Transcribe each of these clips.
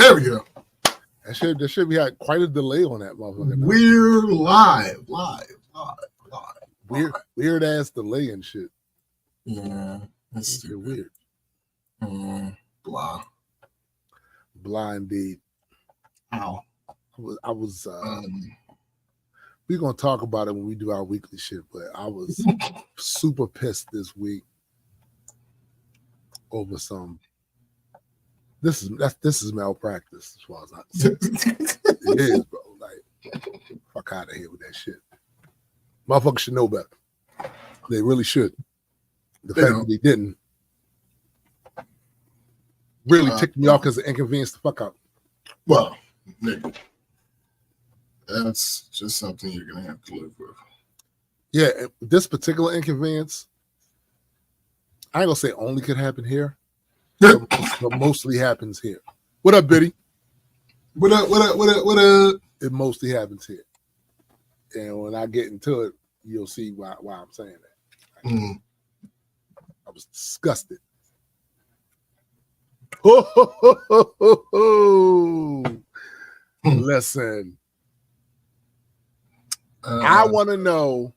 There we go. That should be had quite a delay on that motherfucker. We're live. Weird ass delay and shit. Yeah, that's weird. Blah indeed. Ow. I was we're gonna talk about it when we do our weekly shit, but I was super pissed this week over some. This is malpractice as far as I'm concerned. It is, bro. Like, fuck out of here with that shit. Motherfuckers should know better. They really should. The fact that they didn't really ticked me off because it inconvenienced the fuck out. Well, nigga, that's just something you're gonna have to live with. Yeah, this particular inconvenience, I ain't gonna say only could happen here, but mostly happens here. What up, Biddy? What up? It mostly happens here. And when I get into it, you'll see why I'm saying that. Like, I was disgusted. Listen, I want to know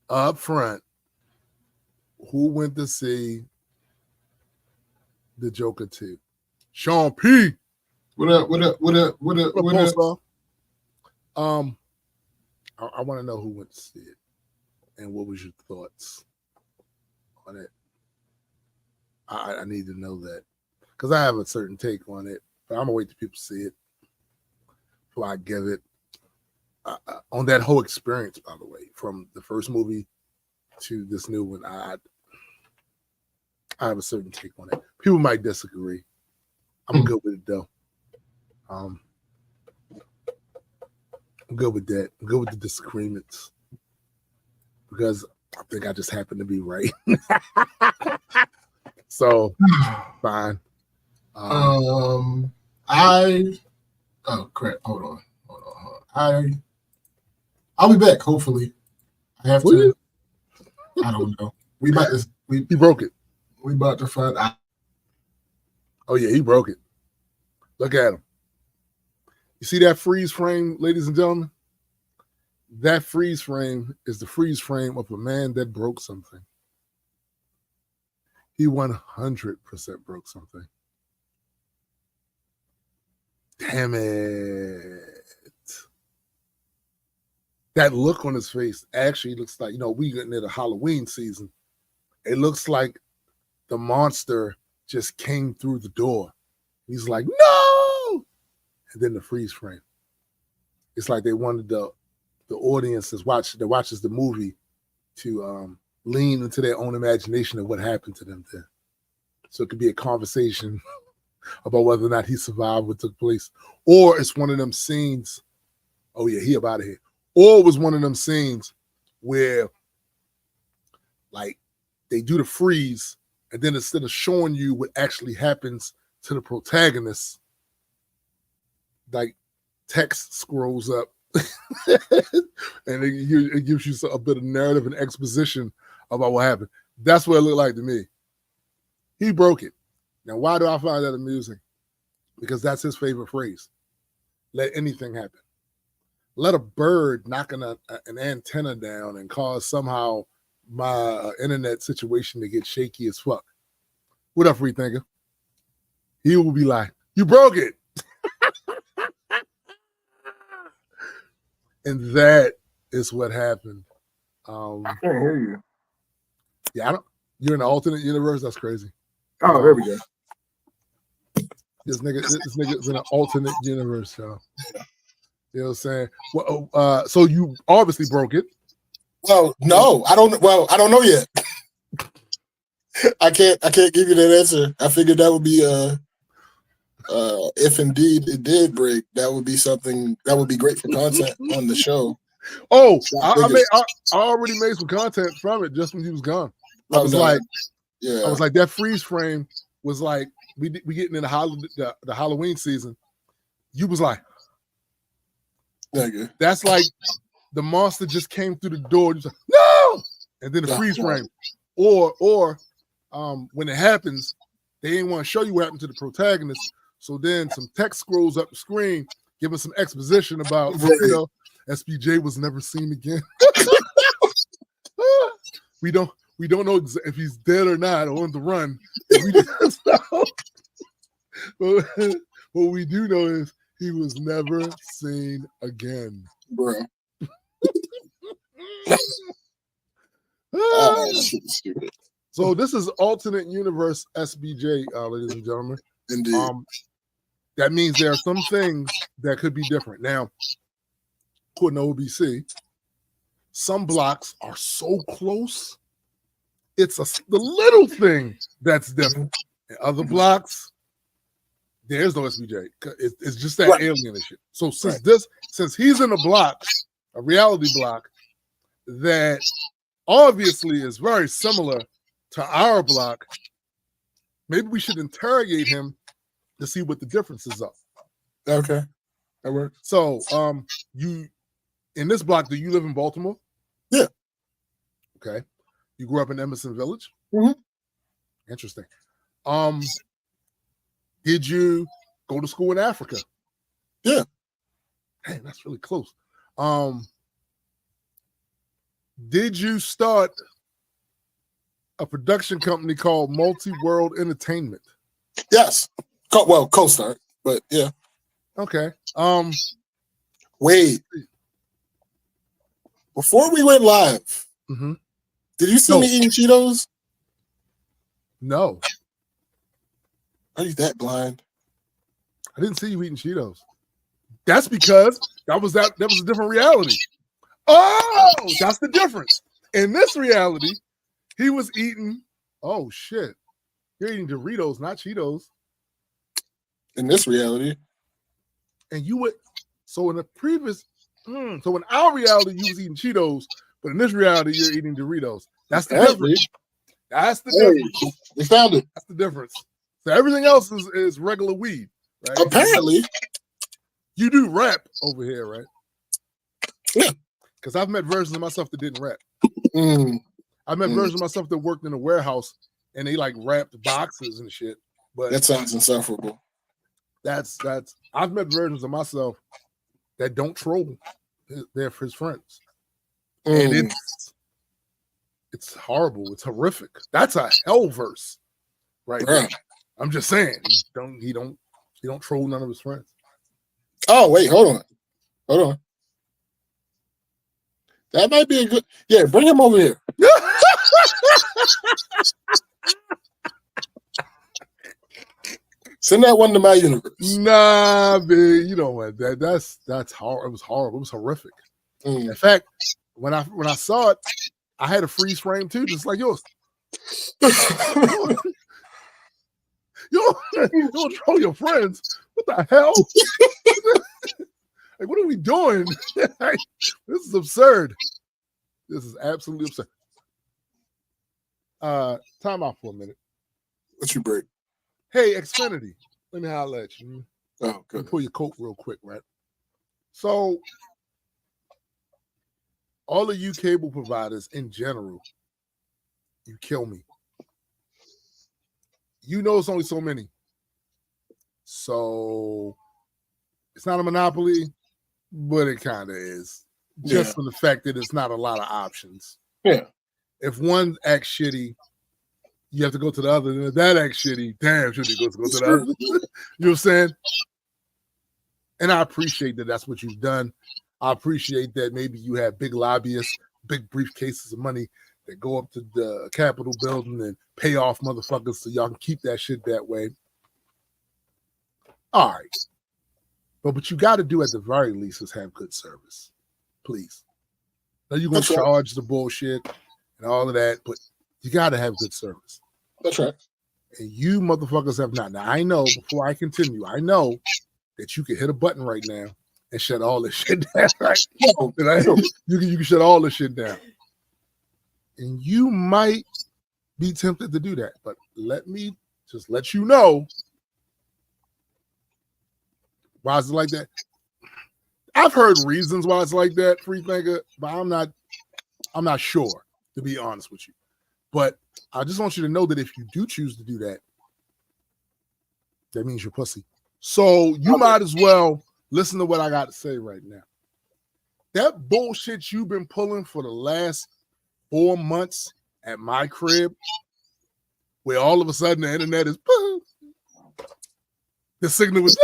up front who went to see the Joker 2. Sean P. What up? I want to know who went to see it and what was your thoughts on it. I need to know that because I have a certain take on it, but I'm gonna wait till people see it before I give it on that whole experience. By the way, from the first movie to this new one, I have a certain take on it. People might disagree. I'm good with it though. I'm good with that. I'm good with the disagreements because I think I just happen to be right. So fine. Oh crap! Hold on. I'll be back. Hopefully, I have to. I don't know. He broke it. We about to find out. Oh yeah, he broke it. Look at him. You see that freeze frame, ladies and gentlemen? That freeze frame is the freeze frame of a man that broke something. He 100% broke something. Damn it. That look on his face actually looks like, we getting into Halloween season. It looks like the monster just came through the door. He's like, no! And then the freeze frame. It's like they wanted the audience that watches the movie to lean into their own imagination of what happened to them then. So it could be a conversation about whether or not he survived what took place. Or it's one of them scenes, oh yeah, he up out of here. Or it was one of them scenes where like they do the freeze and then instead of showing you what actually happens to the protagonist, like text scrolls up and it gives you a bit of narrative and exposition about what happened. That's what it looked like to me. He broke it. Now, why do I find that amusing? Because that's his favorite phrase. Let anything happen. Let a bird knock an antenna down and cause somehow my internet situation to get shaky as fuck. What up, free thinker? He will be like, you broke it. And that is what happened. I can't hear you. Yeah, you're in an alternate universe? That's crazy. Oh, there we go. This nigga's in an alternate universe, y'all. You know what I'm saying? Well, so you obviously broke it. Well, no, I don't know yet. I can't give you that answer. I figured that would be if indeed it did break, that would be something that would be great for content on the show. Oh, I already made some content from it just when he was gone. I was like, that freeze frame was like we getting in the Halloween season. You was like, that's like the monster just came through the door. Just like, no, and then the freeze frame, or when it happens, they didn't want to show you what happened to the protagonist, So then some text scrolls up the screen, giving some exposition about, SBJ was never seen again. We don't know if he's dead or not or on the run. We just know. But what we do know is he was never seen again. Bro. So this is alternate universe SBJ, ladies and gentlemen. Indeed. That means there are some things that could be different. Now, according to OBC, some blocks are so close, it's the little thing that's different. In other blocks, there's no SBJ. It's just that alien and shit. So since he's in a reality block that obviously is very similar to our block, maybe we should interrogate him to see what the differences are. Okay, that works. So, you in this block, do you live in Baltimore? Yeah. Okay. You grew up in Emerson Village? Mm-hmm. Interesting. Did you go to school in Africa? Yeah. Hey, that's really close. Did you start a production company called Multi World Entertainment? Yes. Co-start, but yeah. Okay. Wait. Before we went live, did you see me eating Cheetos? No. Are you that blind? I didn't see you eating Cheetos. That's because that was a different reality. Oh, that's the difference. In this reality, he was eating. Oh shit! You're eating Doritos, not Cheetos. In this reality, and you would. So in the previous, so in our reality, you was eating Cheetos, but in this reality, you're eating Doritos. That's the difference. That's the difference. We found it. That's the difference. So everything else is regular weed, right? Apparently, you do rap over here, right? Yeah. Because I've met versions of myself that didn't rap. I've met versions of myself that worked in a warehouse and they like wrapped boxes and shit. But that sounds insufferable. That's I've met versions of myself that don't troll their his friends. And it's horrible. It's horrific. That's a hell verse, right? There. I'm just saying he don't troll none of his friends. Oh wait, hold on. That might be a good. Yeah, bring him over here. Send that one to my universe. Nah, man, you know what? That's hard. It was horrible. It was horrific. In fact, when I saw it, I had a freeze frame too, just like yours. You don't troll your friends. What the hell? Like, what are we doing? This is absurd. This is absolutely absurd. Time out for a minute. What you break? Hey, Xfinity. Let me holler at you. Oh, good. Pull your coat real quick, right? So, all of you cable providers in general, you kill me. You know it's only so many. So, it's not a monopoly, but it kind of is. Just for the fact that it's not a lot of options. Yeah. If one acts shitty, you have to go to the other. And if that acts shitty, damn, should you go to the other? You know what I'm saying? And I appreciate that that's what you've done. I appreciate that maybe you have big lobbyists, big briefcases of money that go up to the Capitol building and pay off motherfuckers so y'all can keep that shit that way. All right. But what you got to do at the very least is have good service. Please. Now you're going to charge the bullshit and all of that, but you got to have good service. That's right. And you motherfuckers have not. Now, I know, before I continue, I know that you can hit a button right now and shut all this shit down. Right? You can shut all this shit down. And you might be tempted to do that. But let me just let you know. Why is it like that? I've heard reasons why it's like that, free thinker, but I'm not sure, to be honest with you. But I just want you to know that if you do choose to do that, that means you're pussy. So you might as well listen to what I got to say right now. That bullshit you've been pulling for the last 4 months at my crib, where all of a sudden the internet is, the signal was,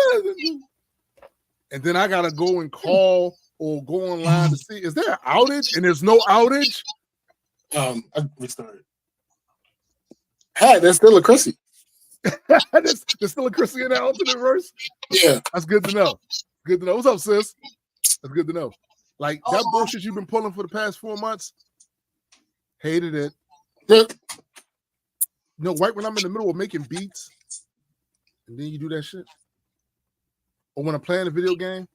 and then I gotta go and call or go online to see, is there an outage? And there's no outage. I restarted. Hey, there's still a Chrissy. there's still a Chrissy in that alternate verse. Yeah, that's good to know. Good to know. What's up, sis? That's good to know. Like that bullshit you've been pulling for the past 4 months. Hated it. Right when I'm in the middle of making beats, and then you do that shit. Or when I'm playing a video game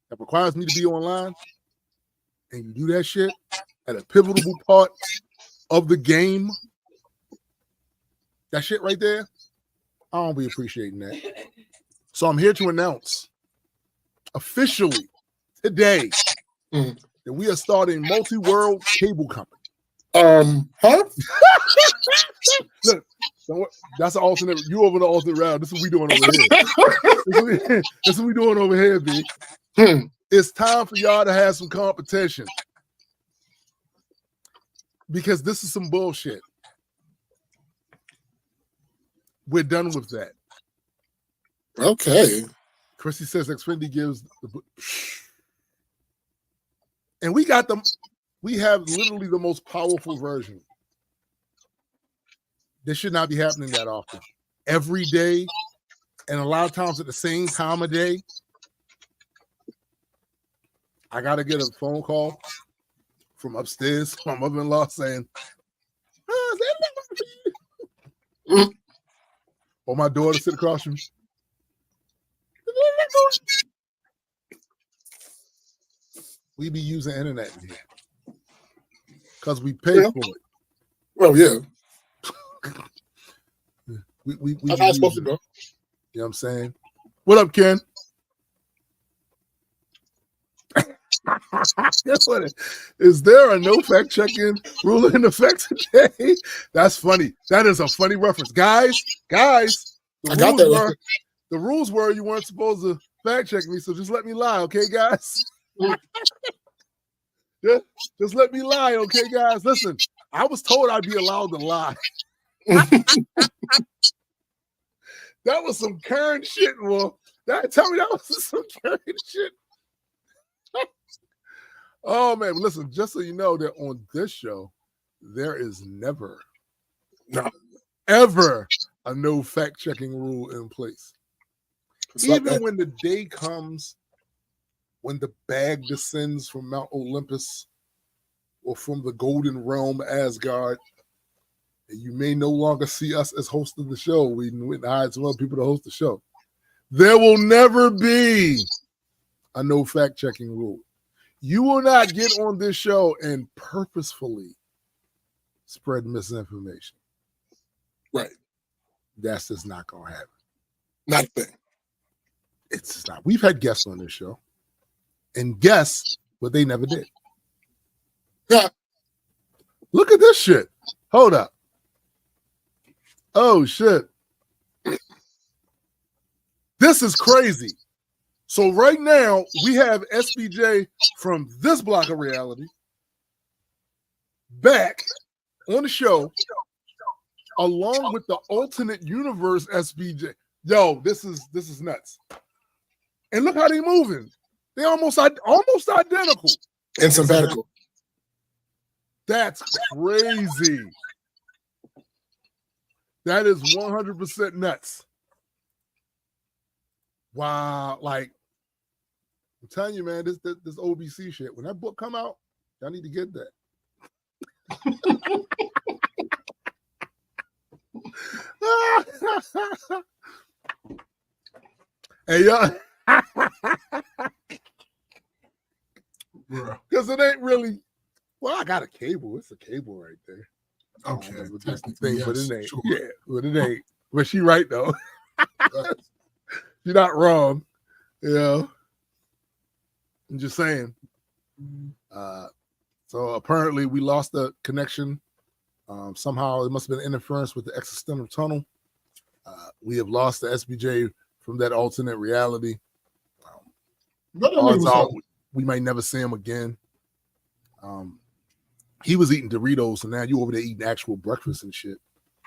that requires me to be online, and you do that shit at a pivotal part of the game, that shit right there, I don't be appreciating that. So I'm here to announce officially today that we are starting Multi-World Cable Company. Huh? Look, that's an alternate. You over the alternate round. This is what we doing over here. This is what we doing over here, B. It's time for y'all to have some competition. Because this is some bullshit. We're done with that. Okay. Chrissy says Xfinity gives the, and we got them. We have literally the most powerful version. This should not be happening that often. Every day, and a lot of times at the same time of day. I gotta get a phone call from upstairs, my mother-in-law saying, or my daughter sit across from me. We be using internet in here because we pay for it. Well, yeah. We I'm not supposed to go. You know what I'm saying? What up, Ken? Guess what? Is there a no fact checking rule in effect today? That's funny. That is a funny reference. Guys, the rules were you weren't supposed to fact check me, so just let me lie, okay, guys? just let me lie, okay, guys? Listen, I was told I'd be allowed to lie. That was some current shit, well. Tell me that was some current shit. Oh man, listen, just so you know that on this show, there is never, ever a no fact-checking rule in place. It's even like when the day comes when the bag descends from Mount Olympus or from the Golden Realm Asgard, and you may no longer see us as hosting the show. We went and hired some other people to host the show. There will never be a no fact-checking rule. You will not get on this show and purposefully spread misinformation. Right. That's just not going to happen. Not a thing. It's just not. We've had guests on this show and guests, but they never did. Yeah. Look at this shit. Hold up. Oh, shit. This is crazy. So right now, we have SBJ from this block of reality back on the show along with the alternate universe SBJ. Yo, this is nuts. And look how they moving. They almost identical. And sabbatical. That's crazy. That is 100% nuts. Wow, like I'm telling you, man, this OBC shit. When that book come out, y'all need to get that. Hey, y'all. Because it ain't really. Well, I got a cable. It's a cable right there. Okay, that's the thing, yes, but it ain't. Sure. Yeah, but it ain't. But she right though. You're not wrong. You know. I'm just saying. So apparently we lost the connection. Somehow it must have been interference with the existential tunnel. We have lost the SBJ from that alternate reality. But Odds are we might never see him again. He was eating Doritos, and now you over there eating actual breakfast and shit.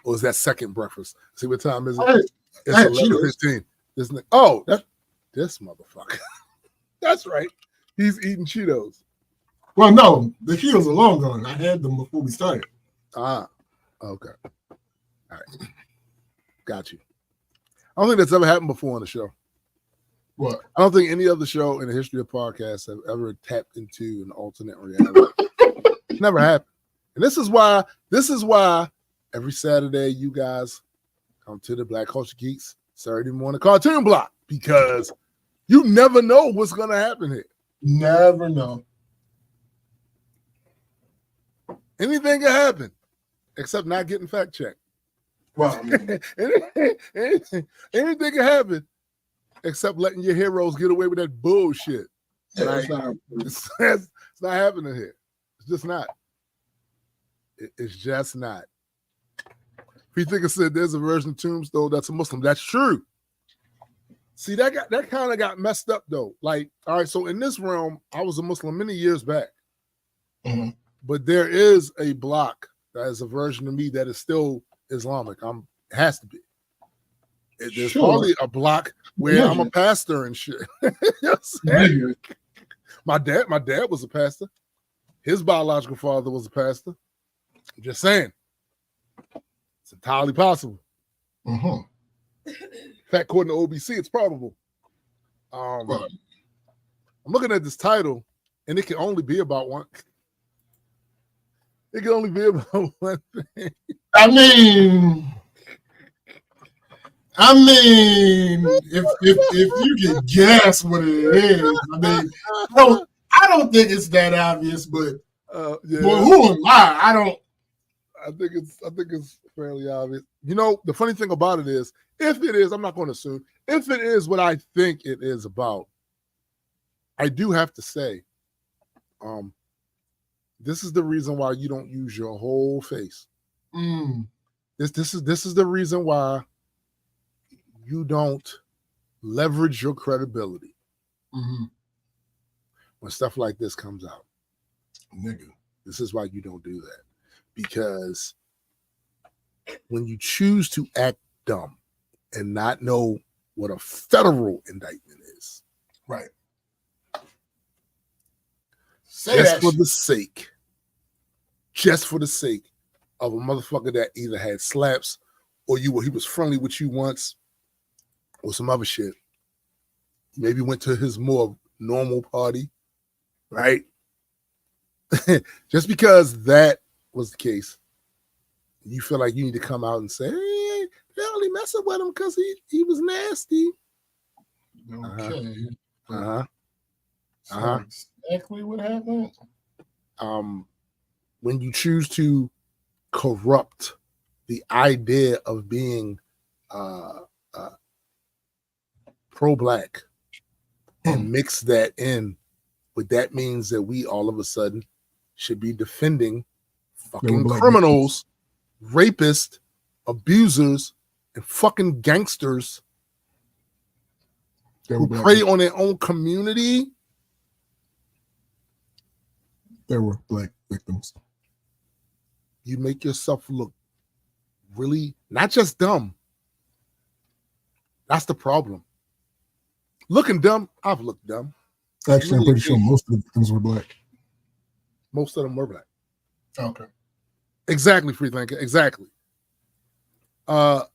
Or is that second breakfast? See what time is it? It's 11:15. This motherfucker. That's right. He's eating Cheetos. Well, no, the Cheetos are long gone. I had them before we started. Ah, okay. All right. Got you. I don't think that's ever happened before on the show. What? I don't think any other show in the history of podcasts have ever tapped into an alternate reality. It's never happened. And this is why every Saturday you guys come to the Black Culture Geeks Saturday morning cartoon block, because you never know what's going to happen here. Never know. Anything can happen, except not getting fact checked. Well, I mean, anything can happen, except letting your heroes get away with that bullshit. Right? It's not happening here. It's just not. It's just not. Freethinker said there's a version of Tombstone that's a Muslim. That's true. See, that kind of got messed up though. Like, all right, so in this realm, I was a Muslim many years back. Mm-hmm. But there is a block that is a version of me that is still Islamic. It has to be. There's probably a block where I'm a pastor and shit. My dad was a pastor. His biological father was a pastor. I'm just saying. It's entirely possible. Mm-hmm. In fact, according to OBC, it's probable. I'm looking at this title, and it can only be about one. It can only be about one thing. I mean, if you can guess what it is, I mean, I don't think it's that obvious, but yeah. Well, who am I? I don't. I think it's fairly obvious. You know, the funny thing about it is, if it is, I'm not going to assume. If it is what I think it is about, I do have to say, this is the reason why you don't use your whole face. This is the reason why you don't leverage your credibility when stuff like this comes out. Nigga. This is why you don't do that. Because when you choose to act dumb and not know what a federal indictment is, right? Just for the sake of a motherfucker that either had slaps or he was friendly with you once or some other shit. Maybe went to his more normal party, right? Just because that was the case, you feel like you need to come out and say, hey, they're only messing with him because he was nasty. Okay. Exactly what happened. When you choose to corrupt the idea of being pro-black and mix that in with that means that we all of a sudden should be defending fucking criminals, rapists, abusers, and fucking gangsters who prey on their own community. There were black victims. You make yourself look really not just dumb. That's the problem. Looking dumb, I've looked dumb. Actually, I'm pretty sure most of the victims were black. Most of them were black. Okay. Exactly, Freethinker. Exactly. No.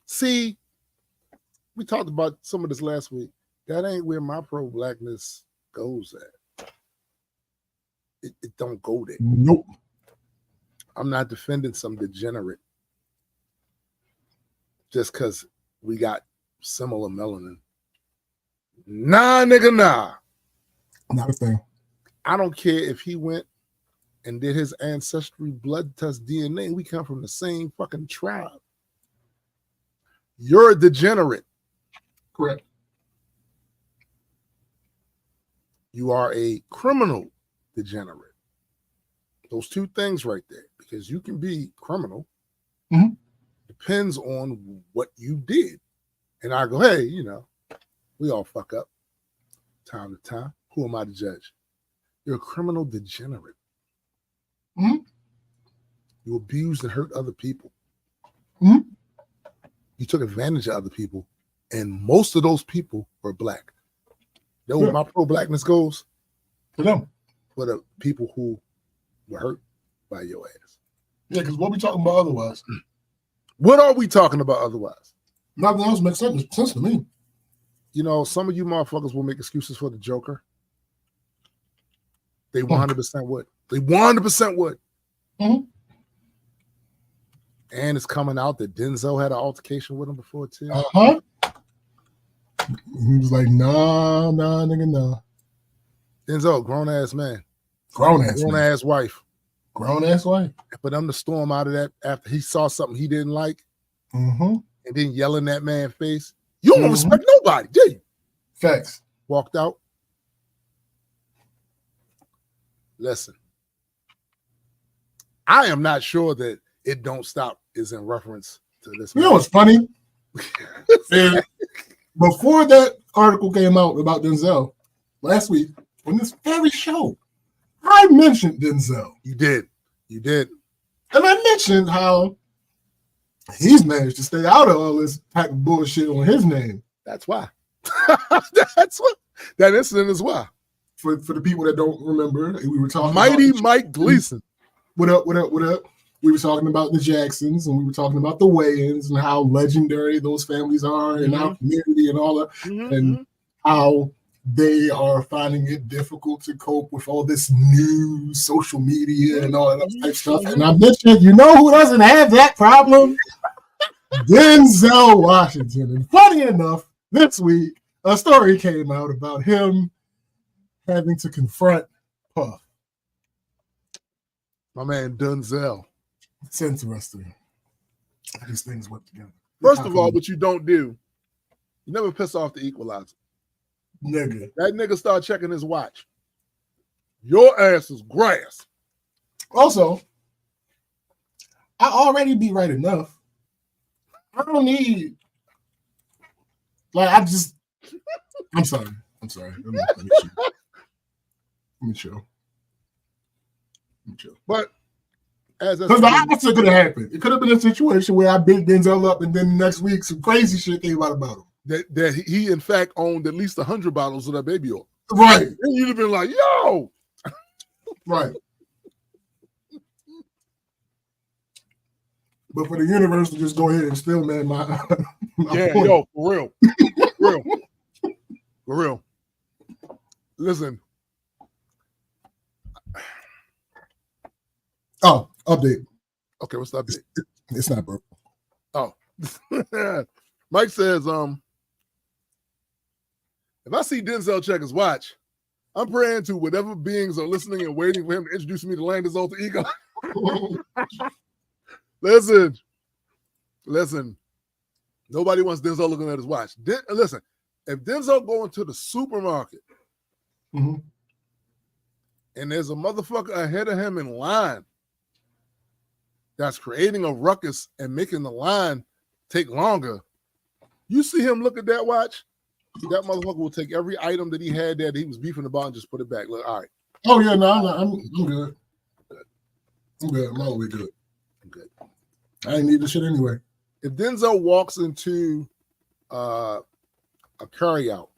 See, we talked about some of this last week. That ain't where my pro-blackness goes at. It don't go there. Nope. I'm not defending some degenerate just because we got similar melanin. Nah, nigga, nah. Not a thing. I don't care if he went and did his ancestry blood test DNA. We come from the same fucking tribe. You're a degenerate. Correct. You are a criminal degenerate. Those two things right there. Because you can be criminal, but depends on what you did. And I go, hey, we all fuck up time to time. Who am I to judge? You're a criminal degenerate. Mm-hmm. You abused and hurt other people. Mm-hmm. You took advantage of other people, and most of those people were black. You know where my pro-blackness goes? For them. For the people who were hurt by your ass. Yeah, because what we talking about otherwise? What are we talking about otherwise? Nothing else makes sense to me. Some of you motherfuckers will make excuses for the Joker. They 100% would. They 100% would. Mm-hmm. And it's coming out that Denzel had an altercation with him before, too. Uh-huh. He was like, nah, nigga, nah. Denzel, grown-ass man. Grown-ass wife. Grown-ass wife. For them to storm out of that after he saw something he didn't like, mm-hmm. and then yell in that man's face, you don't respect nobody, do you? Facts. Walked out. Listen, I am not sure that It Don't Stop is in reference to this. You know what's funny? Before that article came out about Denzel last week, on this very show, I mentioned Denzel. You did. And I mentioned how he's managed to stay out of all this type of bullshit on his name. That's why. That's what that incident is why. For the people that don't remember, we were talking Mighty about Mike Gleason. What up? We were talking about the Jacksons, and we were talking about the Wayans and how legendary those families are in our community and all that, and how they are finding it difficult to cope with all this new social media and all that type of stuff. And I mentioned, who doesn't have that problem? Denzel Washington. And funny enough, this week, a story came out about him having to confront Puff. My man Denzel. It's interesting. These things work together. First of all, what you don't do, you never piss off the equalizer. Nigga. That nigga start checking his watch. Your ass is grass. Also, I already be right enough. I don't need, I'm sorry. Let me chill. But because the opposite could have happened. It could have been a situation where I beat Denzel up, and then next week some crazy shit came out about him. That he in fact owned at least 100 bottles of that baby oil. Right. And you'd have been like, yo. Right. But for the universe to just go ahead and steal, man, my point. Yo, for real. Listen. Oh, update. Okay, what's the update? It's not broke. Oh. Mike says, if I see Denzel check his watch, I'm praying to whatever beings are listening and waiting for him to introduce me to Landis alter ego. Listen. Nobody wants Denzel looking at his watch. Listen, if Denzel going to the supermarket and there's a motherfucker ahead of him in line that's creating a ruckus and making the line take longer, you see him look at that watch, that motherfucker will take every item that he had there that he was beefing about and just put it back. Look, all right. Oh, yeah, no, I'm good. I'm good. I'm always good. I'm good. I ain't need this shit anyway. If Denzel walks into a carryout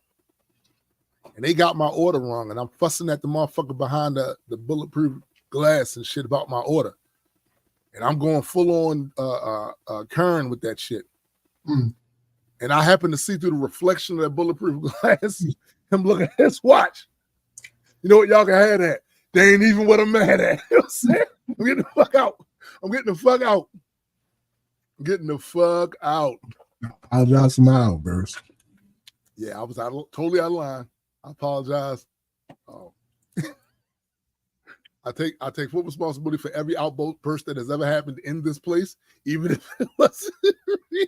and they got my order wrong and I'm fussing at the motherfucker behind the bulletproof glass and shit about my order, and I'm going full on Kern with that shit, and I happen to see through the reflection of that bulletproof glass him looking at his watch, you know what y'all can have that? They ain't even what I'm mad at. You know what I'm saying? I'm getting the fuck out. I just smiled, Bruce. Yeah, I was totally out of line. I apologize. I take full responsibility for every outburst that has ever happened in this place, even if it wasn't me.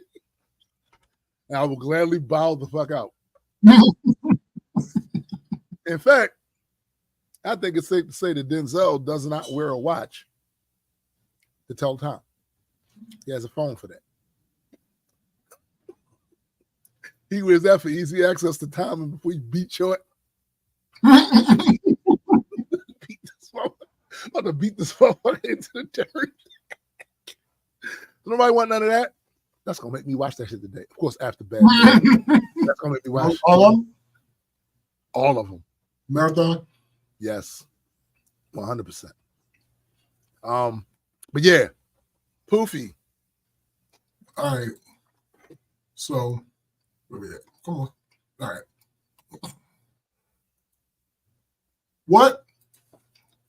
And I will gladly bow the fuck out. In fact, I think it's safe to say that Denzel does not wear a watch to tell time. He has a phone for that. He wears that for easy access to time and before you beat short. About to beat this motherfucker into the dirt. Nobody want none of that. That's gonna make me watch that shit today. Of course, after bed. That's gonna make me watch all of them. All of them. Marathon. Yes, 100%. But yeah, Poofy. All right. So, where we at? Come on. All right. What?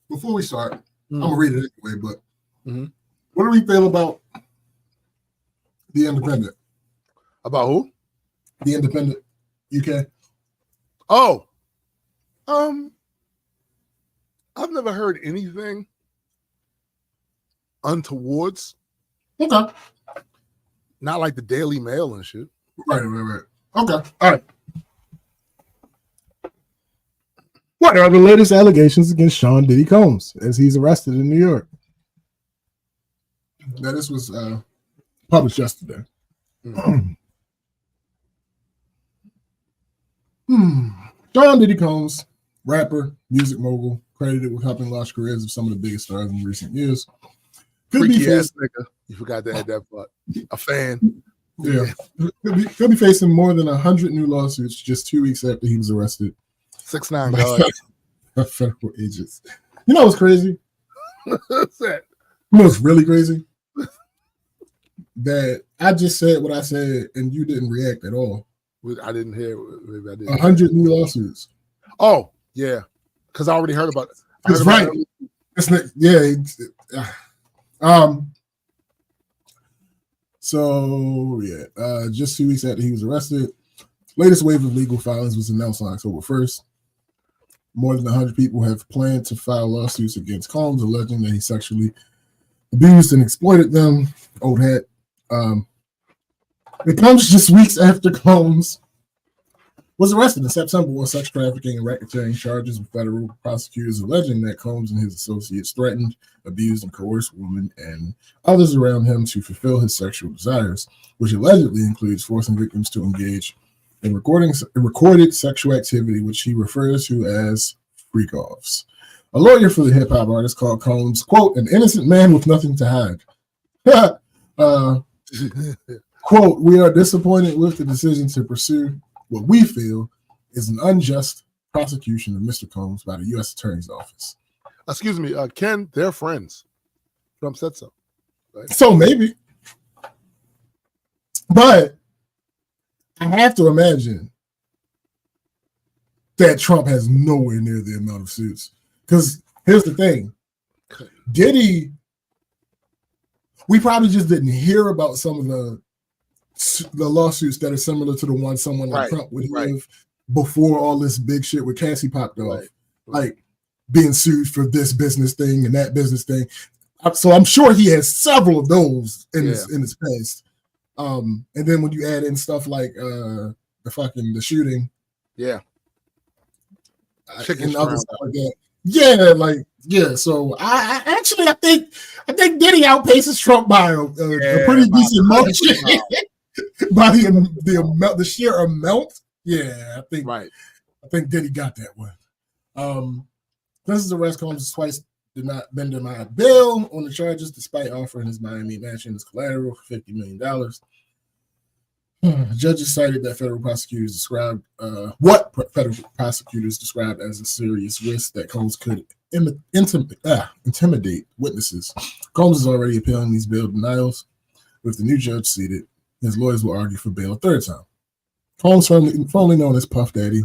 Before we start, I'm gonna read it anyway. But what do we feel about the Independent? About who? The Independent UK. Oh, I've never heard anything untowards. Okay. Not like the Daily Mail and shit. Right. Okay. All right. What are the latest allegations against Sean Diddy Combs as he's arrested in New York? Now, this was published yesterday. Sean Diddy Combs, rapper, music mogul, credited with helping launch careers of some of the biggest stars in recent years. Freaky ass nigga. You forgot to add that part. A fan. Yeah. Could be facing more than 100 new lawsuits just 2 weeks after he was arrested. 6'9" guard. Federal agents. You know what's crazy? What's that? You know what's really crazy? That I just said what I said and you didn't react at all. I didn't hear. Maybe I did. 100 new lawsuits. Oh, yeah. Because I already heard about it. That's right. It's not, yeah. So, yeah. Just 2 weeks after he was arrested, latest wave of legal filings was announced on October 1st. More than 100 people have planned to file lawsuits against Combs, alleging that he sexually abused and exploited them. Old hat. It comes just weeks after Combs was arrested in September on sex trafficking and racketeering charges, with federal prosecutors alleging that Combs and his associates threatened, abused, and coerced women and others around him to fulfill his sexual desires, which allegedly includes forcing victims to engage in recorded sexual activity, which he refers to as freak-offs. A lawyer for the hip-hop artist called Combs, quote, an innocent man with nothing to hide. Quote, we are disappointed with the decision to pursue what we feel is an unjust prosecution of Mr. Combs by the U.S. Attorney's Office. Excuse me, Ken, they're friends. Trump said so. Right? So maybe. But I have to imagine that Trump has nowhere near the amount of suits. Because here's the thing. Diddy, we probably just didn't hear about some of the lawsuits that are similar to the one someone like Trump would have before all this big shit with Cassie popped off. Like being sued for this business thing and that business thing. So I'm sure he has several of those in his past. And then when you add in stuff like the shooting. Yeah. And other stuff like that. Yeah, so I think Diddy outpaces Trump by a pretty decent margin. By the amount, the sheer amount, I think Diddy got that one. Since his arrest, Combs twice did not been denied bail on the charges, despite offering his Miami mansion as collateral for $50 million. Judges cited that federal prosecutors described as a serious risk that Combs could intimidate witnesses. Combs is already appealing these bail denials. With the new judge seated, his lawyers will argue for bail a third time. Combs, formerly known as Puff Daddy,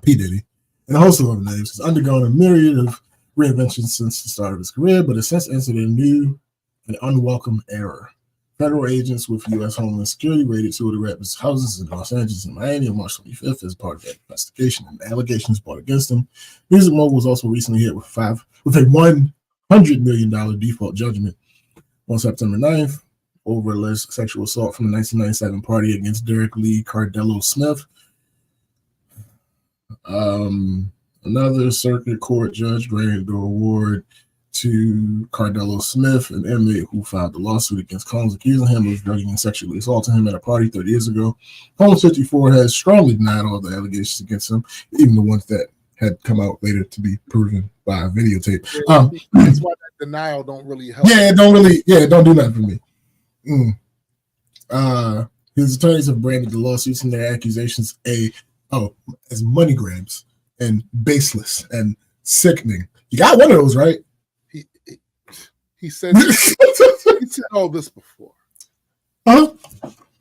P. Diddy, and a host of other names, has undergone a myriad of reinventions since the start of his career, but has since entered a new and unwelcome era. Federal agents with U.S. Homeland Security raided two of the rappers' houses in Los Angeles and Miami on March 25th as part of that investigation and allegations brought against him. Music Mogul was also recently hit with a $100 million default judgment on September 9th over alleged sexual assault from the 1997 party against Derek Lee Cardello Smith. Another circuit court judge granted the award to Cardello Smith, an inmate who filed a lawsuit against Combs, accusing him of drugging and sexually assaulting him at a party 30 years ago. Combs, 54, has strongly denied all the allegations against him, even the ones that had come out later to be proven by a videotape. That's why that denial don't really help. Yeah, it don't do nothing for me. His attorneys have branded the lawsuits and their accusations as money grabs and baseless and sickening. You got one of those, right? He said he said all this before. Huh?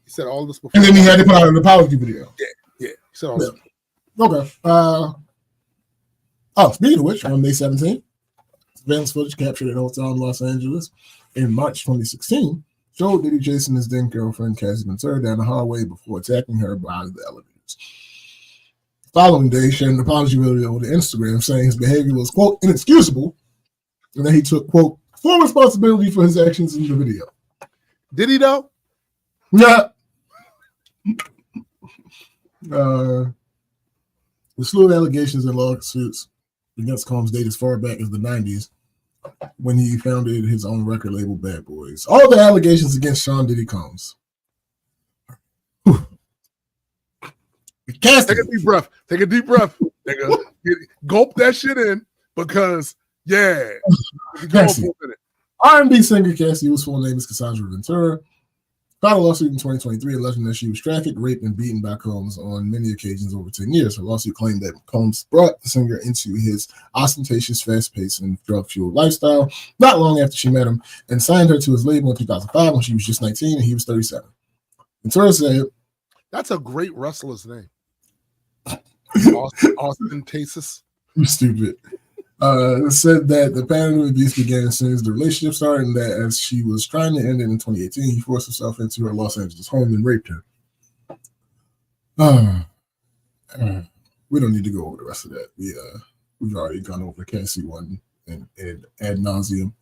He said all this before. And then he had to put out an apology video. Yeah. He said all this. Okay. Speaking of which, on May 17th, surveillance footage captured at a hotel in Los Angeles in March 2016 showed Diddy chasing his then girlfriend Cassie Ventura down the hallway before attacking her by the elevators. The following day, he shared an apology video on Instagram saying his behavior was, quote, inexcusable, and that he took, quote, full responsibility for his actions in the video. Did he though? Yeah. The slew of allegations and lawsuits against Combs date as far back as the 90s when he founded his own record label, Bad Boys. All the allegations against Sean Diddy Combs. Take a deep breath. Nigga. Gulp that shit in because, yeah. R&B singer Cassie, whose full name is Cassandra Ventura, filed a lawsuit in 2023 alleging that she was trafficked, raped, and beaten by Combs on many occasions over 10 years. Her lawsuit claimed that Combs brought the singer into his ostentatious, fast-paced, and drug-fueled lifestyle not long after she met him and signed her to his label in 2005 when she was just 19 and he was 37. Ventura said, "That's a great wrestler's name." Ostentatious. You stupid. Said that the pattern of abuse began as soon as the relationship started, and that as she was trying to end it in 2018, he forced himself into her Los Angeles home and raped her. We don't need to go over the rest of that. We've already gone over the Cassie one and ad nauseum.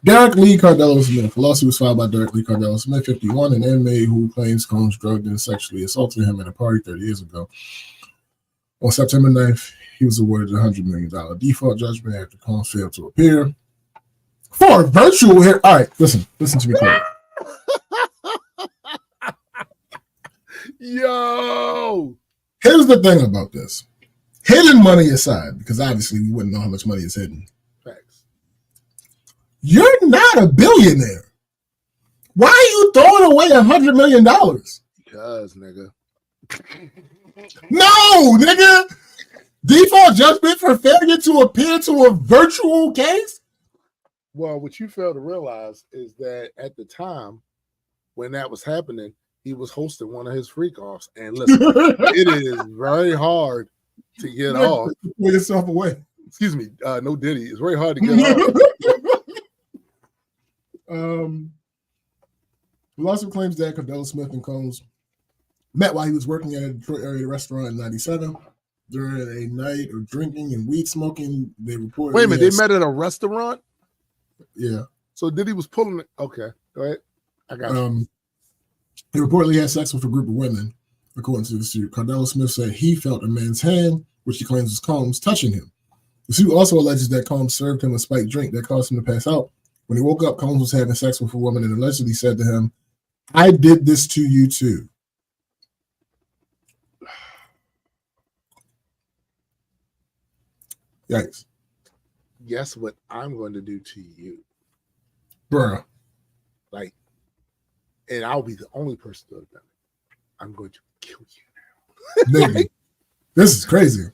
Derek Lee Cardello Smith. A lawsuit was filed by Derek Lee Cardello Smith, 51, an inmate who claims Combs drugged and sexually assaulted him at a party 30 years ago. On September 9th, he was awarded a $100 million default judgment after Combs failed to appear for a virtual hearing. All right, listen to me clearly. Yo! Here's the thing about this. Hidden money aside, because obviously we wouldn't know how much money is hidden. Facts. You're not a billionaire. Why are you throwing away $100 million? Because, nigga. No, nigga. Default judgment for failure to appear to a virtual case? Well, what you fail to realize is that at the time when that was happening, he was hosting one of his freak offs. And listen, it is very hard to get off. Put yourself away. Excuse me, no Diddy. It's very hard to get off. The lawsuit claims that Cardello Smith and Combs met while he was working at a Detroit area restaurant in 97. During a night of drinking and weed smoking, they reported. Wait a minute, they met at a restaurant? Yeah. So Diddy was pulling it. Okay, go ahead. I got you. He reportedly had sex with a group of women, according to the suit. Cardello Smith said he felt a man's hand, which he claims was Combs, touching him. The suit also alleges that Combs served him a spiked drink that caused him to pass out. When he woke up, Combs was having sex with a woman and allegedly said to him, "I did this to you too." Yikes. Guess what I'm going to do to you? Bruh. Like, and I'll be the only person to have done it. I'm going to kill you now. Nigga, this is crazy.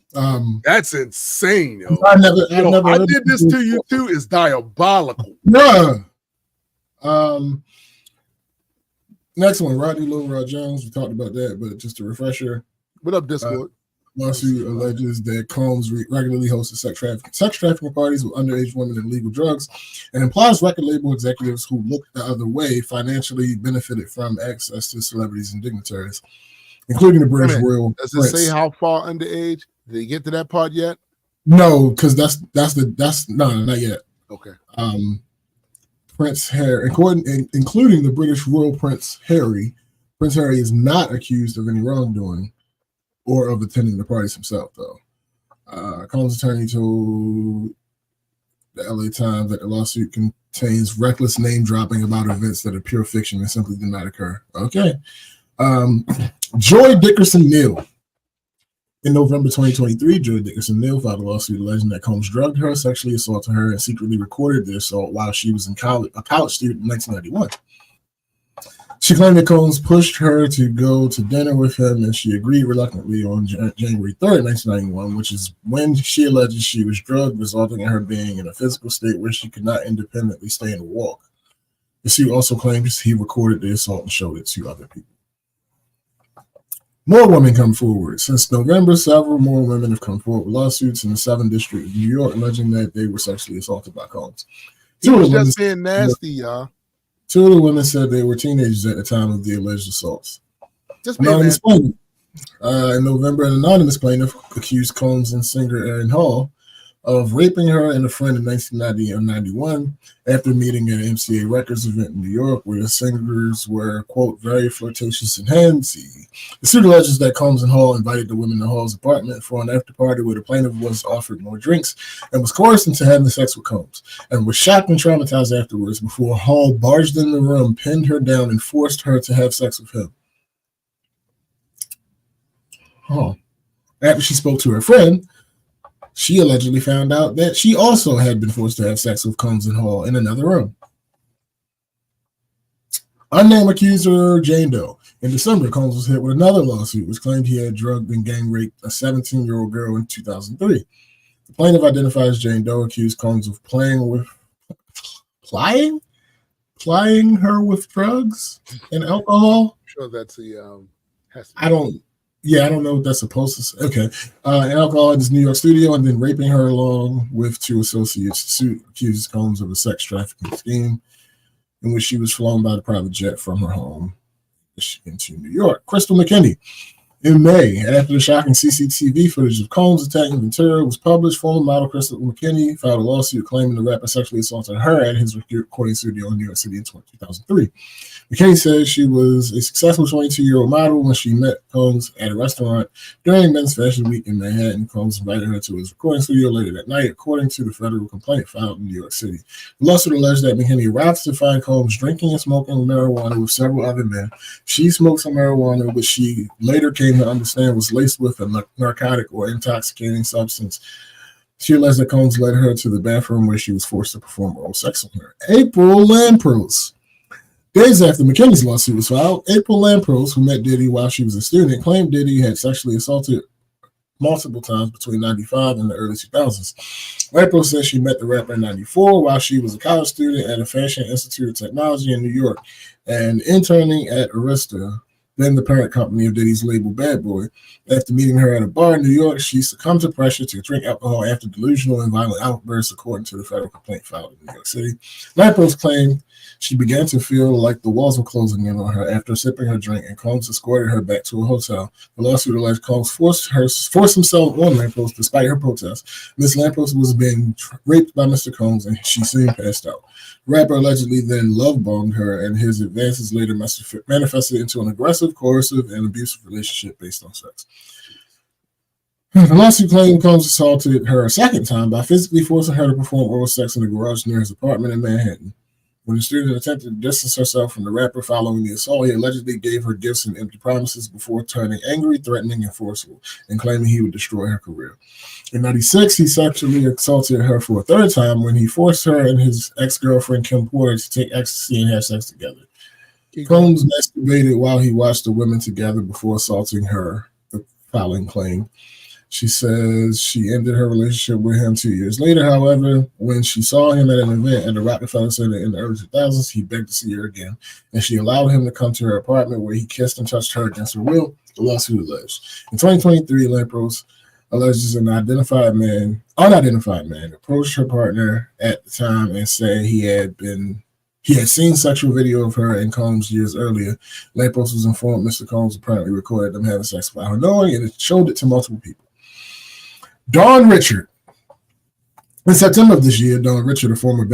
That's insane, yo. I never I did this to you too is diabolical. Yeah. Next one, Rodney Lil Rod Jones. We talked about that, but just a refresher. What up, Discord? Lawsuit alleges that Combs regularly hosted sex trafficking parties with underage women and illegal drugs, and implies record label executives who looked the other way financially benefited from access to celebrities and dignitaries, including the British Royal Does Prince. it say how far underage? Did they get to that part yet? No, because that's not yet. Okay. Prince Harry, including the British Royal Prince Harry. Prince Harry is not accused of any wrongdoing or of attending the parties himself, though. Combs' attorney told the LA Times that the lawsuit contains reckless name dropping about events that are pure fiction and simply did not occur. Okay. Joy Dickerson Neal. In November 2023, Joy Dickerson Neal filed a lawsuit alleging that Combs drugged her, sexually assaulted her, and secretly recorded the assault while she was a college student in 1991. She claimed that Combs pushed her to go to dinner with him, and she agreed reluctantly on January 3rd, 1991, which is when she alleged she was drugged, resulting in her being in a physical state where she could not independently stand or walk. The suit also claims he recorded the assault and showed it to other people. More women come forward. Since November, several more women have come forward with lawsuits in the 7th District of New York alleging that they were sexually assaulted by Combs. He was just being nasty, y'all. 2 of the women said they were teenagers at the time of the alleged assaults. Just being nasty. In November, an anonymous plaintiff accused Combs and singer Aaron Hall of raping her and a friend in 1990 and 91 after meeting at an MCA Records event in New York where the singers were, quote, very flirtatious and handsy. The suit alleges that Combs and Hall invited the women to Hall's apartment for an after party where the plaintiff was offered more drinks and was coerced into having sex with Combs and was shocked and traumatized afterwards before Hall barged in the room, pinned her down, and forced her to have sex with him. After she spoke to her friend, she allegedly found out that she also had been forced to have sex with Combs and Hall in another room. Unnamed accuser Jane Doe. In December, Combs was hit with another lawsuit which claimed he had drugged and gang raped a 17-year-old girl in 2003. The plaintiff identified as Jane Doe accused Combs of plying her with drugs and alcohol. I'm sure that's the I don't know what that's supposed to say. Okay. Alcohol in his New York studio and then raping her along with 2 associates. The suit accuses Combs of a sex trafficking scheme in which she was flown by the private jet from her home into New York. Crystal McKinney. In May, after the shocking CCTV footage of Combs attacking Ventura was published, former model Crystal McKinney filed a lawsuit claiming the rapper sexually assaulted her at his recording studio in New York City in 2003. McKinney says she was a successful 22-year-old model when she met Combs at a restaurant during Men's Fashion Week in Manhattan. Combs invited her to his recording studio later that night, according to the federal complaint filed in New York City. The lawsuit alleged that McKinney arrived to find Combs drinking and smoking marijuana with several other men. She smoked some marijuana, which she later came to understand was laced with a narcotic or intoxicating substance. She alleged that Combs led her to the bathroom where she was forced to perform oral sex on her. April Lampros. Days after McKinney's lawsuit was filed, April Lampros, who met Diddy while she was a student, claimed Diddy had sexually assaulted multiple times between 1995 and the early 2000s. Lampros said she met the rapper in 1994 while she was a college student at a Fashion Institute of Technology in New York and interning at Arista, then the parent company of Diddy's label Bad Boy. After meeting her at a bar in New York, she succumbed to pressure to drink alcohol after delusional and violent outbursts, according to the federal complaint filed in New York City. Lampros claimed she began to feel like the walls were closing in on her after sipping her drink, and Combs escorted her back to a hotel. The lawsuit alleged Combs forced himself on Lampros despite her protest. Ms. Lampros was being raped by Mr. Combs, and she soon passed out. The rapper allegedly then love-bombed her, and his advances later manifested into an aggressive, coercive, and abusive relationship based on sex. The lawsuit claimed Combs assaulted her a second time by physically forcing her to perform oral sex in a garage near his apartment in Manhattan. When the student attempted to distance herself from the rapper following the assault, he allegedly gave her gifts and empty promises before turning angry, threatening, and forceful, and claiming he would destroy her career. In 1996, he sexually assaulted her for a third time when he forced her and his ex-girlfriend Kim Porter to take ecstasy and have sex together. Combs masturbated while he watched the women together before assaulting her, the following claim. She says she ended her relationship with him 2 years later. However, when she saw him at an event at the Rockefeller Center in the early 2000s, he begged to see her again, and she allowed him to come to her apartment where he kissed and touched her against her will, the lawsuit alleged. In 2023, Lampros alleges an unidentified man approached her partner at the time and said he had seen sexual video of her and Combs years earlier. Lampros was informed Mr. Combs apparently recorded them having sex without her knowing, and it showed it to multiple people. Dawn Richard. In September of this year, Dawn Richard, a former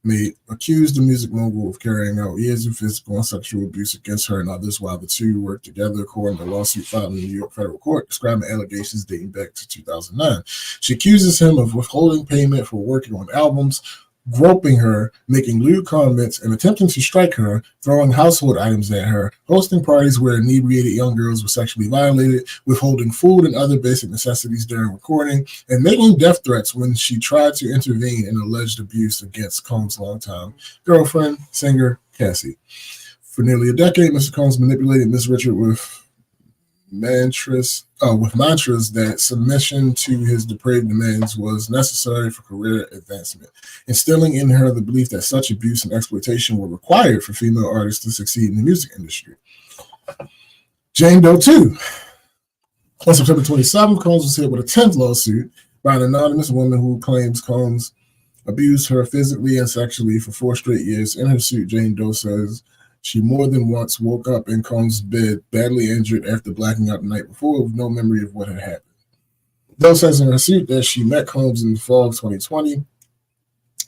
mate accused the music mogul of carrying out years of physical and sexual abuse against her and others while the two worked together, according to a lawsuit filed in the New York federal court describing allegations dating back to 2009. She accuses him of withholding payment for working on albums, groping her, making lewd comments, and attempting to strike her, throwing household items at her, hosting parties where inebriated young girls were sexually violated, withholding food and other basic necessities during recording, and making death threats when she tried to intervene in alleged abuse against Combs' longtime girlfriend, singer Cassie. For nearly a decade, Mr. Combs manipulated Miss Richard with mantras that submission to his depraved demands was necessary for career advancement, instilling in her the belief that such abuse and exploitation were required for female artists to succeed in the music industry. Jane Doe 2. On September 27th, Combs was hit with a 10th lawsuit by an anonymous woman who claims Combs abused her physically and sexually for 4 straight years. In her suit, Jane Doe says she more than once woke up in Combs' bed, badly injured after blacking out the night before with no memory of what had happened. Doe says in her suit that she met Combs in the fall of 2020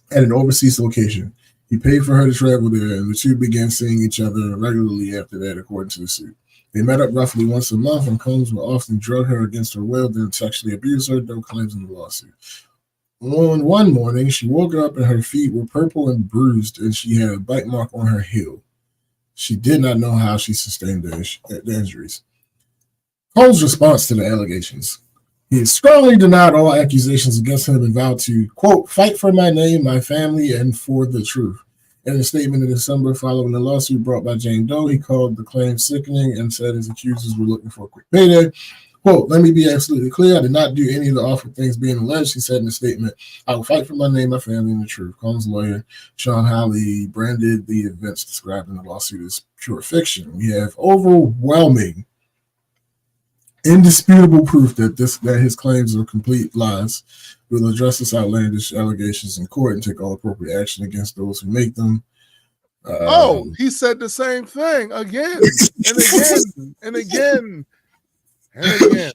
at an overseas location. He paid for her to travel there, and the two began seeing each other regularly after that, according to the suit. They met up roughly once a month, and Combs would often drug her against her will, then sexually abuse her, Doe claims in the lawsuit. On one morning, she woke up and her feet were purple and bruised, and she had a bite mark on her heel. She did not know how she sustained the injuries. Combs' response to the allegations. He has strongly denied all accusations against him and vowed to, quote, fight for my name, my family, and for the truth. In a statement in December following the lawsuit brought by Jane Doe, he called the claim sickening and said his accusers were looking for a quick payday. Quote, let me be absolutely clear. I did not do any of the awful things being alleged, he said in a statement. I will fight for my name, my family, and the truth. Combs' lawyer, Sean Hawley, branded the events described in the lawsuit as pure fiction. We have overwhelming, indisputable proof that his claims are complete lies. We'll address this outlandish allegations in court and take all appropriate action against those who make them. He said the same thing again and again and again. And again.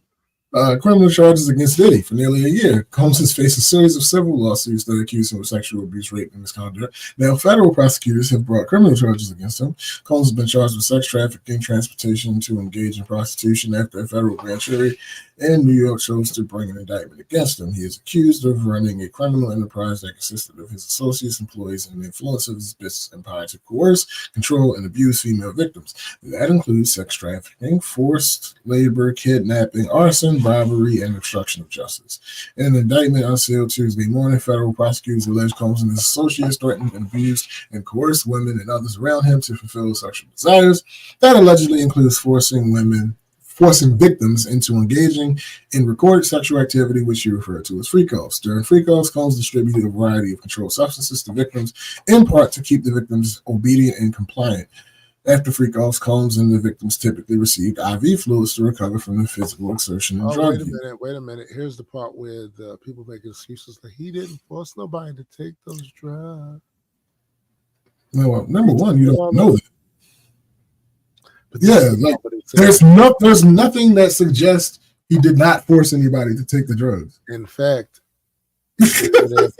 Criminal charges against Diddy for nearly a year. Combs has faced a series of several lawsuits that accuse him of sexual abuse, rape, and misconduct. Now, federal prosecutors have brought criminal charges against him. Combs has been charged with sex trafficking, transportation to engage in prostitution after a federal grand jury in New York chose to bring an indictment against him. He is accused of running a criminal enterprise that consisted of his associates, employees, and the influence of his business empire to coerce, control, and abuse female victims. That includes sex trafficking, forced labor, kidnapping, arson, bribery, and obstruction of justice. In an indictment unsealed Tuesday morning, federal prosecutors alleged Combs and his associates threatened and abused and coerced women and others around him to fulfill sexual desires. That allegedly includes forcing victims into engaging in recorded sexual activity, which he referred to as freak-offs. During freak-offs, Combs distributed a variety of controlled substances to victims, in part to keep the victims obedient and compliant. After freak-offs, Combs and the victims typically received IV fluids to recover from the physical exertion and drug use. Wait a minute. Here's the part where the people make excuses that he didn't force nobody to take those drugs. No, number one, you don't know that. But yeah, like there's nothing that suggests he did not force anybody to take the drugs. In fact, they're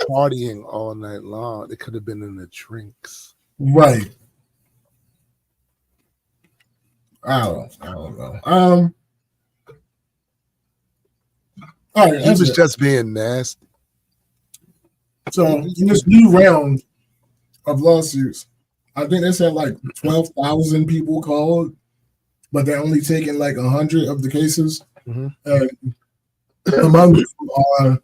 partying all night long. It could have been in the drinks. Right. I don't know. All right, he was just being nasty. So in this new round of lawsuits, I think they said like 12,000 people called, but they're only taking like 100 of the cases. Mm-hmm. Among them are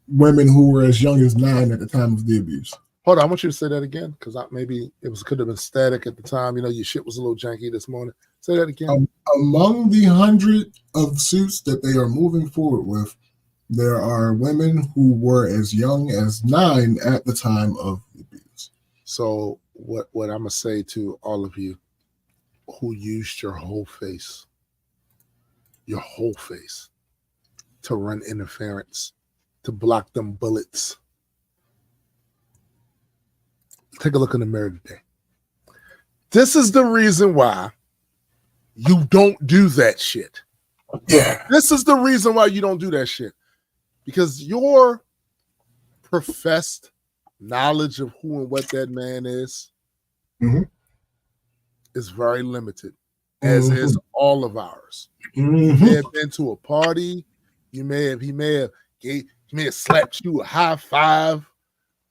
women who were as young as 9 at the time of the abuse. Hold on, I want you to say that again because maybe could have been static at the time. You know, your shit was a little janky this morning. Say that again. Among the 100 of suits that they are moving forward with, there are women who were as young as 9 at the time of the abuse. So what I'm gonna say to all of you who used your whole face to run interference, to block them bullets. Take a look in the mirror today. This is the reason why you don't do that shit. Yeah. This is the reason why you don't do that shit. Because your professed knowledge of who and what that man is is very limited, as is all of ours. You may have been to a party. He may have slapped you a high five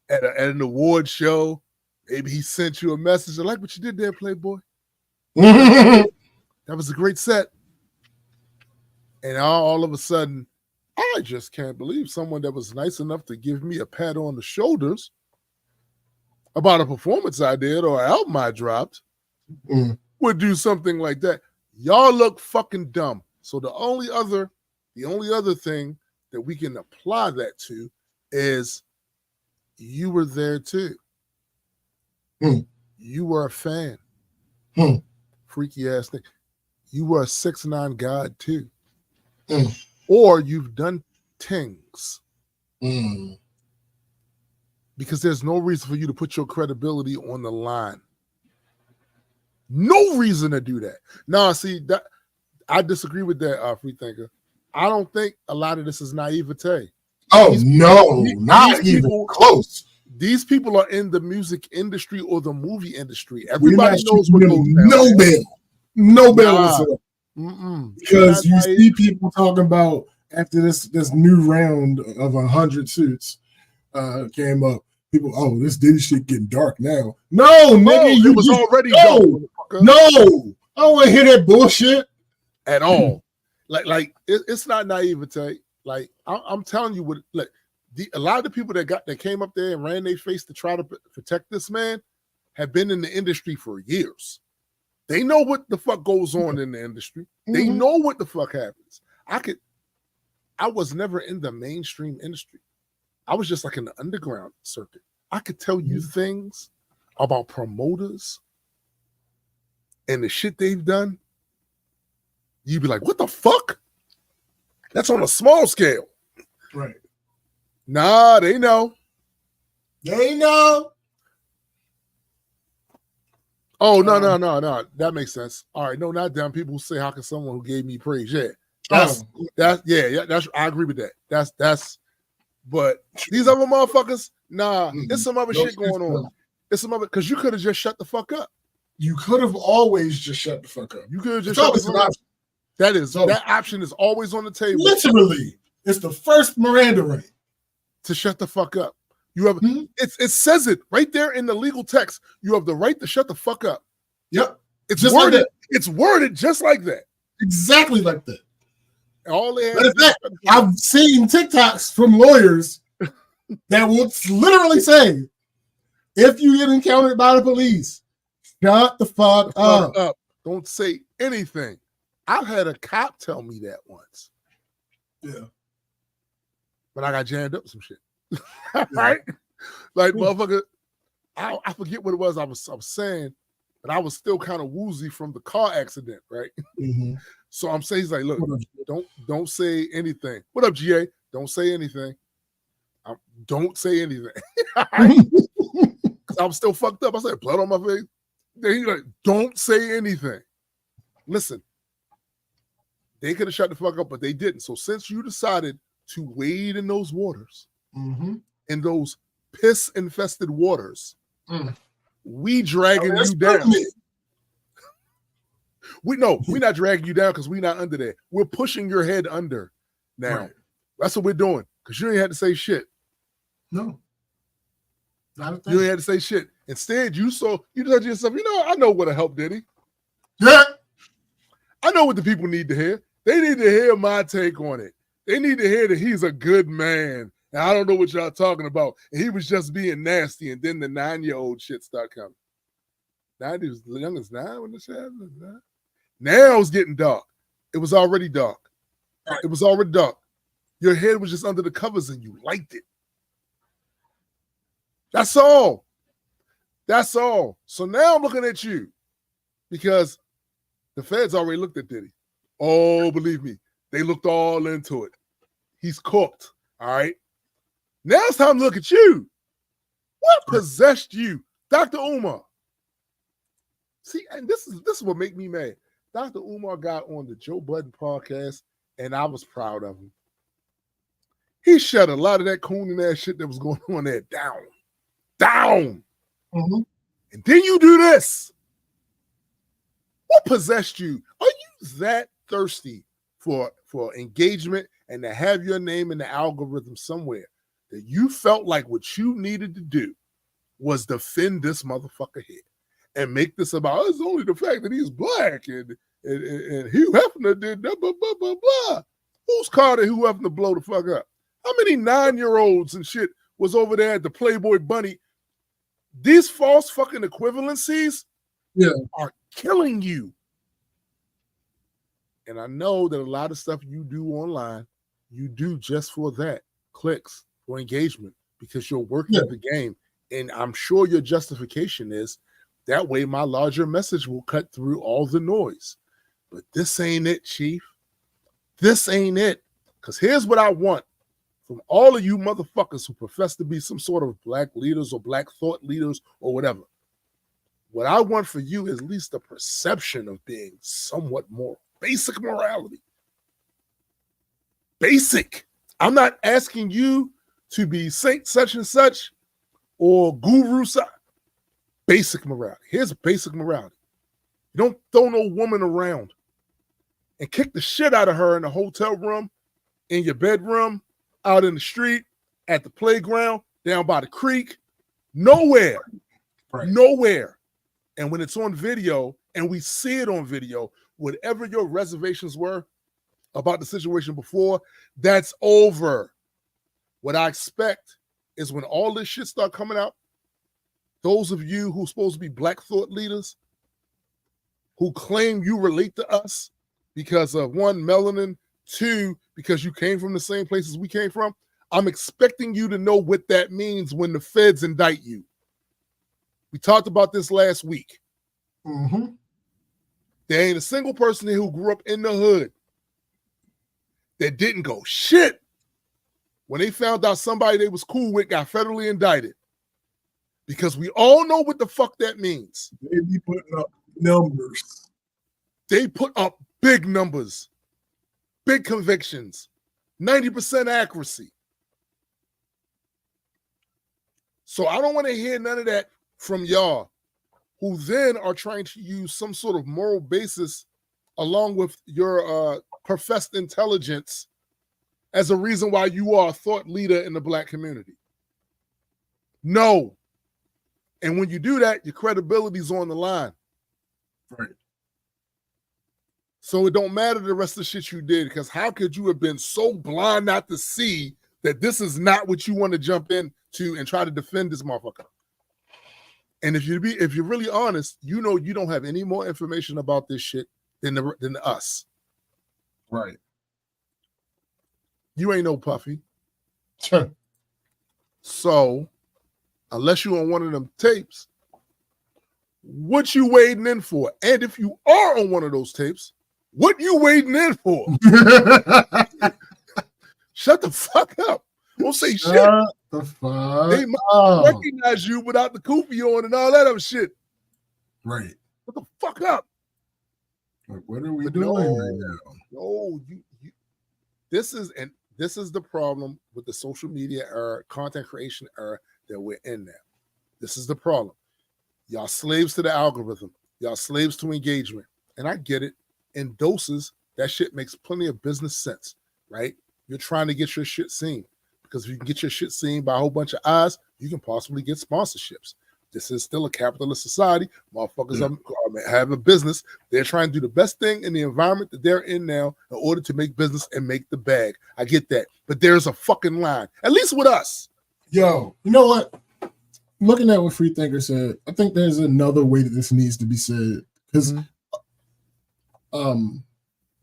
at an award show. Maybe he sent you a message. I like what you did there, Playboy. That was a great set. And all of a sudden, I just can't believe someone that was nice enough to give me a pat on the shoulders about a performance I did or an album I dropped would do something like that. Y'all look fucking dumb. So the only other thing that we can apply that to is you were there too. You were a fan. Freaky ass thing. You were a 6ix9ine god too. Or you've done things. Because there's no reason for you to put your credibility on the line. No reason to do that. Now, see, that I disagree with that, free thinker. I don't think a lot of this is naivete. Not even close. These people are in the music industry or the movie industry. Everybody knows what goes down. No bail. Because you see people talking about after this new round of 100 suits came up. People, this Diddy shit getting dark now. No, nigga, you was already dark. No, I don't want to hear that bullshit at all. It's not naivete. Like I'm telling you, a lot of the people that came up there and ran their face to try to protect this man have been in the industry for years. They know what the fuck goes on in the industry. They know what the fuck happens. I was never in the mainstream industry. I was just like in the underground circuit. I could tell you things about promoters and the shit they've done. You'd be like, what the fuck? That's on a small scale. Right. Nah, they know. They know. Oh, no. That makes sense. All right. No, not them. People who say, how can someone who gave me praise? Yeah. That's I agree with that. That's but these other motherfuckers, it's some other shit going on. It's some other, because you could have just shut the fuck up. You could have always just shut the fuck up. You could have just shut the fuck up. That option is always on the table. Literally, it's the first Miranda right to shut the fuck up. You have it says it right there in the legal text. You have the right to shut the fuck up. Yep. It's just worded. Like it's worded just like that. Exactly like that. All they have I've seen TikToks from lawyers that will literally say, if you get encountered by the police, shut the fuck up. Don't say anything. I've had a cop tell me that once. Yeah. But I got jammed up with some shit. Right? Like, motherfucker, I forget what it was I was saying, but I was still kind of woozy from the car accident, right? So I'm saying, he's like, look, don't say anything. What up, GA? Don't say anything. Don't say anything. Because I'm still fucked up. I said, blood on my face. Then he's like, don't say anything. Listen, they could have shut the fuck up, but they didn't. So since you decided to wade in those waters, in those piss-infested waters, we dragging you down. We're not dragging you down because we're not under there. We're pushing your head under now. Right. That's what we're doing. Because you ain't had to say shit. No. Not a thing. You ain't had to say shit. Instead, you said to yourself, I know what to help Diddy. Yeah. I know what the people need to hear. They need to hear my take on it. They need to hear that he's a good man. And I don't know what y'all talking about. And he was just being nasty. And then the 9-year-old shit start coming. 90 was the youngest 9 when the shit happened. Now it's getting dark. It was already dark. Right. It was already dark. Your head was just under the covers and you liked it. That's all. That's all. So now I'm looking at you because the feds already looked at Diddy. Oh, believe me, they looked all into it. He's cooked. All right. Now it's time to look at you. What possessed you, Dr. Umar? See, and this is what make me mad. Dr. Umar got on the Joe Budden podcast, and I was proud of him. He shut a lot of that cooning ass shit that was going on there down. down. Mm-hmm. And then you do this. What possessed you? Are you that thirsty for engagement and to have your name in the algorithm somewhere that you felt like what you needed to do was defend this motherfucker here and make this about it's only the fact that he's black and Hugh Hefner did blah, blah, blah, blah, blah. Whose car did Hugh Hefner blow the fuck up? How many 9-year-olds and shit was over there at the Playboy Bunny? These false fucking equivalencies are killing you. And I know that a lot of stuff you do online, you do just for that, clicks, for engagement, because you're working at the game. And I'm sure your justification is that way my larger message will cut through all the noise. But this ain't it, Chief. This ain't it. Because here's what I want from all of you motherfuckers who profess to be some sort of black leaders or black thought leaders or whatever. What I want for you is at least the perception of being somewhat more basic morality. Basic. I'm not asking you to be saint such and such or guru such. Basic morality. Here's basic morality. You don't throw no woman around and kick the shit out of her in the hotel room, in your bedroom, out in the street, at the playground, down by the creek. Nowhere. Right. Nowhere. And when it's on video and we see it on video, whatever your reservations were about the situation before, that's over. What I expect is when all this shit start coming out, those of you who are supposed to be black thought leaders who claim you relate to us because of one, melanin, two, because you came from the same places we came from, I'm expecting you to know what that means when the feds indict you. We talked about this last week. Mm-hmm. There ain't a single person here who grew up in the hood that didn't go shit when they found out somebody they was cool with got federally indicted. Because we all know what the fuck that means. They be putting up numbers. They put up big numbers, big convictions, 90% accuracy. So I don't want to hear none of that from y'all who then are trying to use some sort of moral basis along with your professed intelligence as a reason why you are a thought leader in the black community. No. And when you do that, your credibility's on the line. Right. So it don't matter the rest of the shit you did, because how could you have been so blind not to see that this is not what you want to jump into and try to defend this motherfucker? And if you're really honest, you know you don't have any more information about this shit than us. Right. You ain't no Puffy. Sure. So, unless you on one of them tapes, what you waiting in for? And if you are on one of those tapes, what you waiting in for? Shut the fuck up. Don't say shit. Shut the fuck They might recognize you without the kufi on and all that other shit. Right. Shut the fuck up. Like, what are we doing right now? No, this is the problem with the social media era, content creation era that we're in now. This is the problem. Y'all slaves to the algorithm. Y'all slaves to engagement. And I get it. In doses, that shit makes plenty of business sense, right? You're trying to get your shit seen. Because if you can get your shit seen by a whole bunch of eyes, you can possibly get sponsorships. This is still a capitalist society. Motherfuckers have a business. They're trying to do the best thing in the environment that they're in now in order to make business and make the bag. I get that. But there's a fucking line, at least with us. Yo, you know what? Looking at what Freethinker said, I think there's another way that this needs to be said. Because he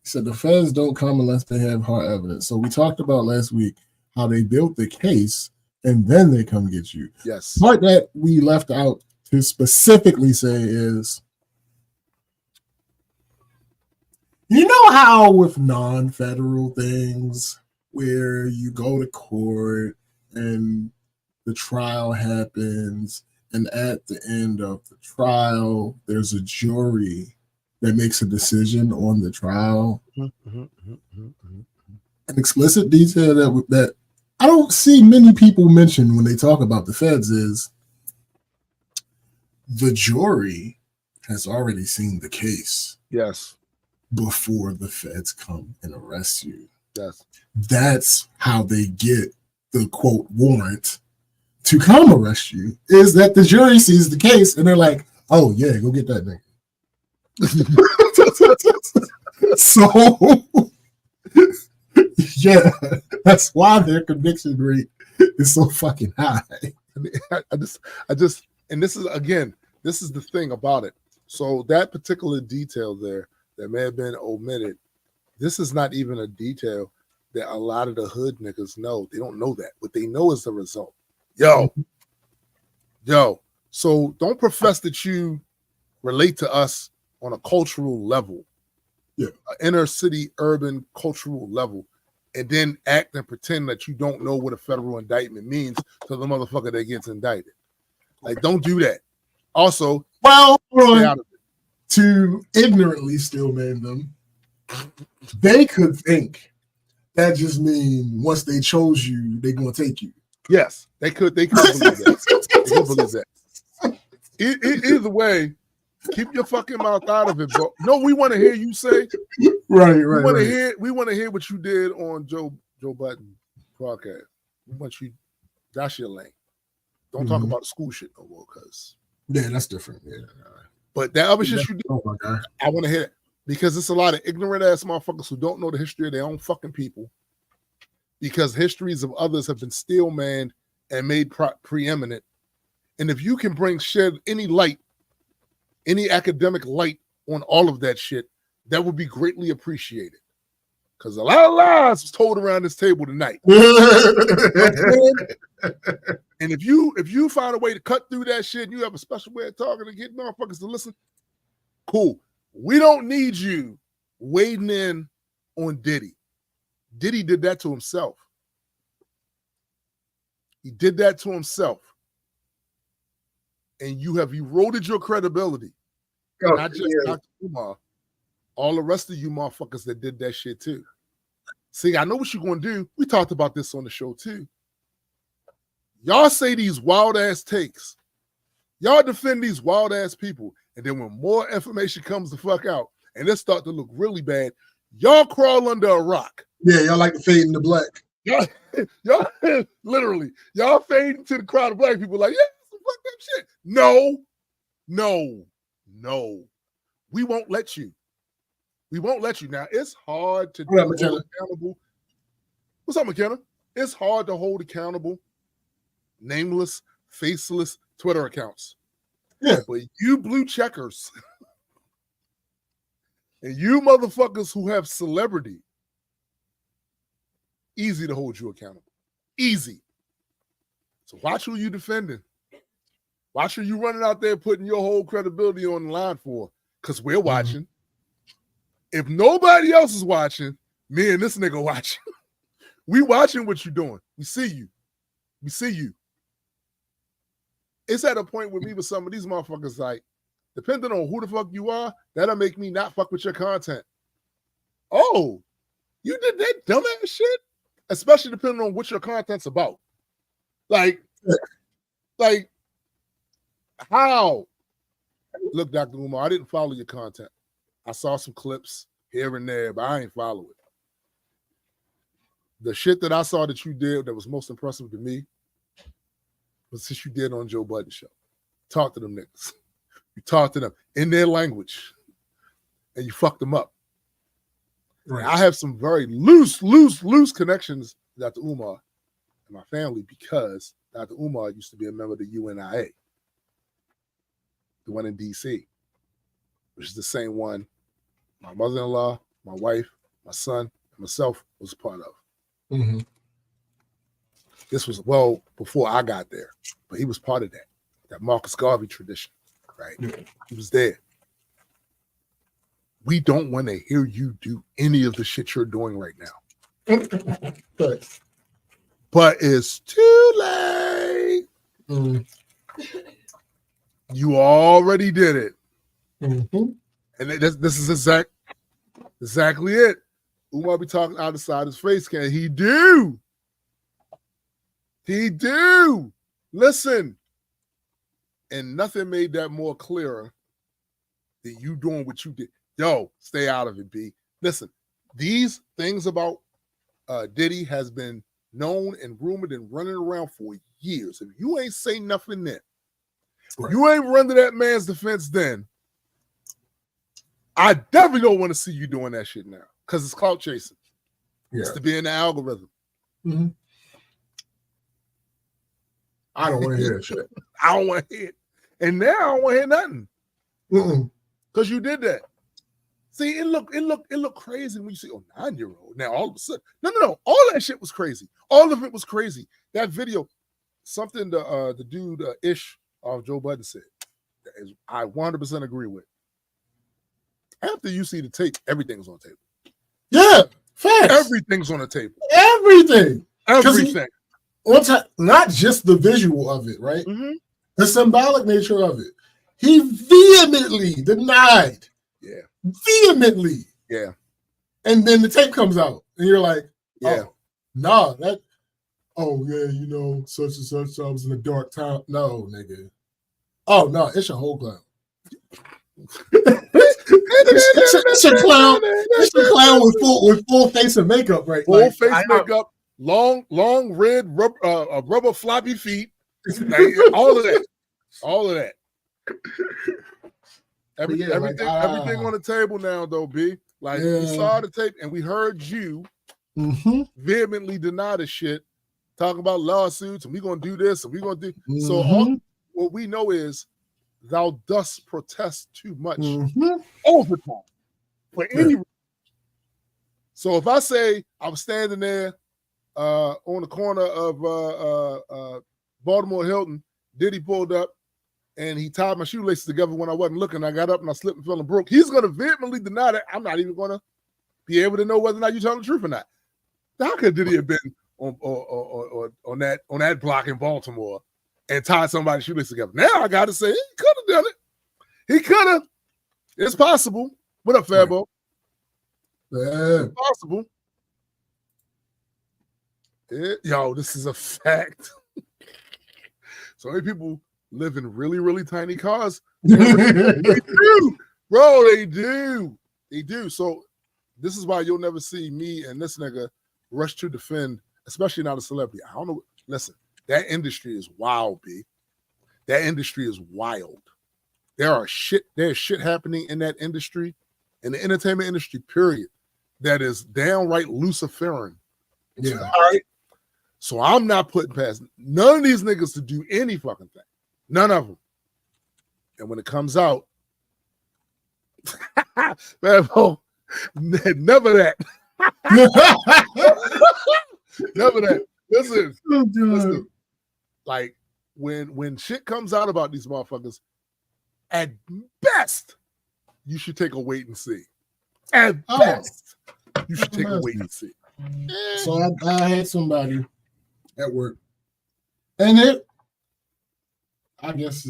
said the feds don't come unless they have hard evidence. So we talked about last week how they built the case and then they come get you. Yes. The part that we left out to specifically say is, you know how with non-federal things where you go to court and the trial happens, and at the end of the trial, there's a jury that makes a decision on the trial. An explicit detail that I don't see many people mention when they talk about the feds is the jury has already seen the case. Yes. Before the feds come and arrest you. Yes. That's how they get the quote warrant to come arrest you, is that the jury sees the case and they're like, oh yeah, go get that nigga. So yeah, that's why their conviction rate is so fucking high. I just, and this is the thing about it. So that particular detail there that may have been omitted, this is not even a detail that a lot of the hood niggas know. They don't know that. What they know is the result. Yo. So don't profess that you relate to us on a cultural level, an inner city, urban cultural level, and then act and pretend that you don't know what a federal indictment means to the motherfucker that gets indicted. Like, don't do that. Also, well, to ignorantly still man them, they could think that just means once they chose you, they're gonna take you. Yes, they could believe that. They could believe that. Either way, keep your fucking mouth out of it, bro. No, we want to hear you say. Right. We want to hear what you did on Joe Budden podcast. We want you. That's your lane. Don't talk about the school shit no more, cause that's different. Yeah. But that other shit you do, I want to hear it because it's a lot of ignorant ass motherfuckers who don't know the history of their own fucking people. Because histories of others have been steel manned and made preeminent. And if you can shed any light, any academic light on all of that shit, that would be greatly appreciated. Because a lot of lies was told around this table tonight. And if you find a way to cut through that shit and you have a special way of talking to get motherfuckers to listen, cool. We don't need you wading in on Diddy. Diddy did that to himself. He did that to himself. And you have eroded your credibility. Not just Dr. Umar, all the rest of you motherfuckers that did that shit too. See, I know what you're going to do. We talked about this on the show too. Y'all say these wild ass takes. Y'all defend these wild ass people. And then when more information comes the fuck out and it start to look really bad, y'all crawl under a rock. Yeah, y'all like to fade into black. Y'all literally, y'all fade into the crowd of black people like, yeah, some fucked up shit. No. We won't let you. We won't let you. Now, it's hard to hold accountable. What's up, McKenna? It's hard to hold accountable nameless, faceless Twitter accounts. Yeah. But you blue checkers and you motherfuckers who have celebrity, easy to hold you accountable. Easy. So watch who you defending. Watch who you running out there putting your whole credibility on the line for, because we're watching. If nobody else is watching, me and this nigga watching. We watching what you're doing. We see you. It's at a point with me with some of these motherfuckers, like, depending on who the fuck you are, that'll make me not fuck with your content. Oh, you did that dumbass shit? Especially depending on what your content's about. Like how? Look, Dr. Umar, I didn't follow your content. I saw some clips here and there, but I ain't follow it. The shit that I saw that you did that was most impressive to me was since you did on Joe Budden show. Talk to them niggas. You talk to them in their language, and you fucked them up. Right. I have some very loose connections with Dr. Umar and my family because Dr. Umar used to be a member of the UNIA, the one in D.C., which is the same one my mother-in-law, my wife, my son, and myself was a part of. Mm-hmm. This was well before I got there, but he was part of that Marcus Garvey tradition, right? Mm-hmm. He was there. We don't want to hear you do any of the shit you're doing right now. But it's too late. Mm-hmm. You already did it. Mm-hmm. And this is exactly it. Umar be talking out the side of his face. Can he do? He do. Listen. And nothing made that more clearer than you doing what you did. Yo, stay out of it, B. Listen, these things about Diddy has been known and rumored and running around for years. If you ain't say nothing then, you ain't run to that man's defense then, I definitely don't want to see you doing that shit now because it's clout chasing. Yeah. It's to be in the algorithm. Mm-hmm. I don't want to hear that shit. I don't want to hear it. And now I don't want to hear nothing. Because you did that. See, it looked crazy when you see 9-year-old. Now all of a sudden, no. All that shit was crazy. All of it was crazy. That video, something the dude Ish of Joe Budden said, I 100% agree with. After you see the tape, everything's on the table. Yeah, facts. Everything's on the table. Everything. Everything. Not just the visual of it, right? Mm-hmm. The symbolic nature of it. He vehemently denied. Yeah. Vehemently. Yeah. And then the tape comes out, and you're like, yeah, such and such, I was in a dark time. No, nigga. Oh, no, it's a whole clown. It's a clown. It's a clown with full face of makeup, right? Full face makeup, long red rubber floppy feet, all of that. Everything on the table now, though, B. Like we saw the tape and we heard you vehemently deny the shit, talking about lawsuits and we gonna do this and we gonna do so. What we know is thou dost protest too much all the time for any reason. So if I say I was standing there on the corner of Baltimore Hilton, Diddy pulled up and he tied my shoelaces together when I wasn't looking. I got up and I slipped and fell and broke. He's going to vehemently deny that. I'm not even going to be able to know whether or not you're telling the truth or not. How could Diddy have been on that block in Baltimore and tied somebody's shoelaces together? Now I got to say he could have done it. He could have. It's possible. What up, Fabo? Yeah. It's possible. Yo, this is a fact. So many people live in really, really tiny cars. They do. Bro, they do. They do. So this is why you'll never see me and this nigga rush to defend, especially not a celebrity. I don't know. Listen, that industry is wild, B. That industry is wild. There's shit happening in that industry, in the entertainment industry, period, that is downright Luciferian. Yeah. All right. So I'm not putting past none of these niggas to do any fucking thing. None of them. And when it comes out, Fabo, never that. Never that. Listen. Like when shit comes out about these motherfuckers, at best, you should take a wait and see. At best, you should take a wait and see. So I had somebody at work, and I guess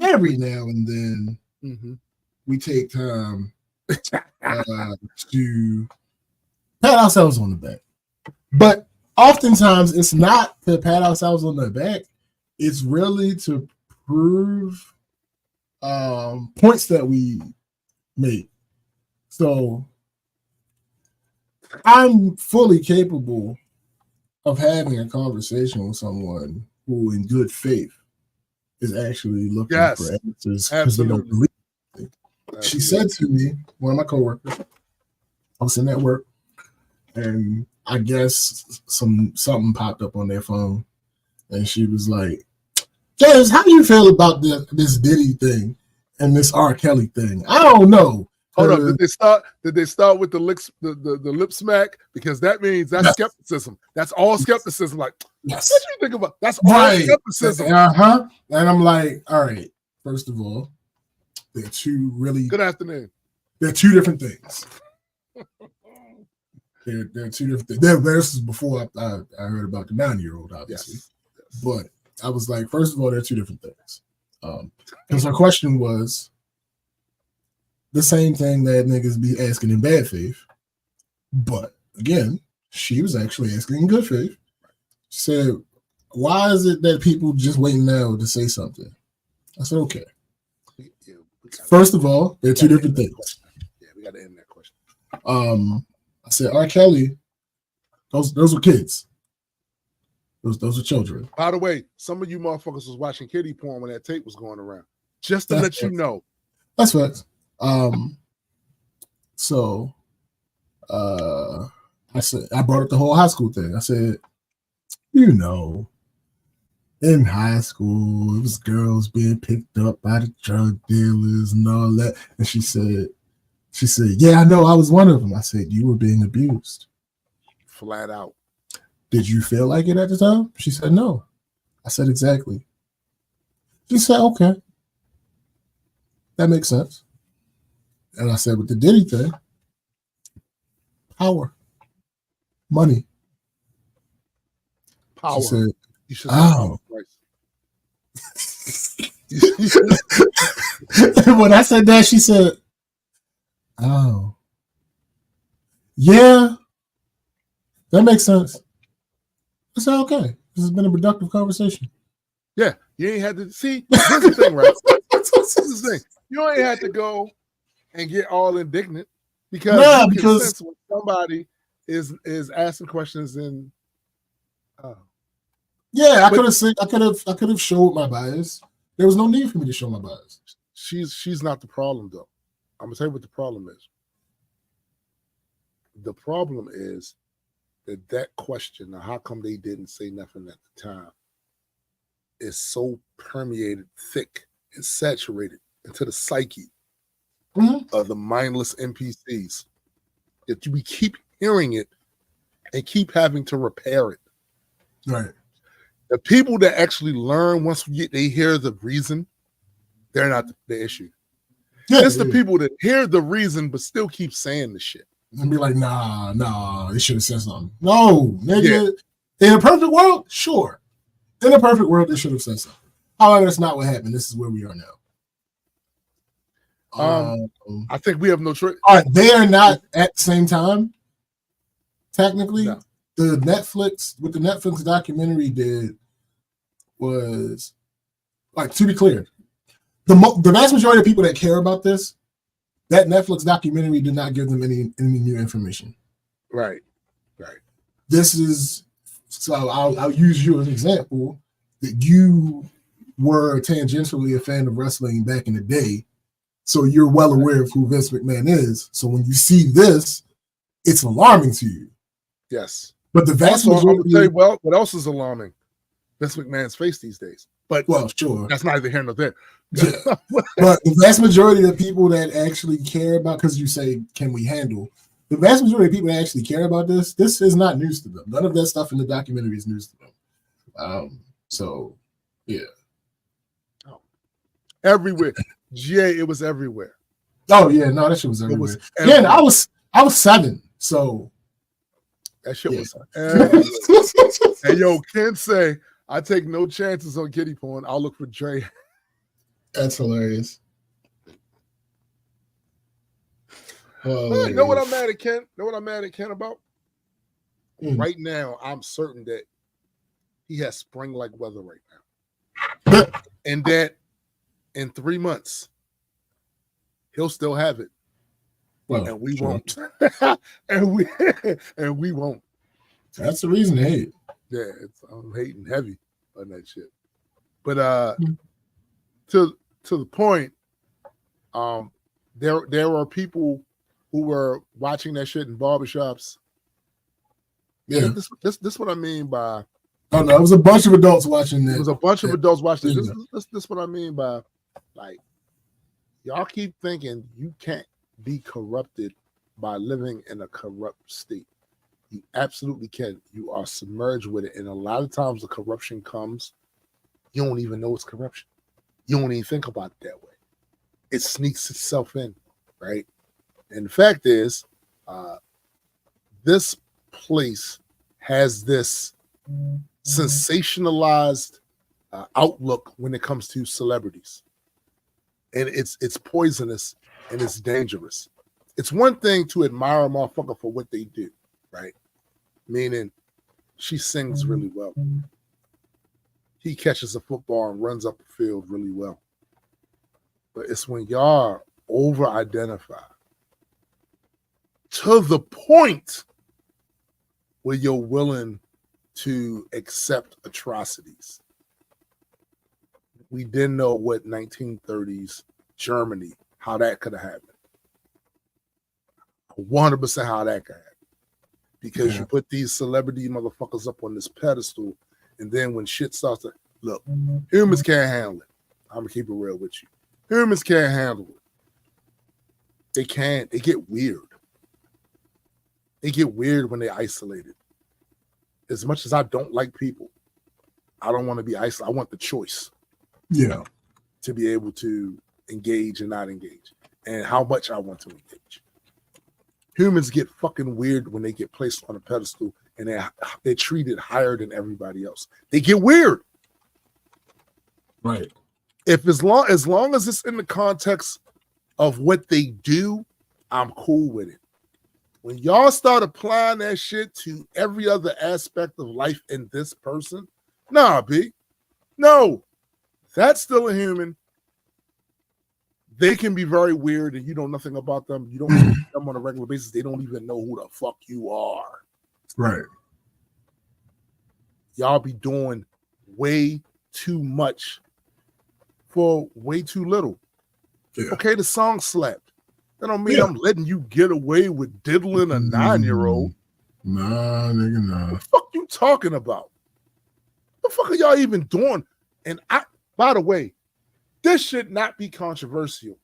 every now and then we take time to pat ourselves on the back. But oftentimes it's not to pat ourselves on the back. It's really to prove points that we make. So I'm fully capable of having a conversation with someone who, in good faith, is actually looking for answers because they don't believe it. She said to me, one of my coworkers, I was in at work, and I guess something popped up on their phone, and she was like, "James, how do you feel about this Diddy thing and this R. Kelly thing? I don't know." Hold on, did they start with the lip smack? Because that means that's skepticism. That's all skepticism. Like, what you think about? That's all skepticism. And I'm like, all right. First of all, they're two really good afternoon. They're two different things. They're two different things. This is before I heard about the 9-year-old, obviously. Yes. But I was like, first of all, they're two different things. Because her question was the same thing that niggas be asking in bad faith. But again, she was actually asking in good faith. She said, why is it that people just wait now to say something? I said, okay. Yeah, first of all, they're two different things. Yeah, we got to end that question. I said, R. Kelly, those were kids. Those are children. By the way, some of you motherfuckers was watching kiddie porn when that tape was going around. Just to let you know. That's facts. So I said, I brought up the whole high school thing. I said, you know, in high school, it was girls being picked up by the drug dealers and all that. And she said, yeah, I know, I was one of them. I said, you were being abused. Flat out. Did you feel like it at the time? She said, no. I said, exactly. She said, okay. That makes sense. And I said, with the Diddy thing, power, money. Power. She said, you should oh. When I said that, she said, oh. Yeah. That makes sense. I said, okay. This has been a productive conversation. Yeah. You ain't had to see. Here's the thing, right? This is the thing. You ain't had to go and get all indignant because sense when somebody is asking questions and yeah, I could have showed my bias. There was no need for me to show my bias. She's not the problem though. I'm gonna tell you what the problem is. The problem is that question, how come they didn't say nothing at the time, is so permeated, thick, and saturated into the psyche of the mindless NPCs that we keep hearing it and keep having to repair it. Right. The people that actually learn once they hear the reason, they're not the issue. Yeah, it's the people that hear the reason but still keep saying the shit. And be like, nah, they should have said something. No, nigga. Yeah. In a perfect world, sure. In a perfect world, they should have said something. However, that's not what happened. This is where we are now. I think we have no choice. All right, they are not at the same time. Technically, no. The Netflix documentary did was, like, to be clear, the vast majority of people that care about this, that Netflix documentary did not give them any new information. Right. This is, so I'll use you as an example, that you were tangentially a fan of wrestling back in the day, so you're well aware of who Vince McMahon is. So when you see this, it's alarming to you. Yes. But the vast majority... I'm going to tell you, well, what else is alarming? Vince McMahon's face these days. But sure. That's neither here nor there. Yeah. But the vast majority of people that actually care about, because you say, can we handle? The vast majority of people that actually care about this is not news to them. None of that stuff in the documentary is news to them. So, yeah. Oh. Everywhere. GA, it was everywhere. Oh, yeah. No, that shit was everywhere. Yeah, I was 7, so. That shit was everywhere. And yo, Ken say, I take no chances on kiddie porn. I'll look for Dre. That's hilarious. You know what I'm mad at Ken? About? Right now, I'm certain that he has spring-like weather right now. And that in 3 months, he'll still have it. Well, and we won't. and we won't. That's the reason to hate. Yeah, I'm hating heavy on that shit. But to the point, there are people who were watching that shit in barbershops. Yeah. This what I mean by. Oh no, it was a bunch of adults watching that. It was a bunch of adults watching this. This what I mean by, like, y'all keep thinking you can't be corrupted by living in a corrupt state. You absolutely can. You are submerged with it. And a lot of times the corruption comes, you don't even know it's corruption. You don't even think about it that way. It sneaks itself in, right? And the fact is, this place has this sensationalized outlook when it comes to celebrities. And it's poisonous and it's dangerous. It's one thing to admire a motherfucker for what they do, right? Meaning she sings really well. he catches a football and runs up the field really well. But it's when y'all over-identify to the point where you're willing to accept atrocities. We didn't know what 1930s Germany, how that could have happened. 100% how that could happen. Because you put these celebrity motherfuckers up on this pedestal, and then when shit starts to look, humans can't handle it. I'm gonna keep it real with you. Humans can't handle it. They can't. They get weird. They get weird when they're isolated. As much as I don't like people, I don't want to be isolated. I want the choice. Yeah. To be able to engage and not engage, and how much I want to engage. Humans get fucking weird when they get placed on a pedestal and they're treated higher than everybody else. They get weird. Right. If as long as it's in the context of what they do, I'm cool with it. When y'all start applying that shit to every other aspect of life in this person, nah, B. No. That's still a human. They can be very weird and you know nothing about them. You don't see them on a regular basis. They don't even know who the fuck you are. Right. Y'all be doing way too much for way too little. Yeah. Okay, the song slapped. That don't mean I'm letting you get away with diddling a 9-year-old. Nah, nigga, nah. What the fuck you talking about? What the fuck are y'all even doing? And by the way, this should not be controversial,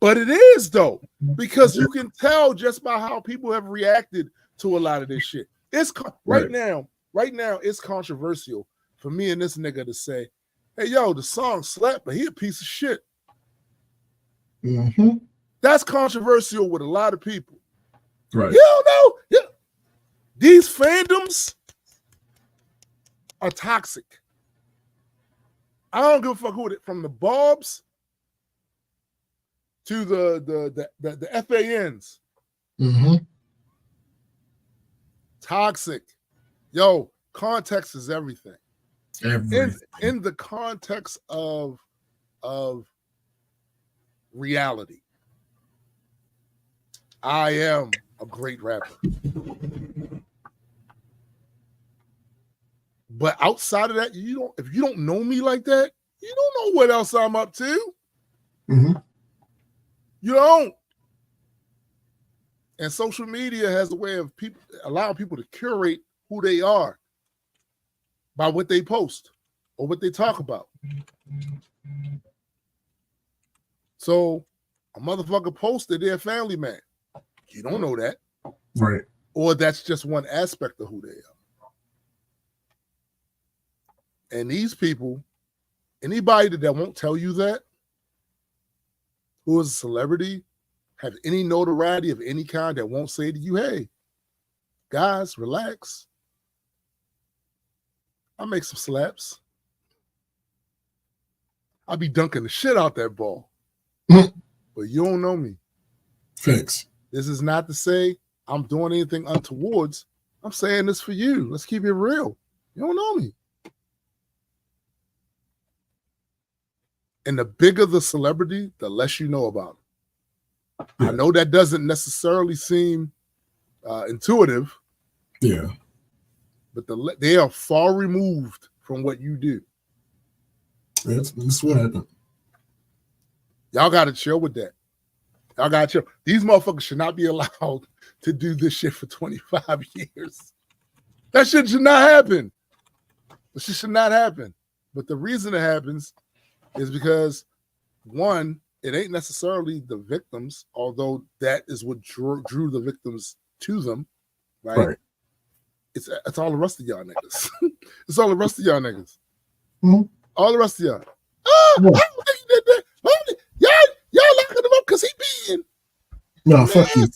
but it is though, because you can tell just by how people have reacted to a lot of this shit. It's right now, it's controversial for me and this nigga to say, hey, yo, the song slapped, but he a piece of shit. Mm-hmm. That's controversial with a lot of people. Right. You don't know. Yeah. These fandoms are toxic. I don't give a fuck who it is, from the Bobs to the FANs. Mm-hmm. Toxic. Yo, context is everything. Everything. In the context of reality, I am a great rapper. But outside of that, if you don't know me like that, you don't know what else I'm up to. Mm-hmm. You don't. And social media has a way of allowing people to curate who they are by what they post or what they talk about. So a motherfucker posted their family man. You don't know that. Right. Or that's just one aspect of who they are. And these people, anybody that won't tell you that, who is a celebrity, have any notoriety of any kind, that won't say to you, hey, guys, relax. I make some slaps. I'll be dunking the shit out that ball. But you don't know me. Thanks. This is not to say I'm doing anything untowards. I'm saying this for you. Let's keep it real. You don't know me. And the bigger the celebrity, the less you know about them. Yeah. I know that doesn't necessarily seem intuitive. Yeah. But they are far removed from what you do. That's what happened. Y'all got to chill with that. Y'all got to chill. These motherfuckers should not be allowed to do this shit for 25 years. That shit should not happen. This shit should not happen. But the reason it happens is because, one, it ain't necessarily the victims, although that is what drew the victims to them, right? It's all the rest of y'all niggas. It's all the rest of y'all niggas. Mm-hmm. All the rest of y'all. Oh, y'all locking him up because he being no, fuck you.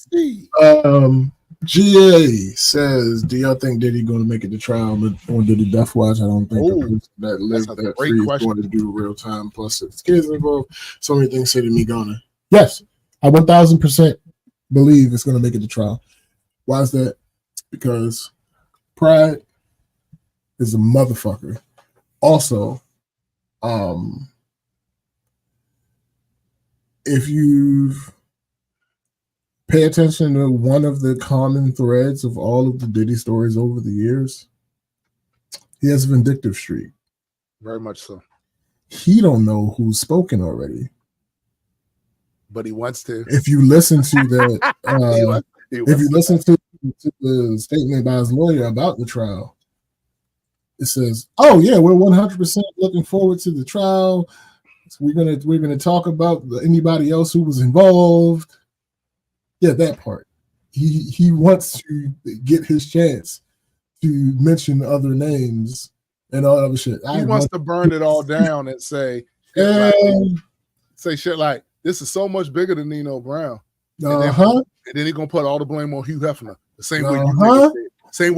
GA says, do y'all think Diddy going to make it to trial or did he death watch? I don't think the person that lived that free is going to do real time. Plus, if it's kids involved, so many things say to me, gonna. Yes, I 1000% believe it's going to make it to trial. Why is that? Because Pride is a motherfucker. Also, if you pay attention to one of the common threads of all of the Diddy stories over the years, he has a vindictive streak. Very much so. He don't know who's spoken already, but he wants to. If you listen to the, if you listen to the statement by his lawyer about the trial, it says, "Oh yeah, we're 100% looking forward to the trial. So we're gonna talk about anybody else who was involved." Yeah, that part. He wants to get his chance to mention other names and all other shit. He wants to burn it all down and say shit like, this is so much bigger than Nino Brown. And then he gonna put all the blame on Hugh Hefner. The same way you niggas did. Same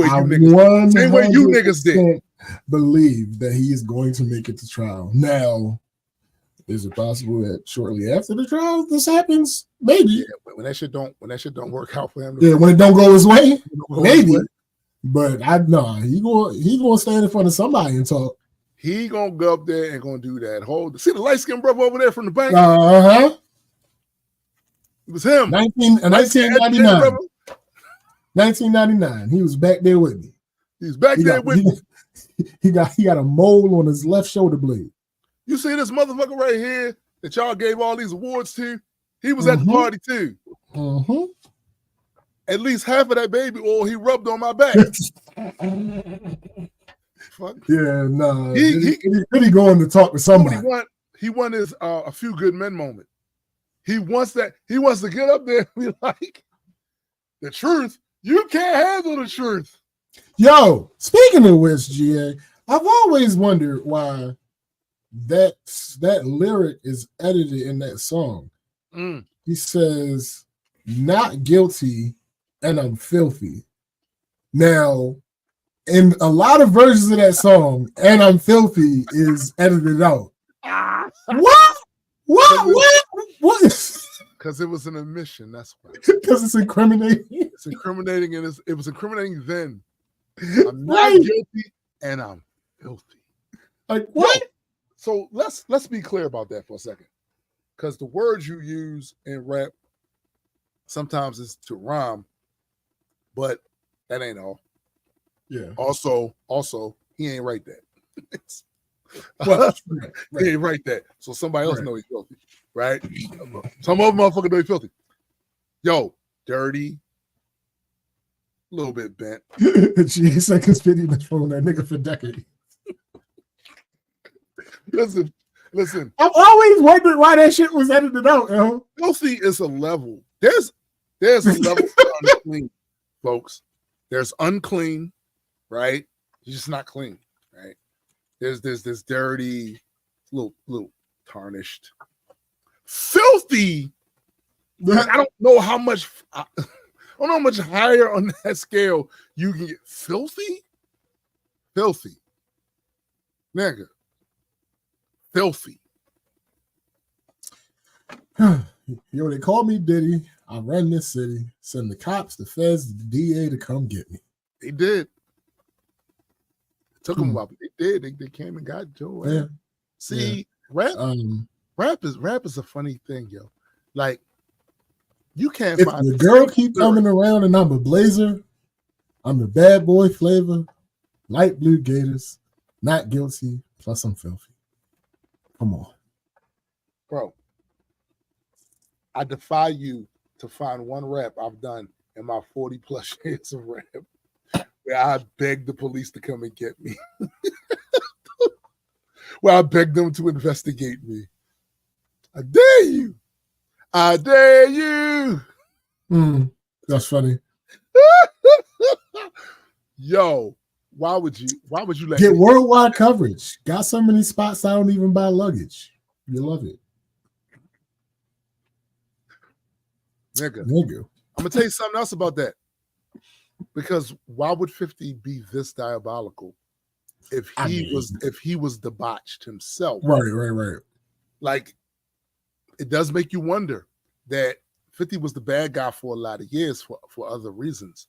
way you niggas did. Believe that he is going to make it to trial. Now, is it possible that shortly after the trial this happens? Maybe. Yeah, when that shit don't work out for him. Yeah, when it don't go his way, maybe. But he gonna stand in front of somebody and talk. He gonna go up there and gonna do that whole. See the light skinned brother over there from the bank. It was him. 1999. 1999. He was back there with me. He was back there with me. He got a mole on his left shoulder blade. You see this motherfucker right here that y'all gave all these awards to? He was at the party too. Mm-hmm. At least half of that baby oil he rubbed on my back. Fuck. Yeah, no. He really going to talk to somebody. He won his a few good men moment. He wants that. He wants to get up there and be like, the truth. You can't handle the truth. Yo, speaking of which, GA, I've always wondered why that lyric is edited in that song. He says, "Not guilty, and I'm filthy." Now, in a lot of versions of that song, "and I'm filthy" is edited out. What? Because it was an admission. That's why. Because it's incriminating. It's incriminating, and it was incriminating then. I'm not guilty, and I'm filthy. Like what? Yo, so let's be clear about that for a second, because the words you use in rap sometimes is to rhyme, but that ain't all. Yeah. Also, he ain't write that. Well, He ain't write that, so somebody else know he's filthy, right? Some other motherfucker know he's filthy. Yo, dirty, a little bit bent. Gee, second video been trolling that nigga for decades. Listen. I've always wondered why that shit was edited out, yo. Filthy is a level. There's a level for unclean, folks. There's unclean, right? You're just not clean, right? There's this dirty, little tarnished. Filthy. I don't know how much higher on that scale you can get. Filthy? Filthy. Nigga. Filthy. Yo, they call me Diddy. I run this city. Send the cops, the feds, the DA to come get me. They did. It took them a while, but they did. They came and got Joe. Yeah. See, rap is a funny thing, yo. Like, you can't if find the girl keep coming around and I'm a blazer, I'm the bad boy flavor, light blue gators, not guilty, plus I'm filthy. Come on. Bro, I defy you to find one rap I've done in my 40 plus years of rap where I begged the police to come and get me. Where I begged them to investigate me. I dare you. I dare you. That's funny. Yo, why would you let get worldwide coverage? Got so many spots I don't even buy luggage. You love it. Nigga. I'm gonna tell you something else about that. Because why would 50 be this diabolical if he was debauched himself? Right. Like, it does make you wonder that 50 was the bad guy for a lot of years for other reasons.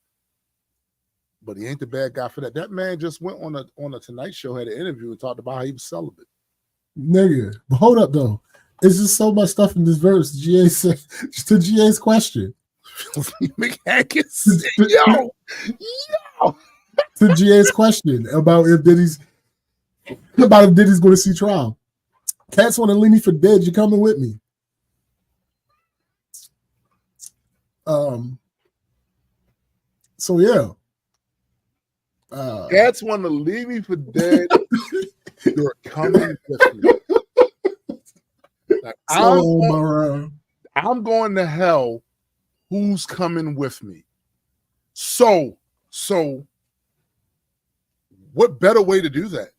but he ain't the bad guy for that. That man just went on a Tonight Show, had an interview, and talked about how he was celibate. Nigga, but hold up though. It's just so much stuff in this verse. GA said to GA's question. yo. To GA's question about if Diddy's going to see trial. Cats want to leave me for dead. You coming with me? So yeah. Cats want to leave me for dead. You're coming with me. Like, I'm going to hell. Who's coming with me? So what better way to do that?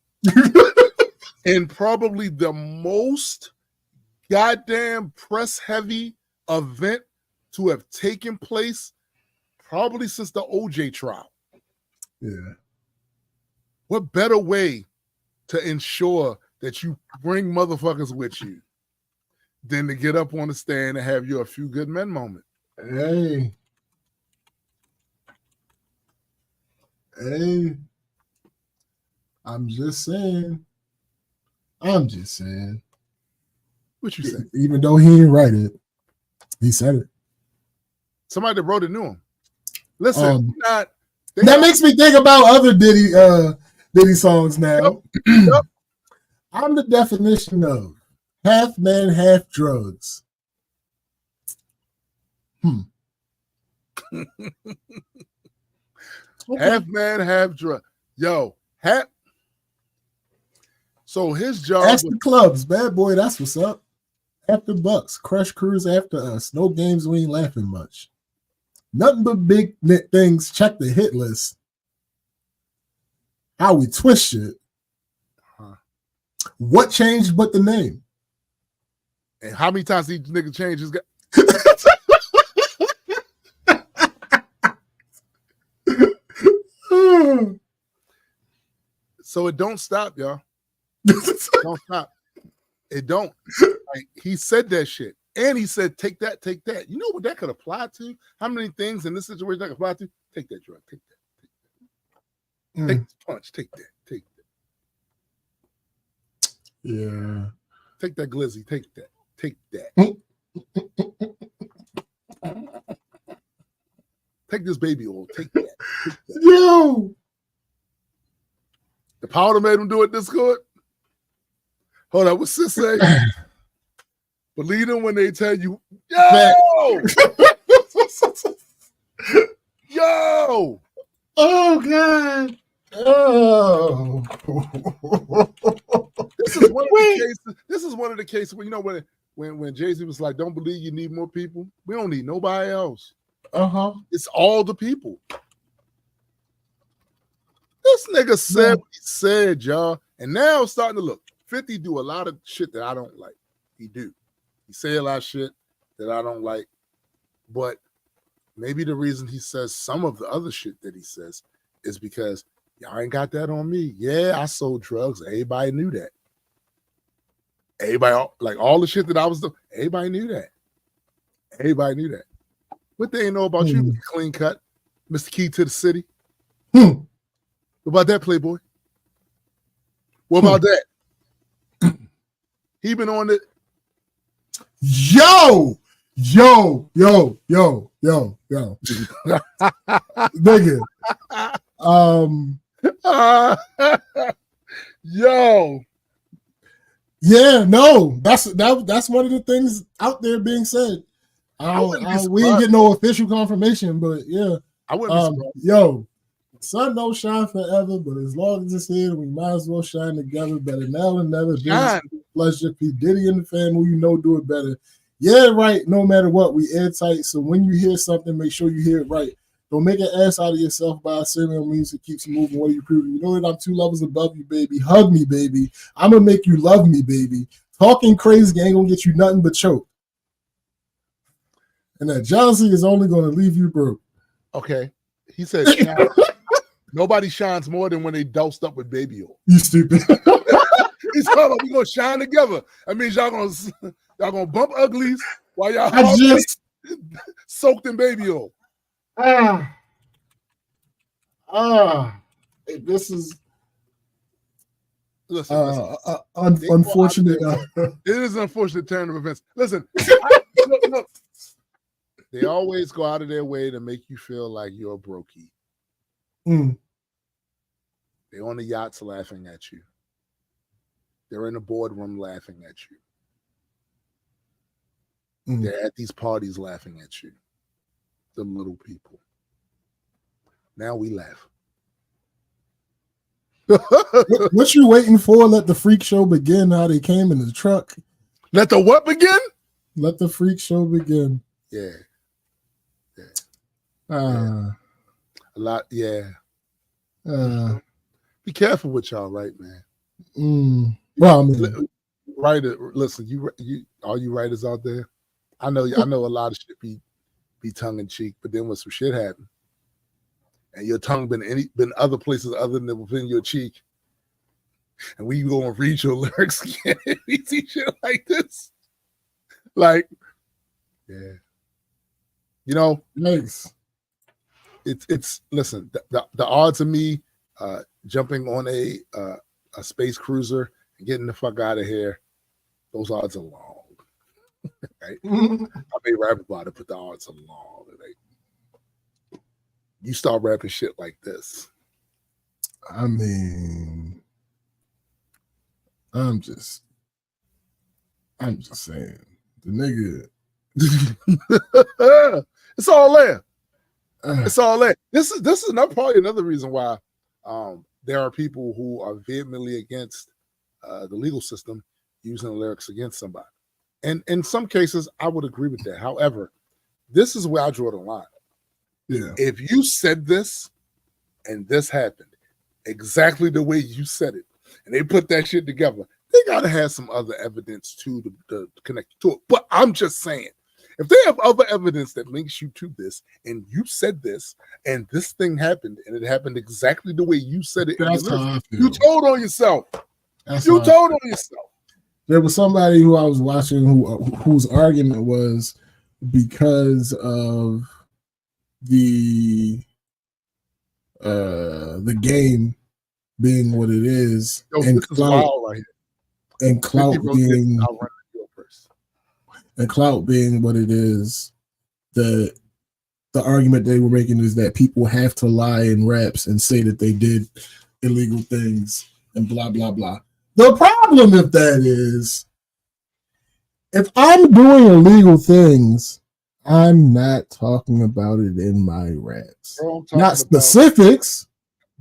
And probably the most goddamn press heavy event to have taken place probably since the OJ trial. Yeah. What better way to ensure that you bring motherfuckers with you than to get up on the stand and have your a few good men moment? Hey. I'm just saying. What you say? Even though he didn't write it, he said it. Somebody that wrote it knew him. Listen, that makes me think about other Diddy songs now. Yep. I'm the definition of half man, half drugs. Half man, half drug. Yo, half. So his job. Ask the clubs, bad boy. That's what's up. After Bucks, Crush Crews after us. No games, we ain't laughing much. Nothing but big things. Check the hit list. How we twist shit. What changed but the name? And how many times these niggas changed his guy? So it don't stop, y'all. Don't stop. It don't. Like, he said that shit. And he said, take that, take that. You know what that could apply to? How many things in this situation that could apply to? Take that drug, take that, take that. Take this punch, take that, take that. Yeah. Take that glizzy, take that, take that. Take this baby oil, take that, take that. Yo! The powder made him do it this good? Hold on, what's sis say? Believe them when they tell you, yo! Yo! Oh, God. Oh. This is one of the cases. This is one of the cases where, you know, when Jay-Z was like, don't believe you need more people. We don't need nobody else. It's all the people. This nigga said what he said, y'all. And now it's starting to look. 50 do a lot of shit that I don't like. He do. He say a lot of shit that I don't like. But maybe the reason he says some of the other shit that he says is because y'all ain't got that on me. Yeah, I sold drugs. Everybody knew that. Everybody, like all the shit that I was doing, everybody knew that. Everybody knew that. What they ain't know about you, Mr. Clean Cut, Mr. Key to the City? What about that, Playboy? What about that? He been on it. Yo! Nigga. Yo. Yeah, no. That's one of the things out there being said. We didn't get no official confirmation, but yeah. I wouldn't be yo, sun don't shine forever, but as long as it's here, we might as well shine together. Better now than never. Pleasure. P. Diddy and the family, you know, do it better. Yeah, right. No matter what, we airtight. So when you hear something, make sure you hear it right. Don't make an ass out of yourself by singing music keeps you moving. What are you proving? You know that I'm 2 levels above you, baby. Hug me, baby. I'm gonna make you love me, baby. Talking crazy ain't gonna get you nothing but choke. And that jealousy is only gonna leave you broke. Okay. He said nobody shines more than when they doused up with baby oil. You stupid. He's talking about we gonna shine together. That means y'all gonna bump uglies while y'all just soaked in baby oil. This is listen. Unfortunate. It is an unfortunate turn of events. Listen, look. They always go out of their way to make you feel like you're a brokey. They're on the yachts laughing at you. They're in the boardroom laughing at you. They're at these parties laughing at you. The little people. Now we laugh. What you waiting for? Let the freak show begin. How they came in the truck. Let the what begin? Let the freak show begin. Yeah. A lot. Yeah. Be careful with y'all, right, man? Well, I mean, writer, listen, you all you writers out there. I know a lot of shit be tongue in cheek, but then when some shit happen, and your tongue been other places other than within your cheek, and we go and read your lyrics again, and we see shit like this, like, yeah, thanks. It's listen, the odds of me jumping on a space cruiser and getting the fuck out of here, those odds are long. Right? I may rap about it, but the odds are long. Right? You start rapping shit like this. I mean, I'm just saying, the nigga. It's all there. It's all there. This is probably another reason why there are people who are vehemently against the legal system using the lyrics against somebody. And in some cases, I would agree with that. However, this is where I draw the line. Yeah. If you said this and this happened exactly the way you said it, and they put that shit together, they gotta have some other evidence to connect to it. But I'm just saying, if they have other evidence that links you to this, and you said this, and this thing happened, and it happened exactly the way you said it, that's how I feel. You told on yourself. There was somebody who I was watching whose argument was because of the game being what it is, and clout being what it is. The argument they were making is that people have to lie in raps and say that they did illegal things and blah blah blah. The problem with that is, if I'm doing illegal things, I'm not talking about it in my raps. Not specifics.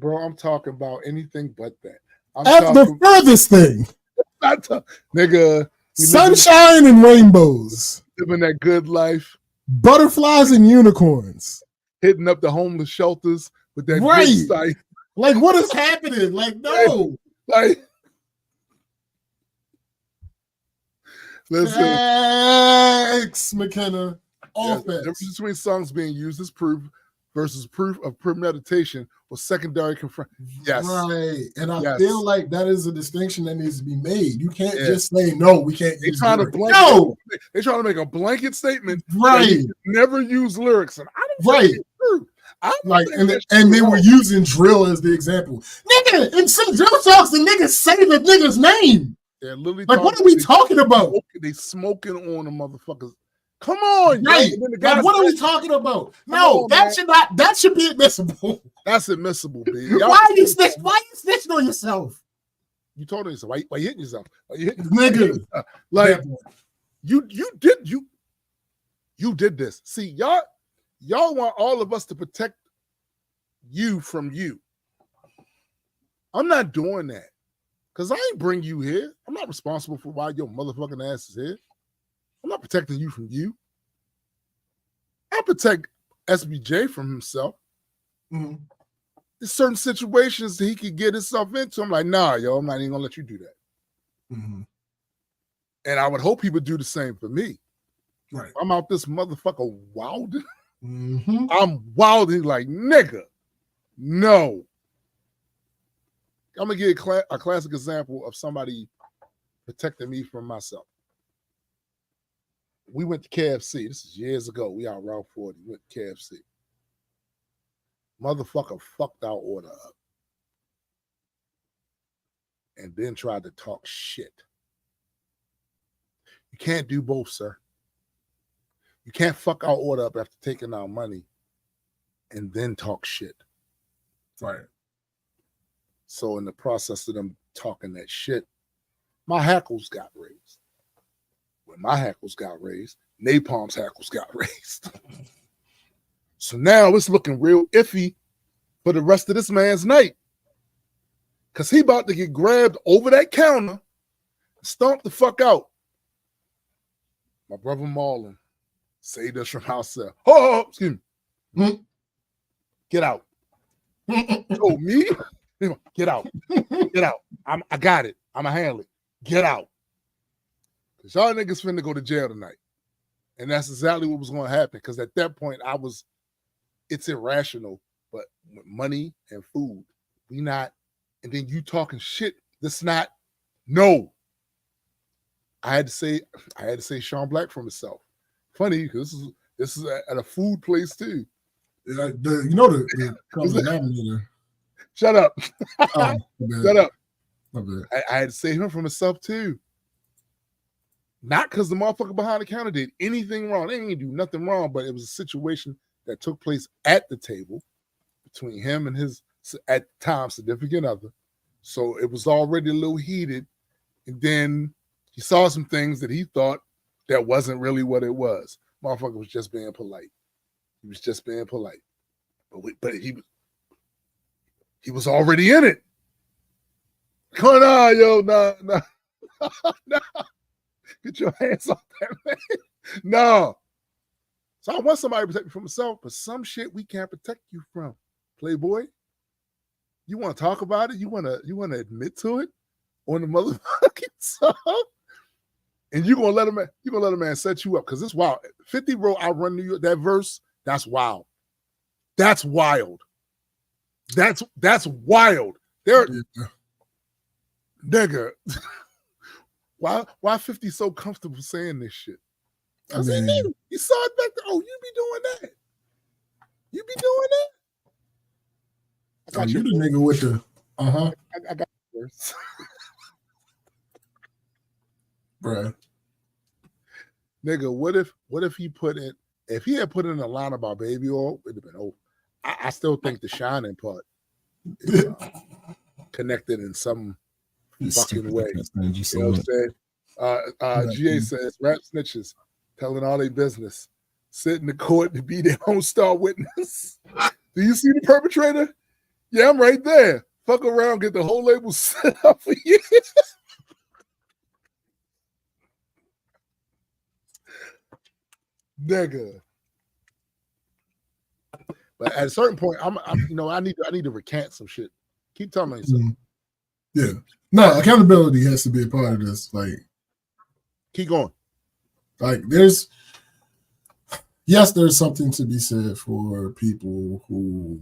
I'm talking about anything but that. That's the furthest thing. Nigga. Sunshine and rainbows. Living that good life. Butterflies and unicorns. Hitting up the homeless shelters with that right. good site. Like, what is happening? Like, no. Like, listen. X McKenna. Offense. The difference between songs being used as proof versus proof of premeditation or secondary confront. Yes. Right. And I feel like that is a distinction that needs to be made. You can't just say, no, we can't use lyrics. They're trying to make a blanket statement. Right. Never use lyrics. And I don't think it's true. And they were using drill as the example. Nigga, in some drill songs, the niggas say the nigga's name. They're literally like, what are we talking about? They smoking on the motherfuckers. Come on, right? Like, what are we talking about? No, that should be admissible. That's admissible, B. Why are you snitching on yourself? You told yourself. Why you hitting yourself? Nigga, like you did this. See, y'all want all of us to protect you from you. I'm not doing that because I ain't bring you here. I'm not responsible for why your motherfucking ass is here. I'm not protecting you from you. I protect SBJ from himself. Mm-hmm. There's certain situations that he could get himself into. I'm like, nah, yo, I'm not even gonna let you do that. Mm-hmm. And I would hope he would do the same for me. Right. I'm out this motherfucker wilding. Mm-hmm. I'm wilding like, nigga, no. I'm gonna give a classic example of somebody protecting me from myself. We went to KFC. This is years ago. We out Route 40. We went to KFC. Motherfucker fucked our order up. And then tried to talk shit. You can't do both, sir. You can't fuck our order up after taking our money and then talk shit. Right. So in the process of them talking that shit, my hackles got raised. When my hackles got raised, Napalm's hackles got raised. So now it's looking real iffy for the rest of this man's night. Because he about to get grabbed over that counter and stomped the fuck out. My brother Marlon saved us from ourselves. Oh, excuse me. Get out. Oh, me? Get out. Get out. I got it. I'ma handle it. Get out. Because y'all niggas finna go to jail tonight. And that's exactly what was going to happen. Because at that point, it's irrational. But with money and food, we not, and then you talking shit, that's not, no. I had to say Sean Black for myself. Funny, because this is at a food place too. The common denominator. Shut up. Shut up. I had to say him for myself too. Not because the motherfucker behind the counter did anything wrong. They didn't do nothing wrong, but it was a situation that took place at the table between him and his, at the time, significant other. So it was already a little heated. And then he saw some things that he thought that wasn't really what it was. Motherfucker was just being polite. He was just being polite. But he was already in it. Come on, yo, no. No. Get your hands off that man. No. So I want somebody to protect me from myself, but some shit we can't protect you from. Playboy, you want to talk about it? You want to admit to it on the motherfucking song? And you're gonna let a man set you up because it's wild. 50 wrote I Run New York. That verse, that's wild. That's wild. That's wild. Nigga. Why 50 so comfortable saying this shit? Because he knew. He saw it back there. Oh, you be doing that. You be doing that? I got you the nigga with the I got yours. Bruh. Nigga, what if he put in, if he had put in a line about baby oil, it'd have been over. I still think the shining part is connected in some fucking way. You know what I'm saying? GA says rap snitches telling all their business, sit in the court to be their own star witness. Do you see the perpetrator? Yeah, I'm right there. Fuck around, get the whole label set up for you. Nigga. But at a certain point, I'm I need to recant some shit. Keep telling me something. Yeah. No, accountability has to be a part of this. Like, keep going. Like, there's something to be said for people who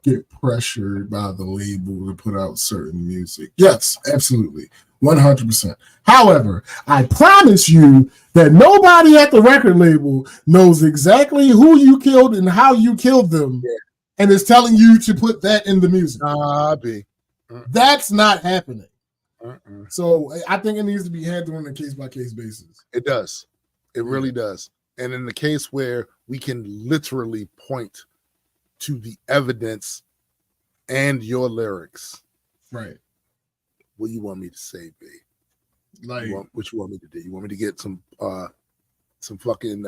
get pressured by the label to put out certain music. Yes, absolutely. 100%. However, I promise you that nobody at the record label knows exactly who you killed and how you killed them, and is telling you to put that in the music. That's not happening. So I think it needs to be handled on a case-by-case basis. It does. It really does. And in the case where we can literally point to the evidence and your lyrics. Right. What do you want me to say, B? Like, what you want me to do? You want me to get some fucking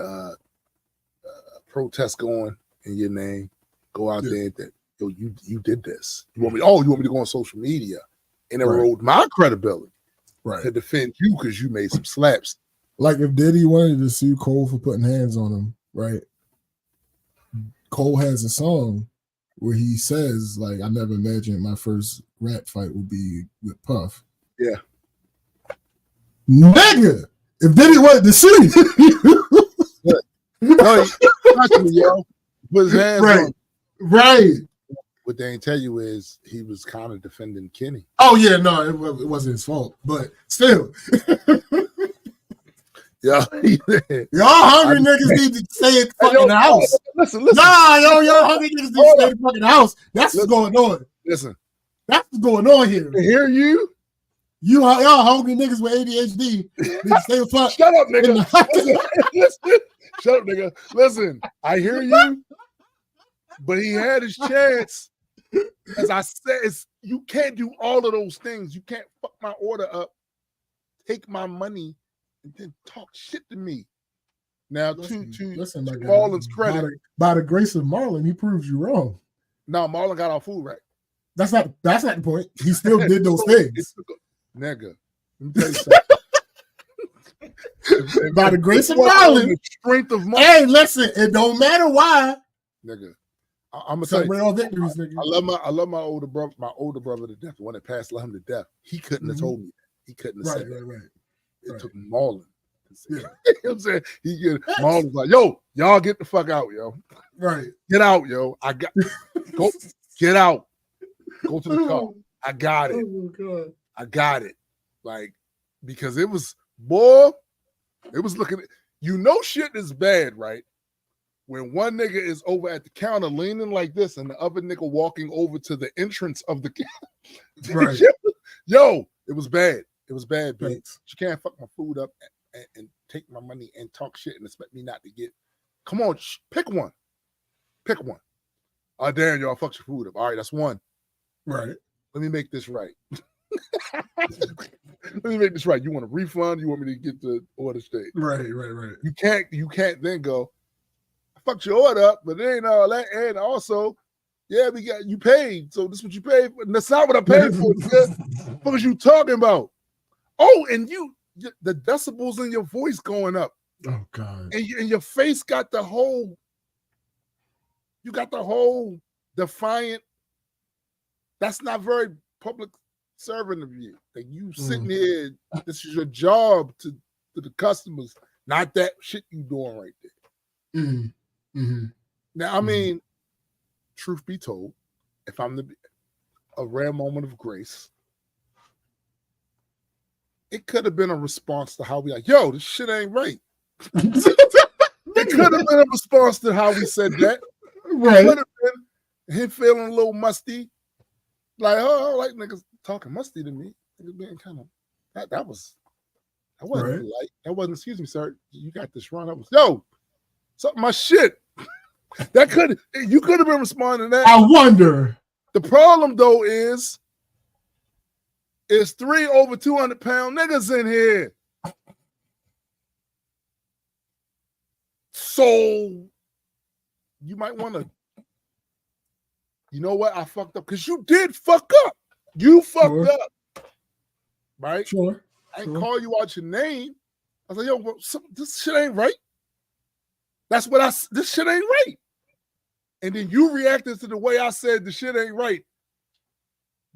protest going in your name? Go out there that you did this. You want me to go on social media and erode my credibility to defend you because you made some slaps. Like if Diddy wanted to sue Cole for putting hands on him, right? Cole has a song where he says, like, I never imagined my first rap fight would be with Puff. Yeah. Nigga, if Diddy wanted to sue you. No, yo. Put his hands on. Right. What they ain't tell you is he was kind of defending Kenny. Oh, yeah, no, it wasn't his fault, but still. Yeah. Y'all hungry niggas need to stay in the fucking house. Listen. Nah, y'all hungry niggas need to stay in the fucking house. That's what's going on. Listen. That's what's going on here. I hear you. Y'all hungry niggas with ADHD need to stay the fuck. Shut up, nigga. Listen. Shut up, nigga. Listen, I hear you, but he had his chance. As I said, you can't do all of those things. You can't fuck my order up, take my money, and then talk shit to me. Now, to Marlon's credit, by the grace of Marlon, he proves you wrong. No, Marlon got our food right. That's not the point. He still did those things. Nigga, let me tell you something. By the grace of Marlon, the strength of Marlon. Hey, listen, it don't matter why. Nigga, I'm gonna say victories, nigga. I love my older brother to death. The one that passed, love him to death. He couldn't have told me that. He couldn't have said that. Right. It took Marlon. Yeah. You know what I'm saying? Marlon was like, yo, y'all get the fuck out, yo. Right. Get out, yo. Go get out. Go to the car. I got it. Oh my God. I got it. Like, because it was looking at, shit is bad, right? When one nigga is over at the counter leaning like this and the other nigga walking over to the entrance of the right. Yo, it was bad. It was bad, bitch. You can't fuck my food up and take my money and talk shit and expect me not to get. Come on, pick one. Pick one. Oh, damn, y'all fucked your food up. All right, that's one. Right. Let me make this right. Let me make this right. You want a refund? You want me to get the order straight? Right. You can't then go, I fucked your order up, but it ain't all that. And also, yeah, you paid. So this is what you paid for. And that's not what I paid for. What was you talking about? Oh, and the decibels in your voice going up. Oh God. And your face got the whole defiant. That's not very public servant of you. Like you sitting here, this is your job to the customers, not that shit you doing right there. Mm-hmm. Now, I mean, truth be told, if I'm a rare moment of grace, it could have been a response to how we like, yo, this shit ain't right. It could have been a response to how we said that. Right. It could have been him feeling a little musty. Like, oh, like niggas talking musty to me. Niggas being kind of that wasn't polite. That wasn't, excuse me, sir. You got this wrong. That was, yo, something my shit. You could have been responding to that. I wonder. The problem though is 3 over 200-pound niggas in here. So you might want to, you know what? I fucked up because you did fuck up. You fucked up. Right? Sure. I ain't call you out your name. I was like, yo, this shit ain't right. That's what this shit ain't right. And then you reacted to the way I said the shit ain't right.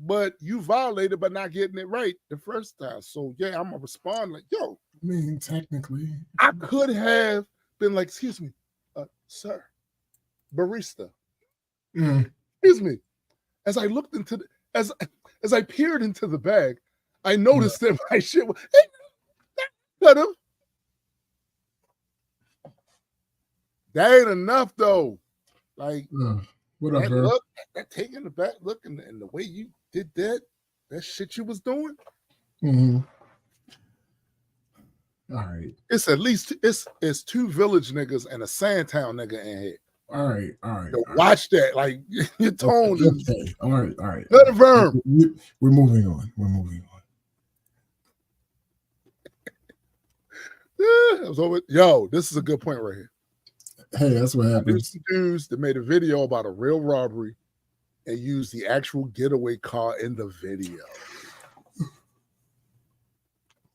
But you violated by not getting it right the first time. So yeah, I'm gonna respond like, yo. I mean, technically. I could have been like, excuse me, sir, barista. Excuse me. As I looked into as I peered into the bag, I noticed that my shit was cut him. That ain't enough though. Like what up, that bro? look, that taking the back look and the way you did that shit you was doing. Mm-hmm. All right. It's at least it's 2 village niggas and a Sandtown nigga in here. All right. So watch that. Like your tone is okay. All right. Let it firm. We're moving on. Yo, this is a good point right here. Hey, that's what happened. There's some dudes that made a video about a real robbery and used the actual getaway car in the video.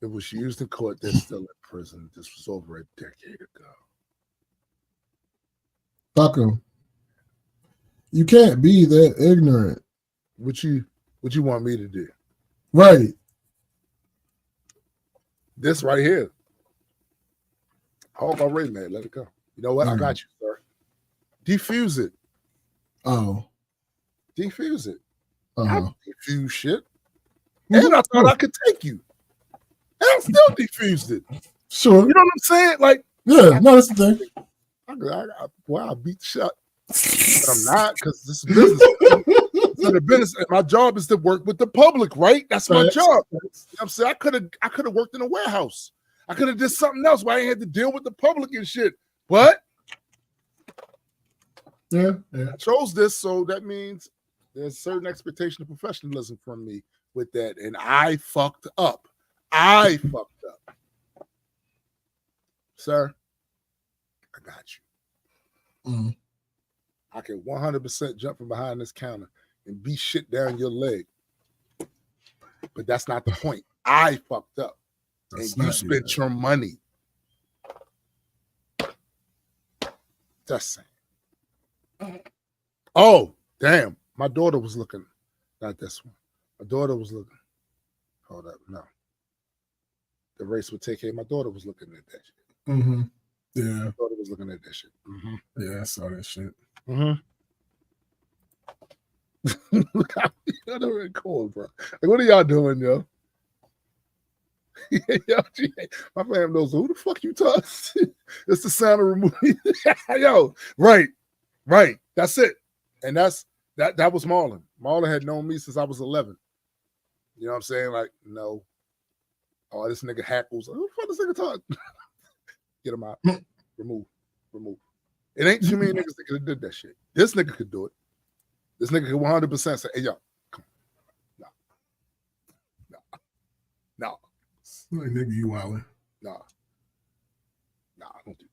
It was used in court. They're still in prison. This was over a decade ago. Fuck them. You can't be that ignorant. What you want me to do? Right. This right here. Hog already, man. Let it go. You know what? I got you, sir. Defuse it. Oh. Defuse it. Uh-huh. I defuse shit. And I thought I could take you. And I still defused it. Sure. You know what I'm saying? Like, yeah, no, that's the thing. I beat the shot. But I'm not, because this is business. So the business, my job is to work with the public, right? That's my job. You know what I'm saying? I could have worked in a warehouse. I could have did something else where I ain't had to deal with the public and shit. But yeah. I chose this, so that means there's a certain expectation of professionalism from me with that. And I fucked up. Sir, I got you. Mm. I can 100% jump from behind this counter and beat shit down your leg. But that's not the point. I fucked up. And you spent your money. Just saying. Oh, damn. My daughter was looking. Not this one. My daughter was looking. Hold up. No. The race would take care. My daughter was looking at that shit. Mm-hmm. Yeah. My daughter was looking at that shit. Mm-hmm. Yeah, I saw that shit. Mm-hmm. Look how y'all cold, bro. Like, what are y'all doing, yo? Yo, my fam knows who the fuck you talk. It's the sound of removing. Yo, right. That's it. And that was Marlon. Marlon had known me since I was 11. You know what I'm saying? Like, no. Oh, this nigga hackles. Who the fuck this nigga talk? Get him out. Remove. It ain't too many niggas that could have did that shit. This nigga could do it. This nigga could 100% say, hey, yo, come on. No. Like, nigga, you wildin'. Nah, I don't do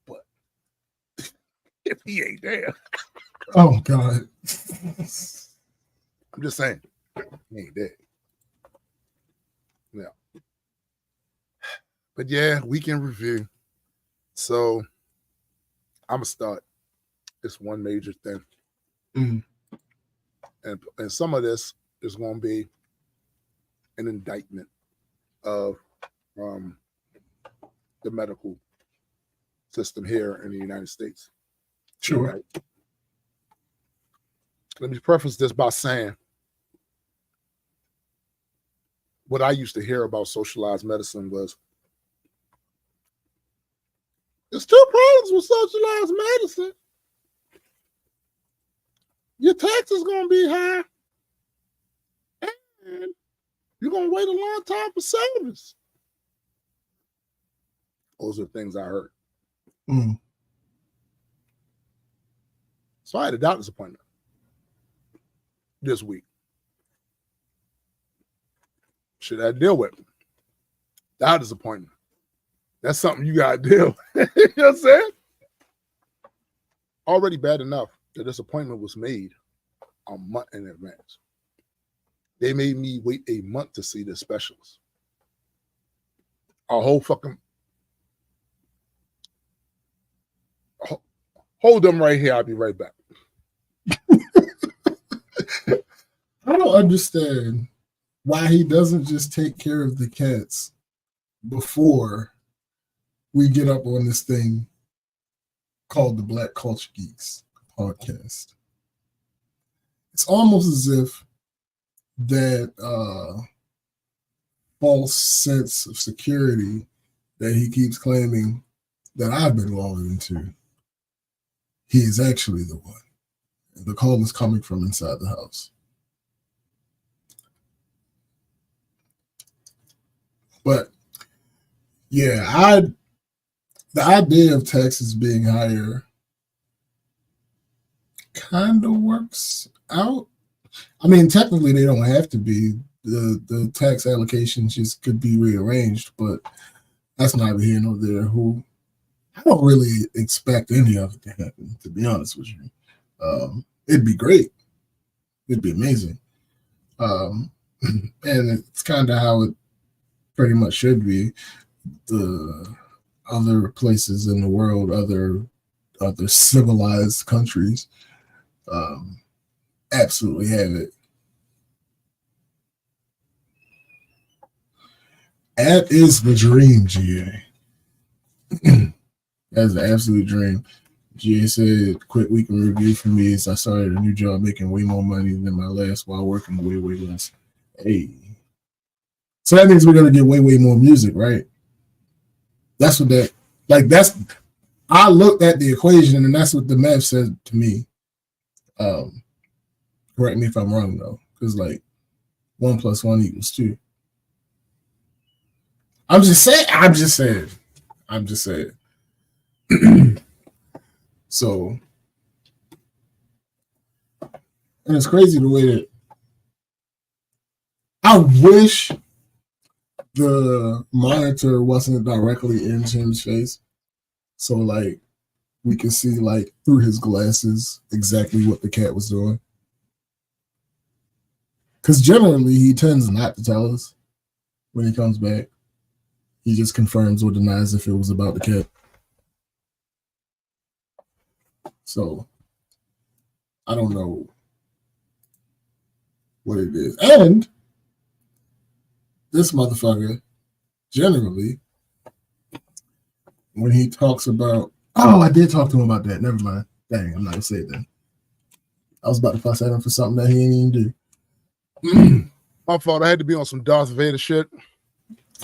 that. But if he ain't there. Oh, God. I'm just saying. He ain't there. Yeah. But yeah, weekend review. So I'm going to start. It's one major thing. Mm. And some of this is going to be an indictment of the medical system here in the United States. Sure. Right? Let me preface this by saying what I used to hear about socialized medicine was there's two problems with socialized medicine. Your tax is going to be high, and you're going to wait a long time for service. Those are things I heard. Mm. So I had a doctor's appointment this week. Shit I deal with. Doctor's appointment. That's something you got to deal with. You know what I'm saying? Already bad enough that this appointment was made a month in advance. They made me wait a month to see this specialist. A whole fucking... Hold them right here. I'll be right back. I don't understand why he doesn't just take care of the cats before we get up on this thing called the Black Culture Geeks podcast. It's almost as if that false sense of security that he keeps claiming that I've been longing into, he is actually the one. And the call is coming from inside the house. But yeah, the idea of taxes being higher kind of works out. I mean, technically they don't have to be. The tax allocations just could be rearranged, but that's neither here nor there. Who I don't really expect any of it to happen, to be honest with you. It'd be great. It'd be amazing. And it's kind of how it pretty much should be. The other places in the world, other civilized countries, absolutely have it. That is the dream, GA. That's the absolute dream. GA said, quick weekend review for me is I started a new job making way more money than my last while working way less. Hey. So that means we're gonna get way more music, right? That's what that that's. I looked at the equation and that's what the math said to me. Correct me if I'm wrong though, because 1 + 1 = 2. I'm just saying. So, and it's crazy the way that I wish the monitor wasn't directly in Jim's face. So we can see through his glasses exactly what the cat was doing. Because generally he tends not to tell us when he comes back. He just confirms or denies if it was about the cat. So I don't know what it is. And this motherfucker, generally, when he talks about, I did talk to him about that. Never mind. Dang, I'm not gonna say it then. I was about to fuss at him for something that he ain't even do. My fault. I had to be on some Darth Vader shit.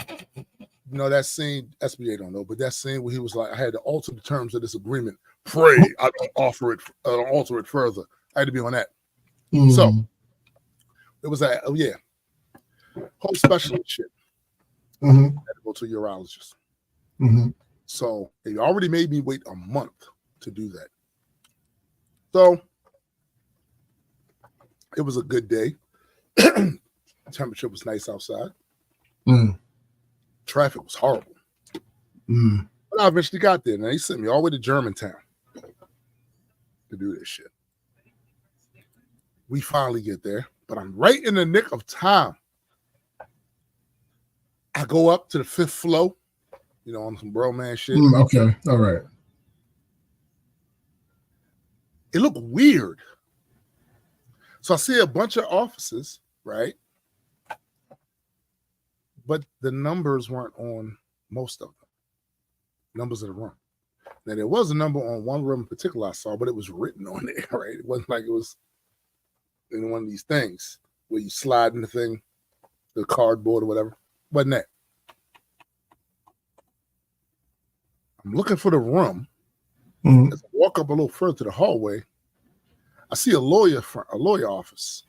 You know that scene, SBA don't know, but that scene where he was like, I had to alter the terms of this agreement. Pray I don't alter it further. I had to be on that. So it was whole specialist shit. I had to go to a urologist. So they already made me wait a month to do that. So it was a good day. Temperature was nice outside. Traffic was horrible. But I eventually got there, and they sent me all the way to Germantown to do this shit. We finally get there, but I'm right in the nick of time. I go up to the 5th floor, on some bro man shit. Okay, all right. It looked weird. So I see a bunch of offices, right? But the numbers weren't on most of them. Numbers of the room. Now, there was a number on one room in particular I saw, but it was written on there, right? It wasn't like it was in one of these things where you slide in the thing, the cardboard or whatever. Wasn't that. I'm looking for the room. As I walk up a little further to the hallway, I see a lawyer office.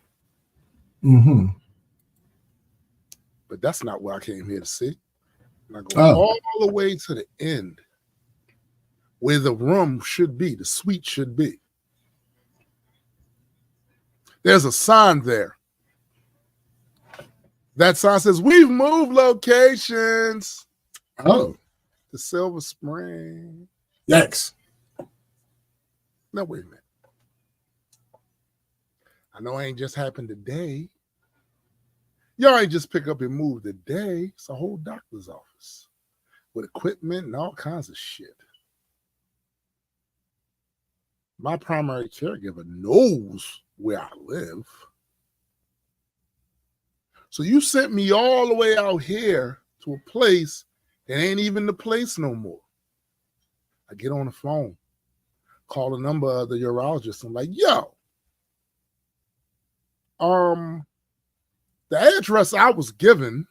But that's not what I came here to see. And I go all the way to the end where the room should be, the suite should be. There's a sign there. That sign says, we've moved locations. Oh. To Silver Spring. Yikes. No, wait a minute. I know it ain't just happened today. Y'all ain't just pick up and move today. It's a whole doctor's office with equipment and all kinds of shit. My primary caregiver knows where I live. So you sent me all the way out here to a place that ain't even the place no more. I get on the phone, call the number of the urologist. I'm like, yo, the address I was given,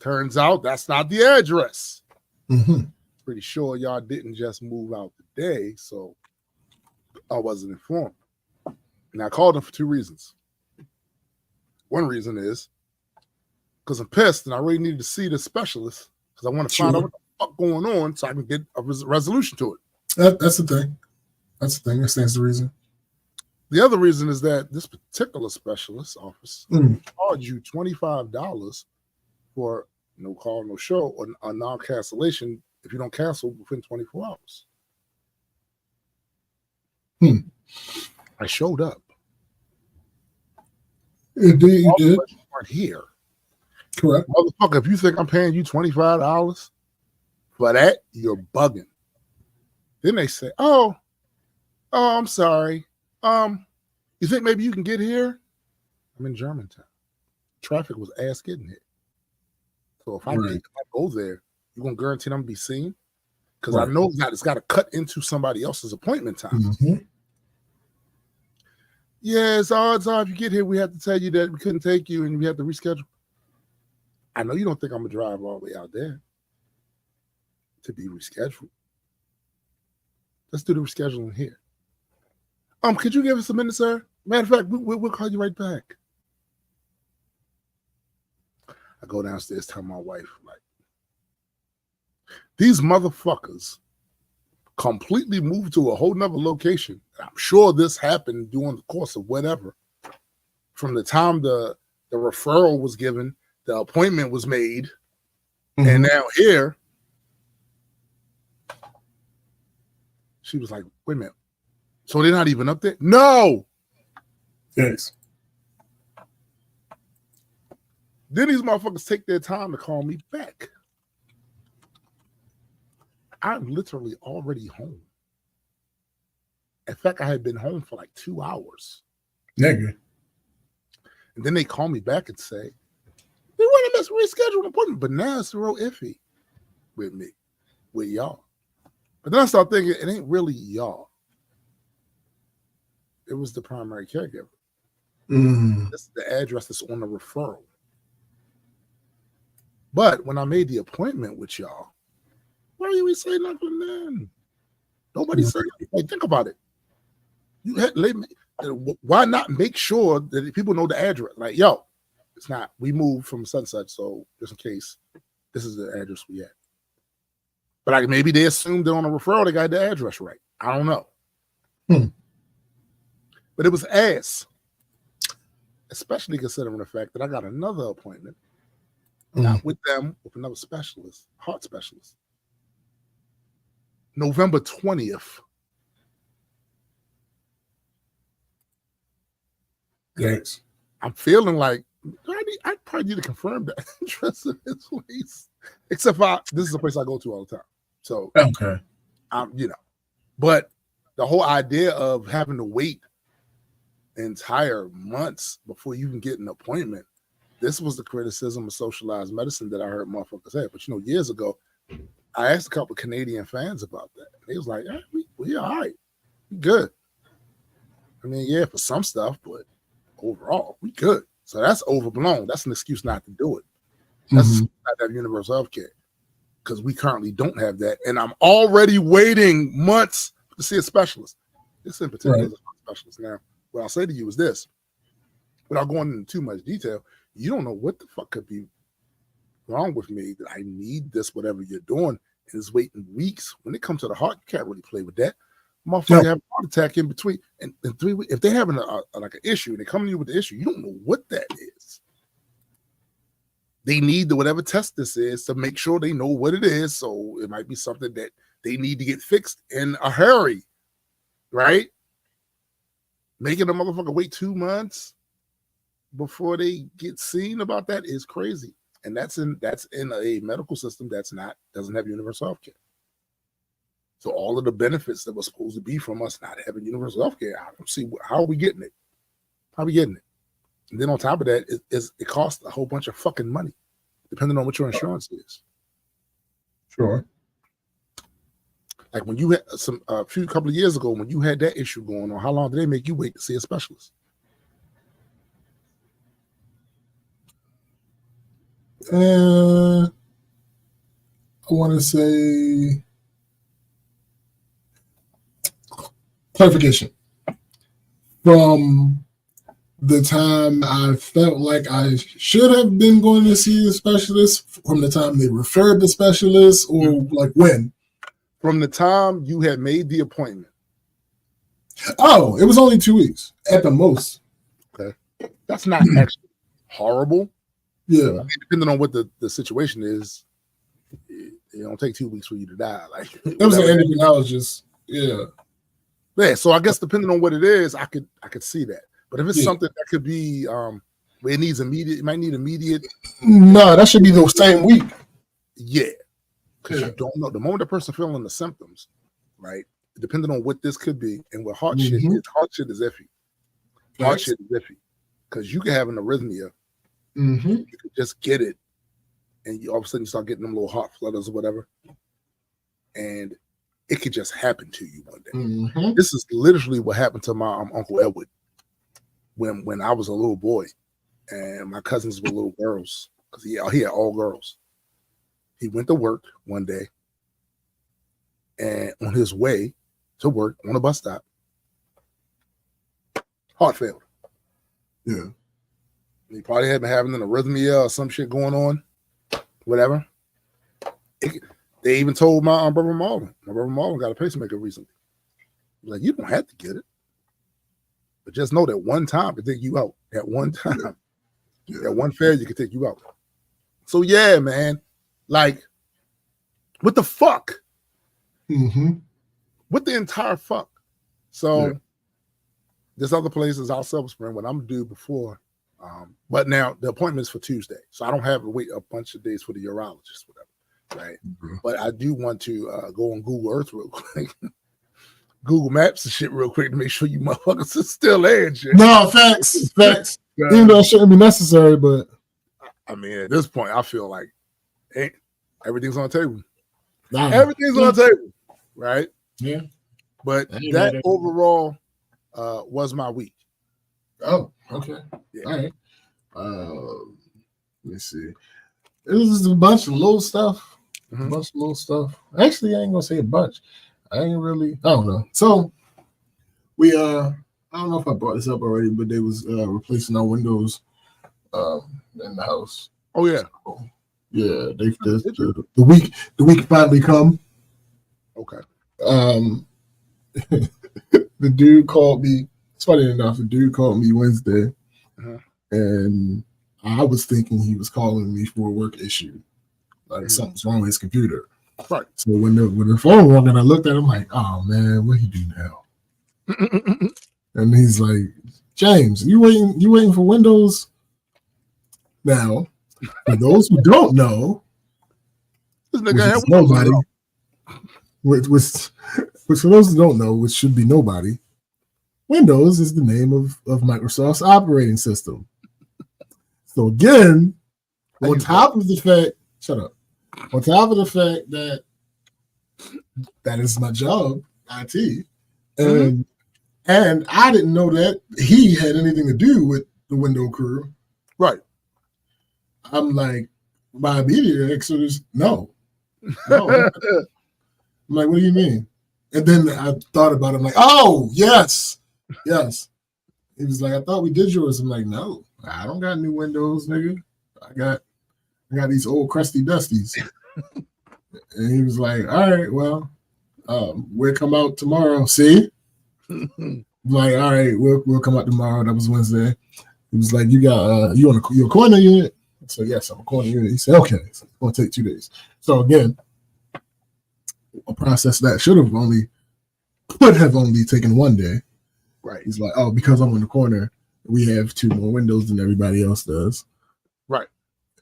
turns out that's not the address. Pretty sure y'all didn't just move out today, so I wasn't informed. And I called them for 2 reasons. One reason is because I'm pissed and I really needed to see the specialist because I want to find out what the fuck going on so I can get a resolution to it. That's the thing. That stands the reason. The other reason is that this particular specialist office charge you $25 for no call, no show, or a non-cancellation if you don't cancel within 24 hours. I showed up. Indeed, you did. Weren't here. Correct. Motherfucker, if you think I'm paying you $25 for that, you're bugging. Then they say, oh, I'm sorry. You think maybe you can get here? I'm in Germantown. Traffic was ass getting hit. So if I go there, you're gonna guarantee I'm gonna be seen? Because I know that it's got to cut into somebody else's appointment time. Yes, odds are if you get here, we have to tell you that we couldn't take you and we have to reschedule. I know you don't think I'm gonna drive all the way out there to be rescheduled. Let's do the rescheduling here. Could you give us a minute, sir? Matter of fact, we'll call you right back. I go downstairs, tell my wife, like, these motherfuckers completely moved to a whole nother location. I'm sure this happened during the course of whatever. From the time the referral was given, the appointment was made, and now here, she was like, wait a minute. So they're not even up there? No! Yes. Then these motherfuckers take their time to call me back. I'm literally already home. In fact, I had been home for like 2 hours. Nigga. And then they call me back and say, we want to reschedule an appointment, but now it's real iffy with me, with y'all. But then I start thinking, it ain't really y'all. It was the primary caregiver. This is the address that's on the referral. But when I made the appointment with y'all, why you ain't say nothing then? Nobody said nothing. Like, think about it. You had why not make sure that people know the address? Like, yo, it's not. We moved from such, so just in case, this is the address we at. But like maybe they assumed that on the referral they got the address right. I don't know. But it was ass, especially considering the fact that I got another appointment, not with them, with another specialist, heart specialist. November 20th. Thanks. I'm feeling like I probably need to confirm the address of this place. Except this is a place I go to all the time. So okay. But the whole idea of having to wait entire months before you can get an appointment, this was the criticism of socialized medicine that I heard motherfuckers say. But years ago, I asked a couple of Canadian fans about that. They was like, we all right. We good. I mean, yeah, for some stuff, but overall, we good. So that's overblown. That's an excuse not to do it. That's not to have universal health care because we currently don't have that. And I'm already waiting months to see a specialist. This in particular is a specialist. Now, what I'll say to you is this, without going into too much detail, you don't know what the fuck could be wrong with me that I need this, whatever you're doing, and it's waiting weeks. When it comes to the heart, you can't really play with that. Motherfucker have a heart attack in between, and in 3 weeks, if they're having like an issue and they come to you with the issue, you don't know what that is. They need whatever test this is to make sure they know what it is. So it might be something that they need to get fixed in a hurry, right? Making a motherfucker wait 2 months before they get seen about that is crazy. And that's in a medical system doesn't have universal health care. So all of the benefits that were supposed to be from us not having universal health care, I don't see how are we getting it? How are we getting it? And then on top of that, it costs a whole bunch of fucking money, depending on what your insurance is. Sure. Like when you had a couple of years ago, when you had that issue going on, how long did they make you wait to see a specialist? I want to say clarification. From the time I felt like I should have been going to see a specialist, from the time they referred the specialist, or like when? From the time you had made the appointment. Oh, it was only 2 weeks at the most. Okay. That's not actually horrible. Yeah. I mean, depending on what the situation is, it don't take 2 weeks for you to die. Like it was an endocrinologist. Yeah. Yeah. So I guess depending on what it is, I could see that. But if it's something that could be where it might need immediate. No, that should be the same week. Yeah. Because you don't know. The moment the person feeling the symptoms, right? Depending on what this could be and what heart shit is, heart shit is iffy. Heart shit is iffy. Because you can have an arrhythmia. You could just get it, and all of a sudden you start getting them little heart flutters or whatever, and it could just happen to you one day. This is literally what happened to my Uncle Edward when I was a little boy, and my cousins were little girls, because he had all girls. He went to work one day, and on his way to work on a bus stop, heart failed. Yeah. He probably had been having an arrhythmia or some shit going on, whatever. They even told my brother Marlon. My brother Marlon got a pacemaker recently. Like, you don't have to get it, but just know that one time can take you out. At one time, that one failure can take you out. So yeah, man, like, what the fuck? Mm-hmm. What the entire fuck? So this other place is out Silver Spring, what I'm due before. But now the appointment's for Tuesday, so I don't have to wait a bunch of days for the urologist, whatever, right? Mm-hmm. But I do want to go on Google Earth real quick, Google Maps and shit real quick to make sure you motherfuckers are still there and shit. No, facts. Even though it shouldn't be necessary, but I mean, at this point, I feel like everything's on the table. Everything's on the table, right? Yeah. But that overall was my week. Oh, okay. Yeah. All right. Let me see. It was a bunch of little stuff. Mm-hmm. A bunch of little stuff. Actually, I ain't gonna say a bunch. I don't know. So we I don't know if I brought this up already, but they was replacing our windows in the house. Oh yeah. So, yeah, the week finally come. Okay. The dude called me. It's funny enough, the dude called me Wednesday, and I was thinking he was calling me for a work issue, like something's wrong with his computer. Right. So when the phone rang and I looked at him like, oh man, what he do now? And he's like, James, you waiting for Windows? Now, for those who don't know, this nigga which nobody, which for those who don't know, which should be nobody, Windows is the name of Microsoft's operating system. So again, on top of the fact that is my job, IT, and I didn't know that he had anything to do with the window crew. Right. I'm like, my immediate answer is no. I'm like, what do you mean? And then I thought about it. I'm like, oh, yes. He was like, I thought we did yours. I'm like, no, I don't got new windows, nigga. I got these old crusty dusties. And he was like, all right, well, we'll come out tomorrow. See? I'm like, all right, we'll come out tomorrow. That was Wednesday. He was like, you a corner unit? So yes, I'm a corner unit. He said, okay, so it's gonna take 2 days. So again, a process that could have only taken 1 day. Right. He's like, oh, because I'm in the corner, we have 2 more windows than everybody else does. Right.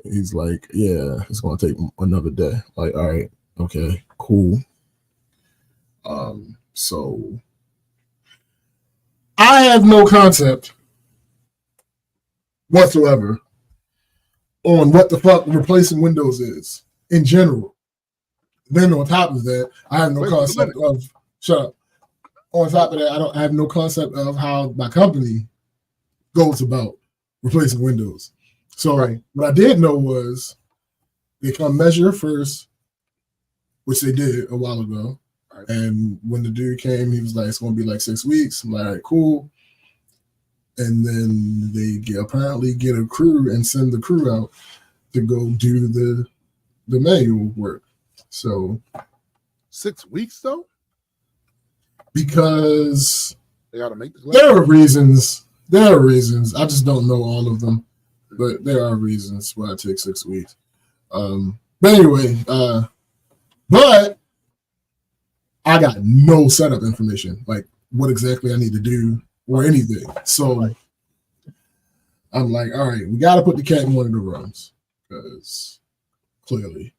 He's like, yeah, it's gonna take another day. Like, all right, okay, cool. So I have no concept whatsoever on what the fuck replacing Windows is in general. Then on top of that, I have no concept of shut up. On top of that, I have no concept of how my company goes about replacing Windows. So what I did know was they come measure first, which they did a while ago. Right. And when the dude came, he was like, it's going to be like 6 weeks. I'm like, all right, cool. And then they apparently get a crew and send the crew out to go do the manual work. So 6 weeks though? Because they got to make this. There are reasons. I just don't know all of them, but there are reasons why it takes 6 weeks. But anyway, but I got no setup information, like what exactly I need to do or anything. So I'm like, all right, we got to put the cat in one of the rooms because clearly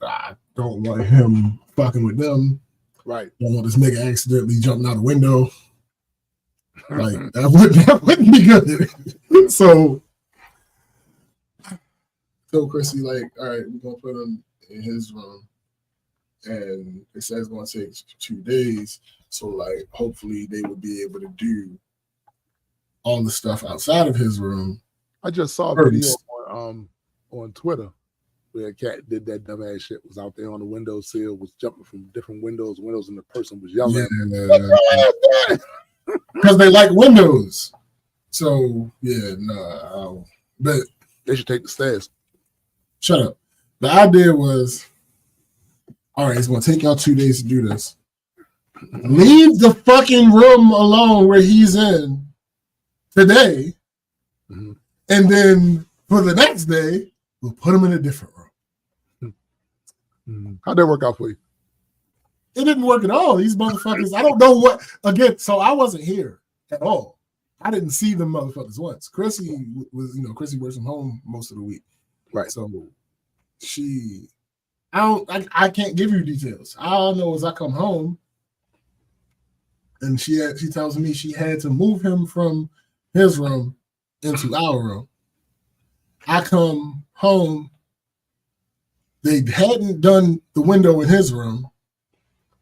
I don't want him fucking with them. Right. Don't want this nigga accidentally jumping out a window. Like that wouldn't be good. So Chrissy, like, all right, we're gonna put him in his room, and it says it's gonna take 2 days. So like, hopefully they would be able to do all the stuff outside of his room. I just saw a video on on Twitter where a cat did that dumbass shit, was out there on the windowsill, was jumping from different windows, and the person was yelling at him. Because they like windows. So, yeah, no. But they should take the stairs. Shut up. The idea was, all right, it's going to take y'all 2 days to do this. Leave the fucking room alone where he's in today. Mm-hmm. And then for the next day, we'll put him in a different room. Mm-hmm. How'd that work out for you? It didn't work at all. These motherfuckers, I don't know what, again, so I wasn't here at all. I didn't see them motherfuckers once. Chrissy works from home most of the week. Right. So I can't give you details. All I know is I come home and she tells me she had to move him from his room into our room. I come home. They hadn't done the window in his room.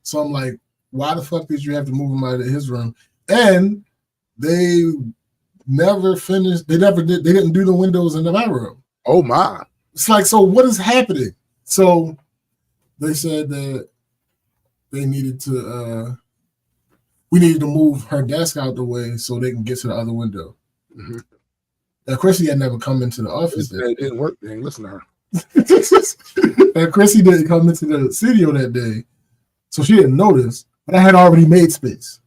So I'm like, why the fuck did you have to move him out of his room? And they never finished. They didn't do the windows in my room. Oh my. It's like, so what is happening? So they said that they needed to we needed to move her desk out the way so they can get to the other window. Mm-hmm. Now, Chrissy had never come into the office. It didn't work. They didn't listen to her. And Chrissy didn't come into the studio that day, so she didn't notice. But I had already made space.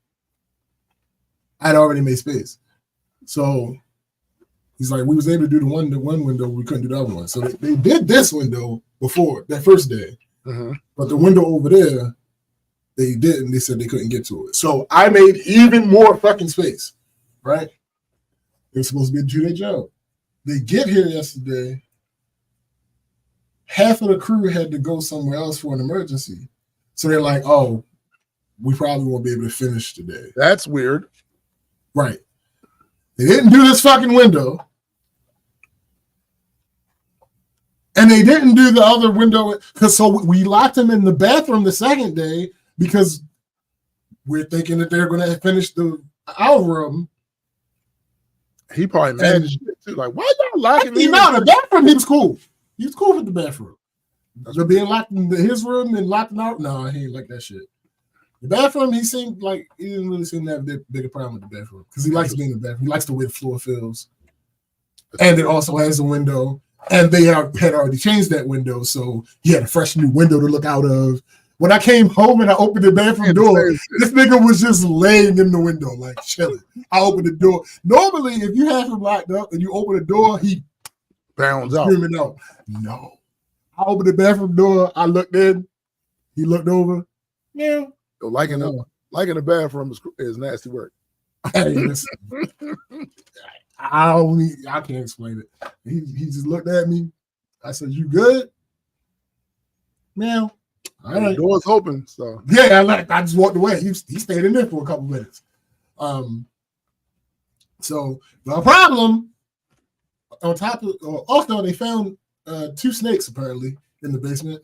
So he's like, we was able to do the one window, we couldn't do the other one. So they did this window before that first day, mm-hmm. But the window over there, they didn't. They said they couldn't get to it. So I made even more fucking space, right? They were supposed to be able to do their job. They get here yesterday. Half of the crew had to go somewhere else for an emergency. So they're like, oh, we probably won't be able to finish today. That's weird. Right. They didn't do this fucking window. And they didn't do the other window. So we locked them in the bathroom the second day because we're thinking that they're going to finish our room. He probably mad as shit too. Like, why y'all locking me? No, the bathroom, he was cool. He was cool with the bathroom. So being locked in his room and locked out, no, he ain't like that shit. The bathroom, he seemed like he didn't really seem to have a bigger problem with the bathroom because he likes being in the bathroom. He likes the way the floor feels. And it also has a window. And they had already changed that window, so he had a fresh new window to look out of. When I came home and I opened the bathroom door, this nigga was just laying in the window, like chilling. I opened the door. Normally, if you have him locked up and you open the door, he bounds out. Screaming out. No. I opened the bathroom door. I looked in. He looked over. Yeah. So liking the bathroom is nasty work. Hey, listen. I can't explain it. He just looked at me. I said, "You good?" Now, all right. The door's open, so yeah. I just walked away. He stayed in there for a couple minutes. So the problem on top of also they found 2 snakes apparently in the basement.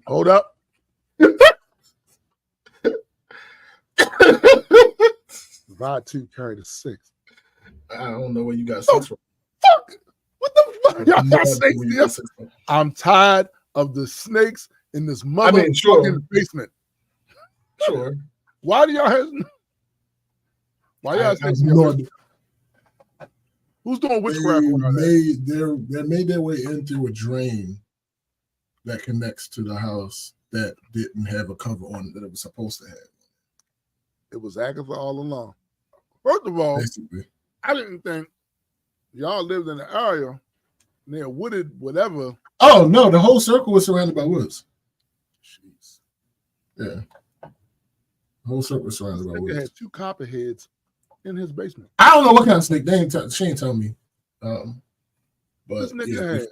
Hold up. Divide 2, carry the 6. I don't know where you got 6 from. Fuck! What the fuck? Y'all got snakes? I'm tired of the snakes in this motherfucking basement. Sure. Why do y'all have? Why y'all snakes? Who's doing witchcraft? They made their way in through a drain that connects to the house that didn't have a cover on it that it was supposed to have. It was Agatha all along. First of all, basically, I didn't think y'all lived in the area near wooded whatever. Oh no, the whole circle was surrounded by woods. Jeez. Yeah. The whole circle was surrounded by woods. Had 2 copperheads in his basement. I don't know what kind of snake. She ain't tell me. But this nigga had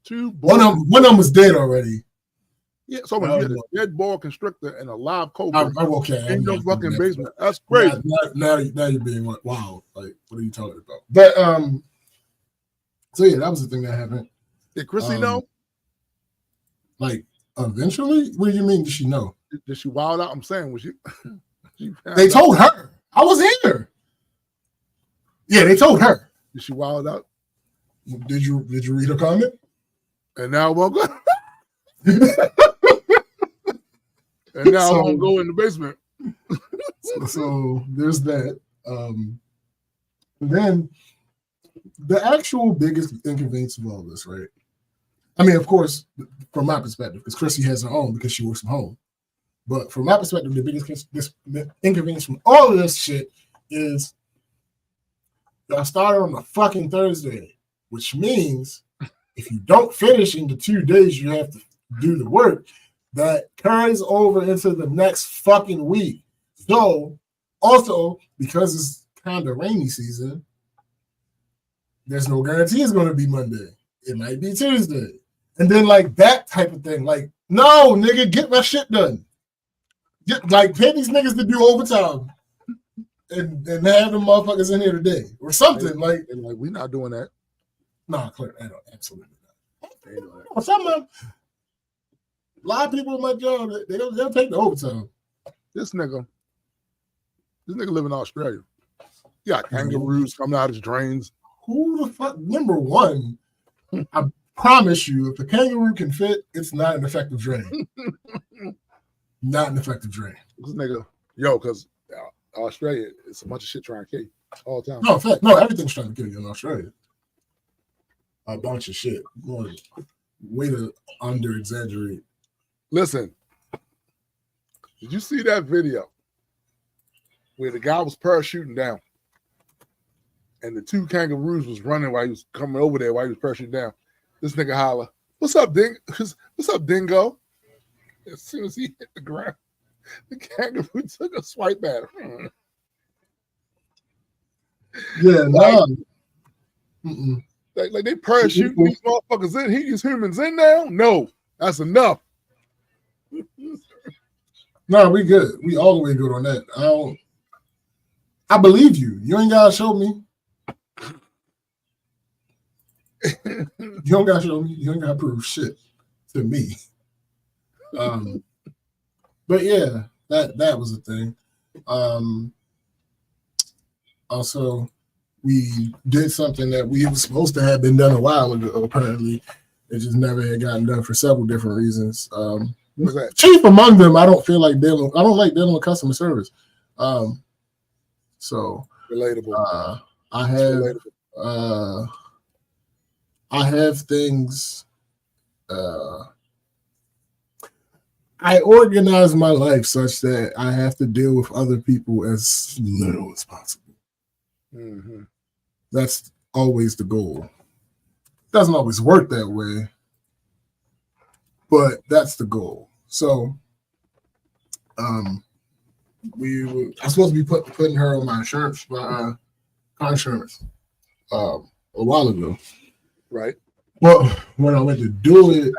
2 one of them was dead already. Yeah, so when you had a dead boa constrictor and a live cobra okay. in your fucking basement. That's crazy. Now you're being wild. Like, what are you talking about? But so yeah, that was the thing that happened. Did Chrissy know? Like, eventually? What do you mean? Did she know? Did she wild out? I'm saying, was she? They told her. I was here. Yeah, they told her. Did she wild out? Did you read her comment? And now I won't go. And now I won't go in the basement. So there's that. Then the actual biggest inconvenience of all this, right? I mean, of course, from my perspective, because Chrissy has her own because she works from home. But from my perspective, the biggest inconvenience from all of this shit is y'all started on a fucking Thursday, which means if you don't finish in the 2 days you have to do the work, that carries over into the next fucking week. So, also, because it's kind of rainy season, there's no guarantee it's going to be Monday. It might be Tuesday. And then, like, that type of thing. Like, no, nigga, get my shit done. Pay these niggas to do overtime and have them motherfuckers in here today or something. And we're not doing that. Nah, Claire, I don't, absolutely not. A lot of people in my job, they'll take the overtime. This nigga live in Australia. You got kangaroos coming out of his drains. Who the fuck? Number one, I promise you, if the kangaroo can fit, it's not an effective drain. Not an effective drain. This nigga, because Australia, it's a bunch of shit trying to kill you all the time. No, in fact, no, everything's trying to kill you in Australia. A bunch of shit. Boy, way to under exaggerate. Listen, did you see that video where the guy was parachuting down and the 2 kangaroos was running while he was coming over there while he was parachuting down? This nigga holler, "What's up, What's up, Dingo?" As soon as he hit the ground, the kangaroo took a swipe at him. Yeah, no. Like they parachute these motherfuckers in. These humans in now? No, that's enough. No, we good. We all the way good on that. I believe you. You ain't gotta show me. You don't gotta show me. You ain't gotta prove shit to me. But yeah, that was a thing. Also, we did something that we were supposed to have been done a while ago. Apparently, it just never had gotten done for several different reasons. What's that? Chief among them, I don't like dealing with customer service. So relatable. I have things. I organize my life such that I have to deal with other people as little as possible. Mm-hmm. That's always the goal. Doesn't always work that way, but that's the goal. So, I'm supposed to be putting her on my insurance, car insurance, a while ago. Right. Well, when I went to do it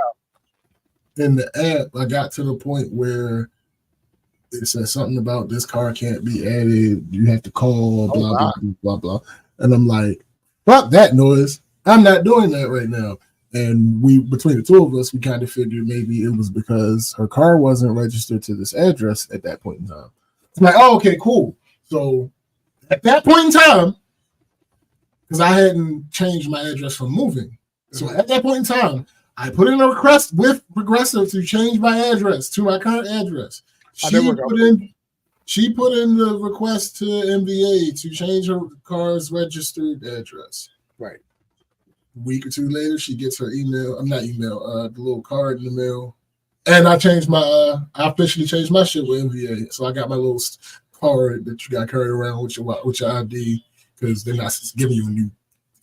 in the app, I got to the point where it said something about this car can't be added. You have to call, blah, blah, blah. And I'm like, fuck that noise. I'm not doing that right now. And between the two of us, we kind of figured maybe it was because her car wasn't registered to this address at that point in time. It's like, oh, okay, cool. So at that point in time, because I hadn't changed my address from moving. So at that point in time, I put in a request with Progressive to change my address to my current address. She put in the request to MBA to change her car's registered address. Right. A week or two later, she gets her email. The little card in the mail. And I officially changed my shit with MBA. So I got my little card that you got carried around with your ID, because they're not giving you a new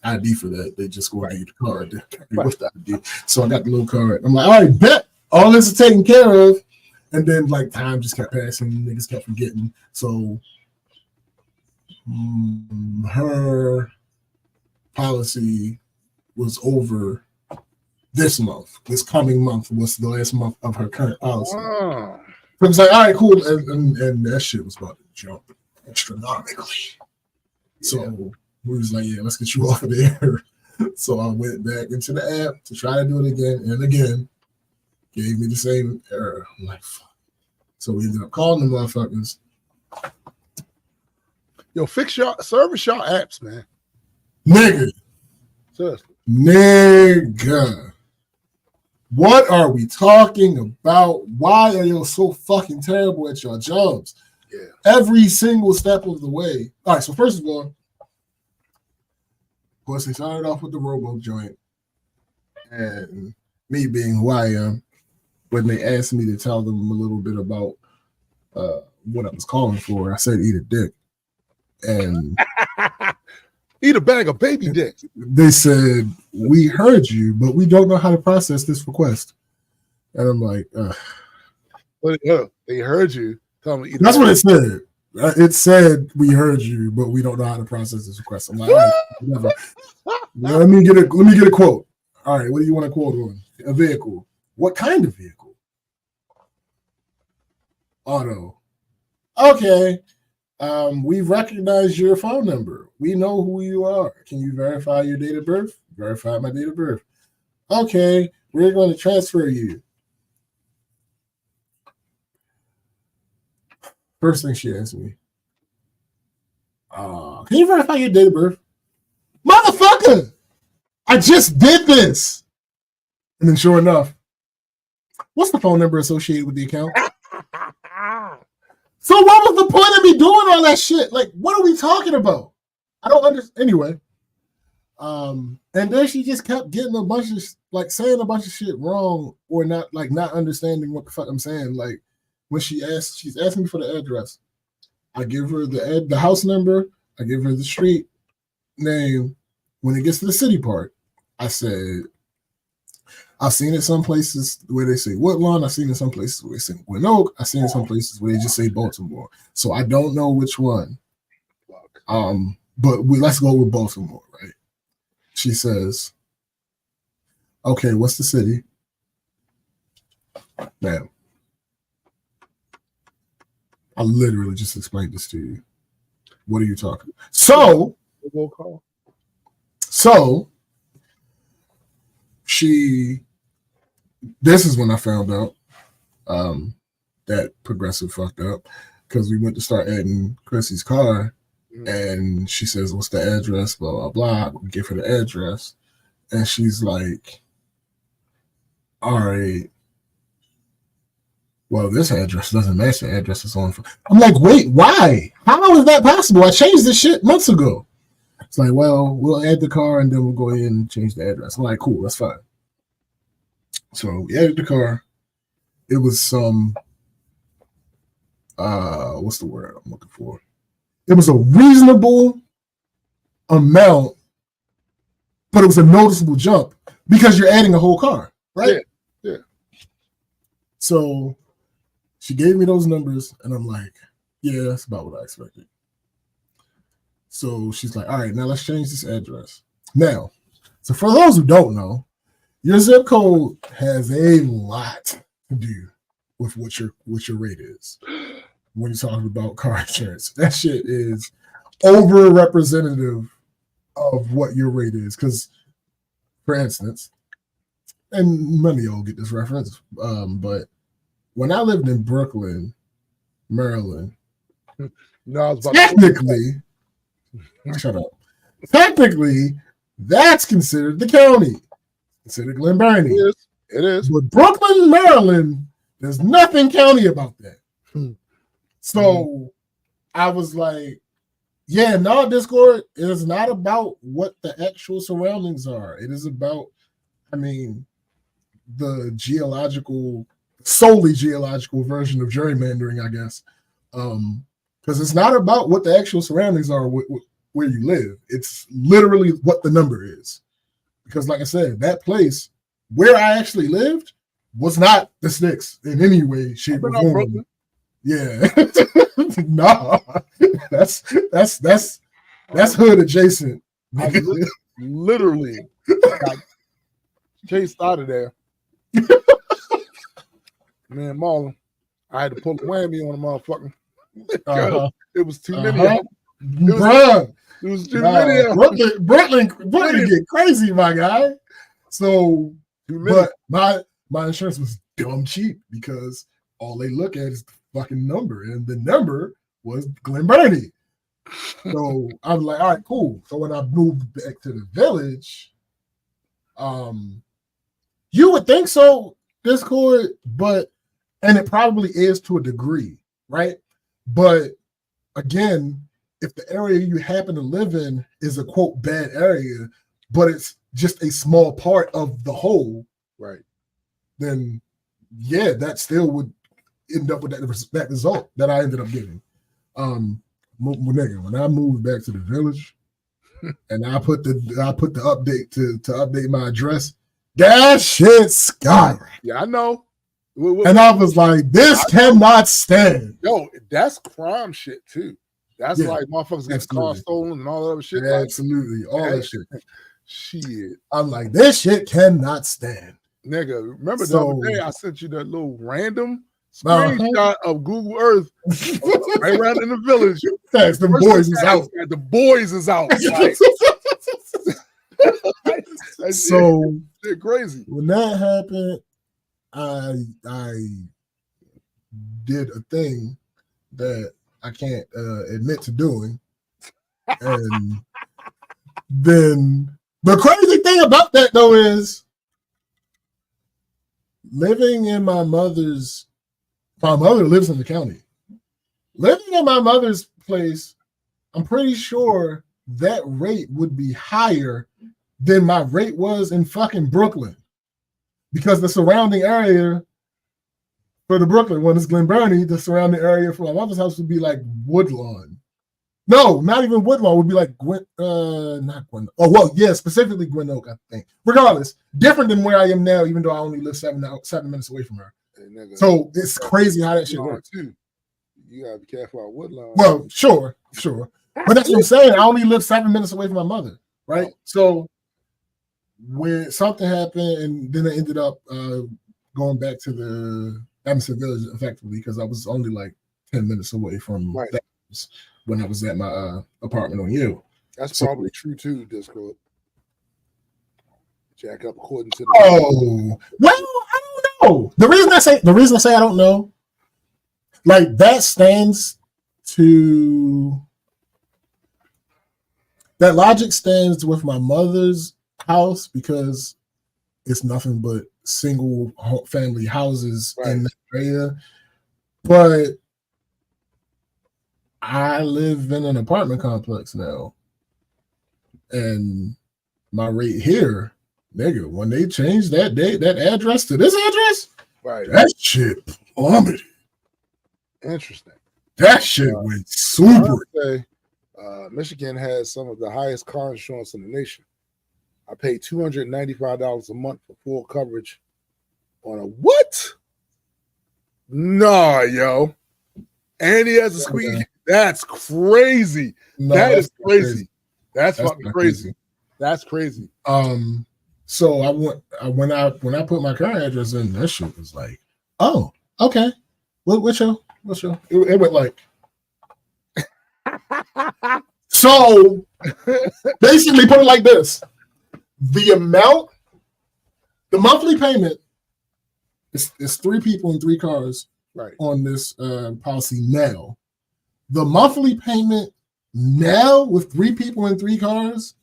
ID for that. They just go and give you the card with the ID. So I got the little card. I'm like, all right, bet. All this is taken care of. And then, like, time just kept passing. Niggas kept forgetting. So her policy was over this month. This coming month was the last month of her current policy. Oh. So it's like, all right, cool. And that shit was about to jump astronomically. So we was like, yeah, let's get you off of there. So I went back into the app to try to do it again and again. Gave me the same error. I'm like, fuck. So we ended up calling the motherfuckers. Yo, service your apps, man. Nigga. Seriously. Nigga. What are we talking about? Why are you so fucking terrible at your jobs? Yeah. Every single step of the way. All right, so first of all, of course, they started off with the robo joint. And me being who I am, when they asked me to tell them a little bit about what I was calling for, I said eat a dick. And eat a bag of baby dick. They said, we heard you, but we don't know how to process this request. And I'm like, they heard you. Tell me. That's what it said. It said, we heard you, but we don't know how to process this request. I'm like, all right, whatever. Let me get a quote. All right, what do you want to quote on? A vehicle. What kind of vehicle? Auto. Okay. We recognize your phone number. We know who you are. Can you verify your date of birth? Verify my date of birth. Okay, we're going to transfer you. First thing she asked me, can you verify your date of birth? Motherfucker! I just did this. And then sure enough, what's the phone number associated with the account? So what was the point of me doing all that shit? Like, what are we talking about? I don't understand. Anyway, and then she just kept getting a bunch of, like, saying a bunch of shit wrong or not understanding what the fuck I'm saying. Like, when she's asking me for the address. I give her the house number. I give her the street name. When it gets to the city part, I said, I've seen it some places where they say Woodlawn. I've seen it some places where they say Gwinoak. I've seen it some places where they just say Baltimore. So I don't know which one. But let's go with Baltimore, right? She says, okay, what's the city? Ma'am, I literally just explained this to you. What are you talking about? So this is when I found out that Progressive fucked up because we went to start adding Chrissy's car and she says, what's the address? Blah, blah, blah. We give her the address and she's like, all right, well, this address doesn't match the address it's on. I'm like, wait, why? How is that possible? I changed this shit months ago. It's like, well, we'll add the car and then we'll go ahead and change the address. I'm like, cool, that's fine. So we added the car. It was some, what's the word I'm looking for? It was a reasonable amount, but it was a noticeable jump because you're adding a whole car, right? Yeah. So she gave me those numbers, and I'm like, yeah, that's about what I expected. So she's like, all right, now let's change this address. Now, so for those who don't know, your zip code has a lot to do with what your rate is when you're talking about car insurance. That shit is over-representative of what your rate is. Because, for instance, and none of y'all get this reference, but when I lived in Brooklyn, Maryland, technically, shut up. Technically, that's considered the county. Considered Glen Burnie. It is. But Brooklyn, Maryland, there's nothing county about that. So I was like, yeah, no, Discord is not about what the actual surroundings are. It is about, the solely geological version of gerrymandering, I guess. Because it's not about what the actual surroundings are where you live. It's literally what the number is. Because like I said, that place where I actually lived was not the sticks in any way, shape, or form. Yeah. Nah. That's hood adjacent. I literally got chased out of there. Man, Marlon, I had to pull a whammy on a motherfucker. It was too many of them. It was too many of them. Brooklyn get crazy, my guy. So, but my insurance was dumb cheap because all they look at is the fucking number, and the number was Glen Burnie. So I'm like, all right, cool. So when I moved back to the village, you would think so, Discord, and it probably is to a degree, right? But again, if the area you happen to live in is a quote bad area, but it's just a small part of the whole, right? Then yeah, that still would end up with that result that I ended up getting. Nigga, when I moved back to the village and I put the update to update my address, that shit skyrocketed. Yeah, I know. And I was like, this cannot stand. Yo, that's crime shit too. That's like motherfuckers getting car stolen and all that other shit. Absolutely. All that shit. Shit. I'm like, this shit cannot stand. Nigga, remember the other day I sent you that little random screenshot of Google Earth right around in the village. Thanks, the boys is out. The boys is out. Like, so shit crazy. When that happened, I did a thing that I can't admit to doing. And then the crazy thing about that though is living in my mother lives in the county. Living in my mother's place, I'm pretty sure that rate would be higher than my rate was in fucking Brooklyn. Because the surrounding area for the Brooklyn one is Glen Burnie, the surrounding area for my mother's house would be like Woodlawn. No, not even Woodlawn, would be like not Gwen. Oh, well, yeah, specifically Gwen Oak, I think. Regardless, different than where I am now, even though I only live 7 minutes away from her. Hey, nigga, so it's crazy how that shit works. Too. You gotta be careful about Woodlawn. Well, sure. But that's what I'm saying. I only live 7 minutes away from my mother, right? Oh. So when something happened, and then I ended up going back to the Emerson Village effectively because I was only like 10 minutes away from that when I was at my apartment on Yale. That's probably true too, Discord. Jack up according to the well, I don't know. The reason I say I don't know, like that logic stands with my mother's house because it's nothing but single family houses in that area. But I live in an apartment complex now. And my rate here, nigga, when they changed that address to this address, that shit plummeted. Interesting. That shit went super. Michigan has some of the highest car insurance in the nation. I pay $295 a month for full coverage on a what? Nah, yo. And he has a squeak. That's crazy. No, that is crazy. That's fucking crazy. That's crazy. So when I put my current address in, that shit was like, oh, okay. What's your? It went like. So basically, put it like this: the monthly payment is 3 people in 3 cars on this policy now. The monthly payment now with 3 people in 3 cars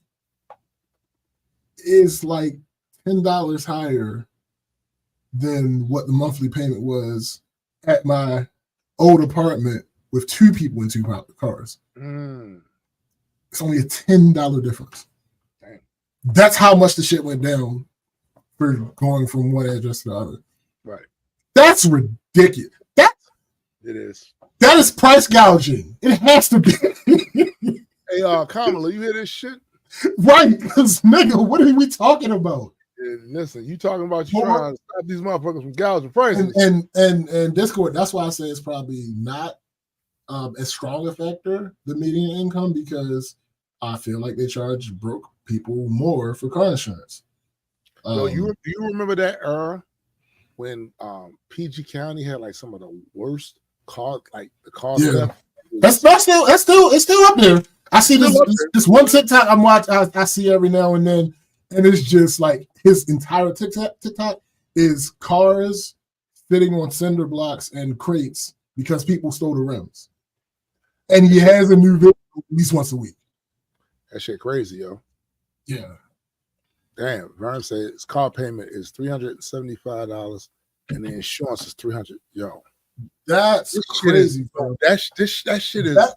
is like $10 higher than what the monthly payment was at my old apartment with 2 people in 2 cars. It's only a $10 difference. Dang. That's how much the shit went down for going from one address to the other. Right. That's ridiculous. It is. That is price gouging. It has to be. Hey, Kamala, you hear this shit? Right, because nigga, what are we talking about? Listen, you talking about you trying to stop these motherfuckers from gouging prices. And Discord, that's why I say it's probably not as strong a factor, the median income, because I feel like they charge broke people more for car insurance. So do you remember that era when PG County had like some of the worst car, like the car theft? That's still up there. I see this one TikTok I'm watching. I see every now and then, and it's just like his entire TikTok is cars sitting on cinder blocks and crates because people stole the rims. And he has a new video least once a week. That shit crazy, yo. Yeah. Damn, Vern said his car payment is $375 and the insurance is $300. Yo, that's crazy, bro. That shit is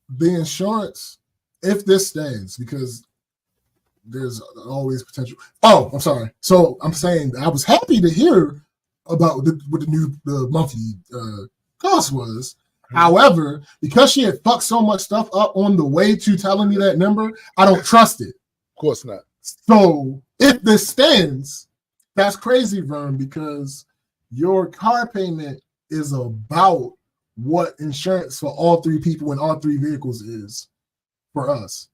the insurance. If this stands, because there's always potential. Oh, I'm sorry. So I'm saying I was happy to hear about what the monthly cost was. However, because she had fucked so much stuff up on the way to telling me that number, I don't trust it. Of course not. So if this stands, that's crazy, Vern, because your car payment is about what insurance for all three people in all three vehicles is for us.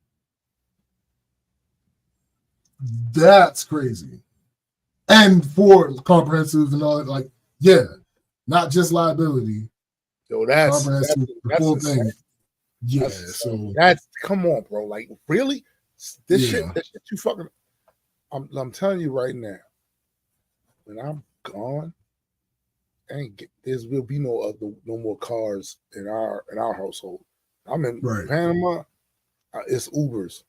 That's crazy. And for comprehensive and all that, like, yeah, not just liability. Yo, that's the full thing. Yeah, so that's come on, bro. Like, really? This shit you fucking I'm telling you right now, when I'm gone, there will be no more cars in our household. I'm in Panama, it's Ubers.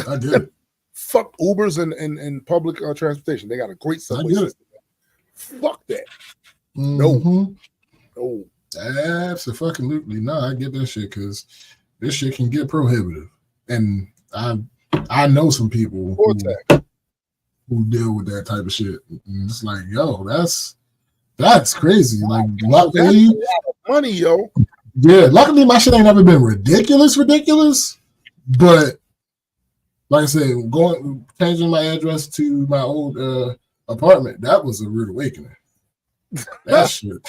I get it. Fuck Ubers and public transportation. They got a great subway system. Fuck that. Mm-hmm. No. Absolutely. No, I get that shit because this shit can get prohibitive. And I know some people who deal with that type of shit. And it's like, yo, that's crazy. Like, luckily, that's a lot of money, yo. Yeah, luckily my shit ain't never been ridiculous. But like I said, changing my address to my old apartment, that was a rude awakening. That shit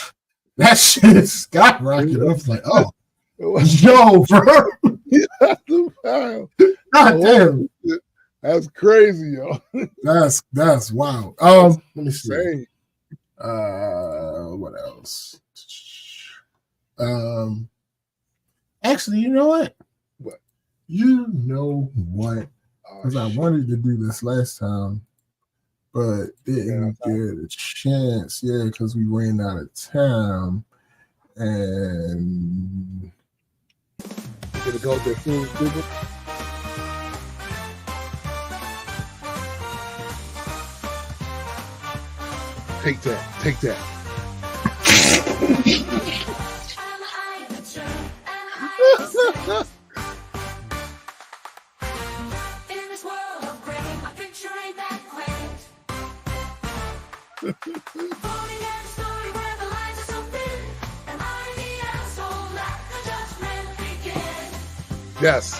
skyrocketed. I was like, oh, yo, bro. God damn. That's crazy, yo. That's wild. Let me see. Insane. What else? Actually, you know what? What? You know what? Because I wanted to do this last time, but didn't get a chance. Yeah, because we ran out of time. And did it go to Google? Take that. Yes.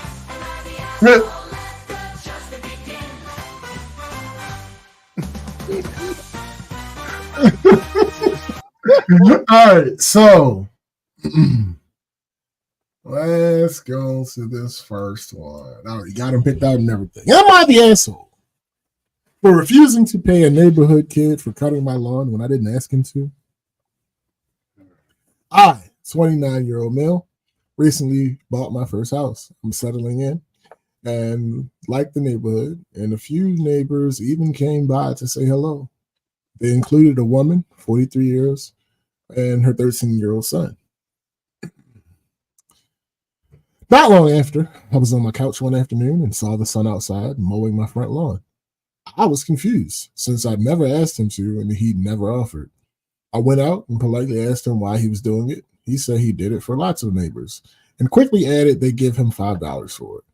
All right, so let's go to this first one. I already got him picked out and everything. Am I the asshole for refusing to pay a neighborhood kid for cutting my lawn when I didn't ask him to? I, 29-year-old male, recently bought my first house. I'm settling in and like the neighborhood, and a few neighbors even came by to say hello. They included a woman, 43 years, and her 13-year-old son. Not long after, I was on my couch one afternoon and saw the son outside mowing my front lawn. I was confused since I'd never asked him to and he'd never offered. I went out and politely asked him why he was doing it. He said he did it for lots of neighbors and quickly added they give him $5 for it.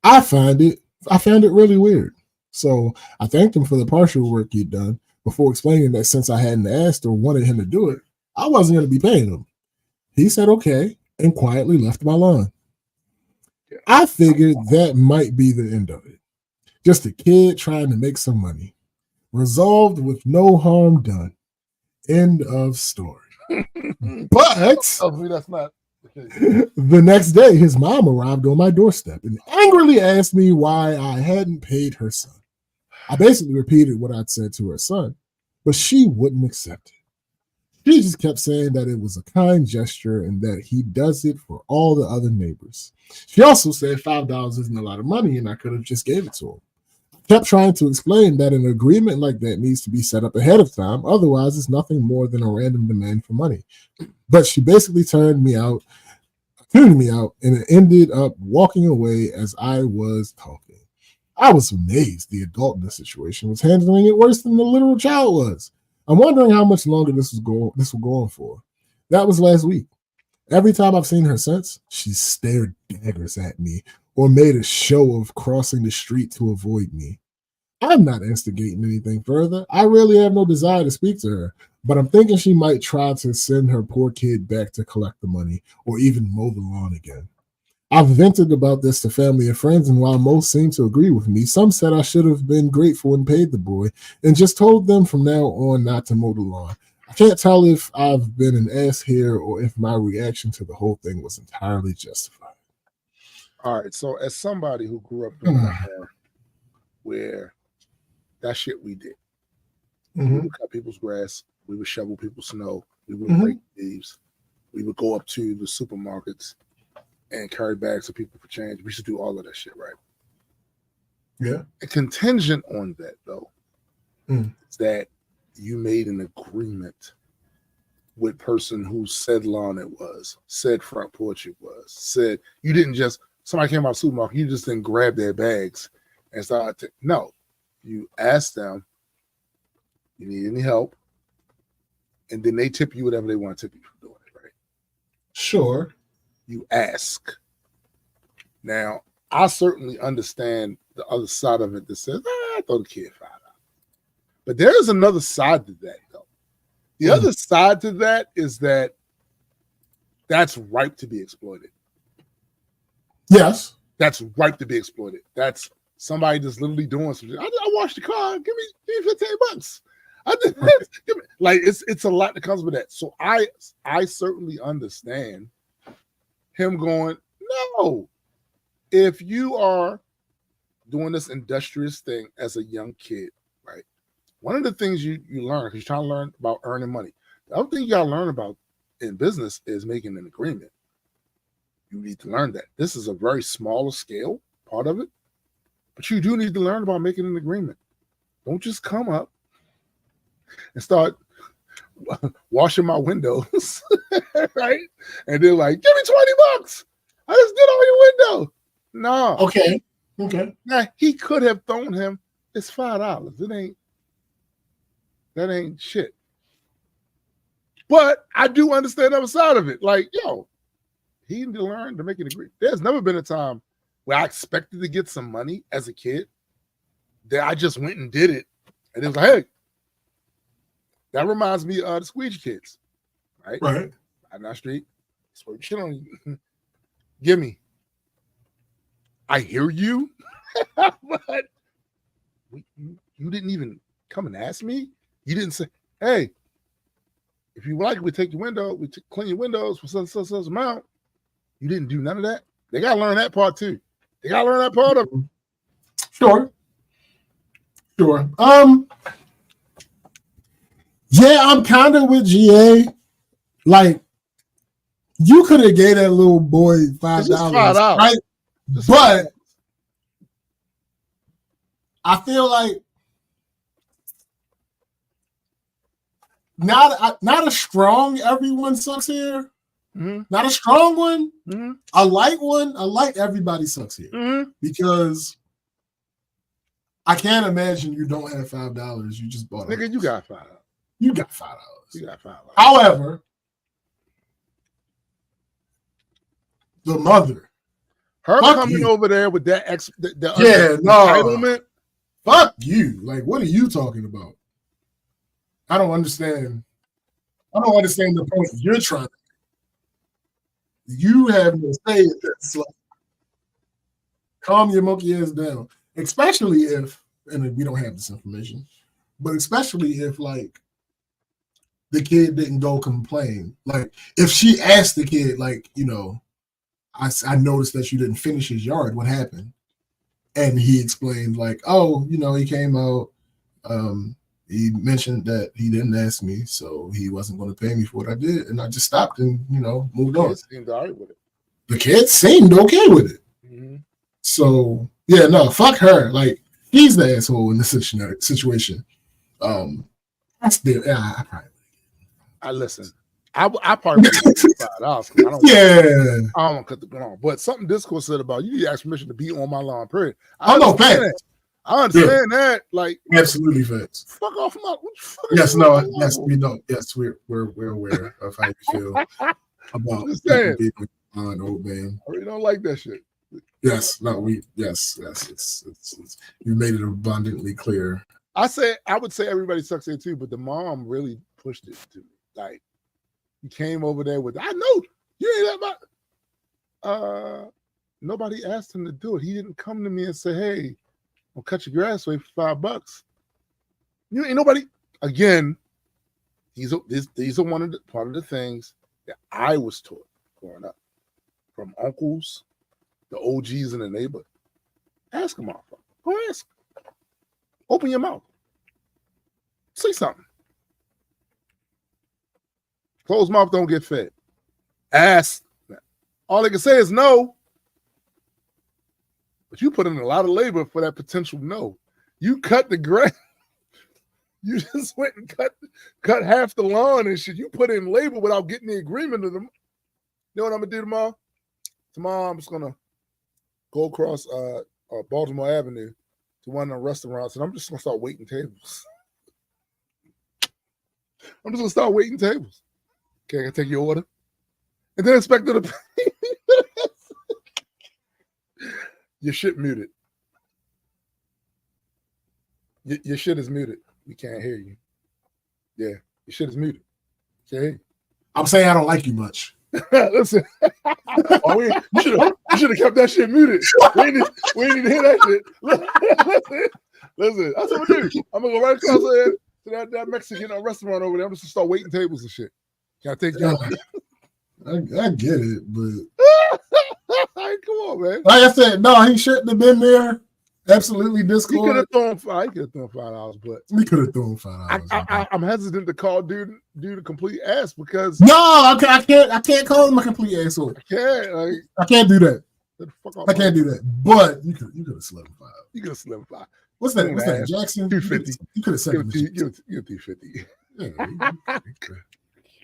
I found it really weird. So I thanked him for the partial work he'd done before explaining that since I hadn't asked or wanted him to do it, I wasn't going to be paying him. He said okay and quietly left my lawn. I figured that might be the end of it. Just a kid trying to make some money. Resolved with no harm done. End of story. But that's not the next day, his mom arrived on my doorstep and angrily asked me why I hadn't paid her son. I basically repeated what I'd said to her son, but she wouldn't accept it. She just kept saying that it was a kind gesture and that he does it for all the other neighbors. She also said $5 isn't a lot of money and I could have just gave it to him. I kept trying to explain that an agreement like that needs to be set up ahead of time. Otherwise, it's nothing more than a random demand for money. But she basically turned me out tuning me out, and it ended up walking away as I was talking. I was amazed the adult in the situation was handling it worse than the literal child was. I'm wondering how much longer this will go on for. That was last week. Every time I've seen her since, she's stared daggers at me or made a show of crossing the street to avoid me. I'm not instigating anything further. I really have no desire to speak to her, but I'm thinking she might try to send her poor kid back to collect the money or even mow the lawn again. I've vented about this to family and friends, and while most seem to agree with me, some said I should have been grateful and paid the boy and just told them from now on not to mow the lawn. I can't tell if I've been an ass here or if my reaction to the whole thing was entirely justified. All right, so as somebody who grew up in an era where that shit we did, we would cut people's grass, we would shovel people's snow, we would break leaves, we would go up to the supermarkets and carry bags of people for change. We should do all of that shit, right? Yeah. A contingent on that, though, is that you made an agreement with person who said lawn it was, said front porch it was, said you didn't just, somebody came out of the supermarket, you just didn't grab their bags and start to, no. You ask them, you need any help, and then they tip you whatever they want to tip you for doing it, right? Sure. You ask. Now, I certainly understand the other side of it that says, I throw the kid $5. But there is another side to that, though. The other side to that is that that's ripe to be exploited. Yes. That's ripe to be exploited. That's somebody just literally doing some shit. I washed the car. Give me $15. I did this. Like it's a lot that comes with that. So I certainly understand him going, no. If you are doing this industrious thing as a young kid, right? One of the things you learn, because you're trying to learn about earning money. The other thing you gotta learn about in business is making an agreement. You need to learn that. This is a very smaller scale part of it, but you do need to learn about making an agreement. Don't just come up and start washing my windows, right? And they're like, give me $20. I just did all your window. No. Okay. Now he could have thrown him, it's $5. That ain't shit. But I do understand the other side of it. Like, yo, he need to learn to make an agreement. There's never been a time where I expected to get some money as a kid that I just went and did it. And it was like, hey, that reminds me of the Squeegee Kids, right? Right. On that street, swear shit on you. Give me. I hear you, but you didn't even come and ask me. You didn't say, hey, if you like, we take your window, we clean your windows for such amount. You didn't do none of that. They got to learn that part too. They got to learn that part of it. Sure. Yeah, I'm kind of with GA. Like, you could have gave that little boy $5, right? But I feel like not a strong everyone sucks here. Mm-hmm. Not a strong one. Mm-hmm. A light one. A light everybody sucks here because I can't imagine you don't have $5. You just bought it. Nigga, you got $5. You got $5. You got $5. However, the mother, her coming over there with that entitlement. Fuck you! Like, what are you talking about? I don't understand. I don't understand the point you're trying to make. You have no say in this. Like, calm your monkey ass down. Especially if, and we don't have this information, but especially if like the kid didn't go complain. Like if she asked the kid, like, you know, I noticed that you didn't finish his yard. What happened? And he explained like, oh, you know, he came out. He mentioned that he didn't ask me, so he wasn't going to pay me for what I did. And I just stopped and, you know, moved on. Seemed all right with it. The kid seemed okay with it. Mm-hmm. So, yeah, no, fuck her. Like, he's the asshole in this situation. I listen. I probably $5. I don't want to cut the lawn. But something Discord said about you need to ask permission to be on my lawn. Period. I understand that. Like absolutely facts. Fuck off my. Yes, no, yes, we know. Yes, we're aware of how you feel about being on old man. I really don't like that shit. Yes, no, yes. It's you made it abundantly clear. I would say everybody sucks there too, but the mom really pushed it to me. Like he came over there with, I know you ain't that about. Nobody asked him to do it. He didn't come to me and say, "Hey, I'll cut your grass away for $5." You ain't nobody. Again, these are part of the things that I was taught growing up from uncles, the OGs in the neighborhood. Ask them all. Go ask. Open your mouth. Say something. Closed mouth don't get fed. Ask. All they can say is no. But you put in a lot of labor for that potential no. You cut the grass. You just went and cut half the lawn and shit. You put in labor without getting the agreement of them. You know what I'm gonna do tomorrow? Tomorrow I'm just gonna go across Baltimore Avenue to one of the restaurants, and I'm just gonna start waiting tables. I'm just gonna start waiting tables. Okay, I can take your order, and then expect her to pay. Your shit muted. Your shit is muted. We can't hear you. Yeah, your shit is muted. Can't hear you. I'm saying I don't like you much. Listen, you should have kept that shit muted. We need to hear that shit. Listen, that's what we do. I'm gonna go right across there to that Mexican restaurant over there. I'm just gonna start waiting tables and shit. Can I take you? I get it, but come on, man. Like I said, no, he shouldn't have been there. Absolutely Discord. He could have thrown $5, but he could have thrown $5. I'm hesitant to call dude a complete ass because I can't call him a complete asshole. I can't do that. I can't do that. But you could have slept him $5. You could have slept $5. What's that? Jackson? $250. You could have said give $250. Yeah,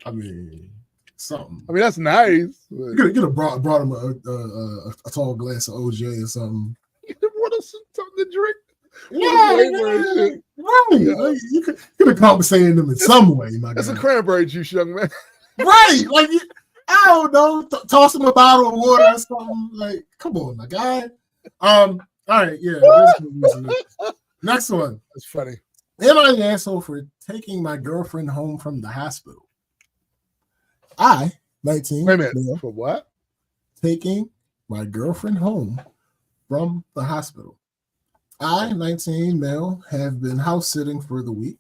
I mean, something. I mean, that's nice. You could have brought him a tall glass of OJ or something. You want us something to drink? Right. You could have compensated them in some way, my guy. That's a cranberry juice, young man. Right. Like, I don't know. Toss him a bottle of water or something. Like, come on, my guy. All right, yeah. Next one. That's funny. Am I an asshole for taking my girlfriend home from the hospital? I, 19. Wait a minute. For what? Taking my girlfriend home from the hospital. I, 19 male, have been house sitting for the week,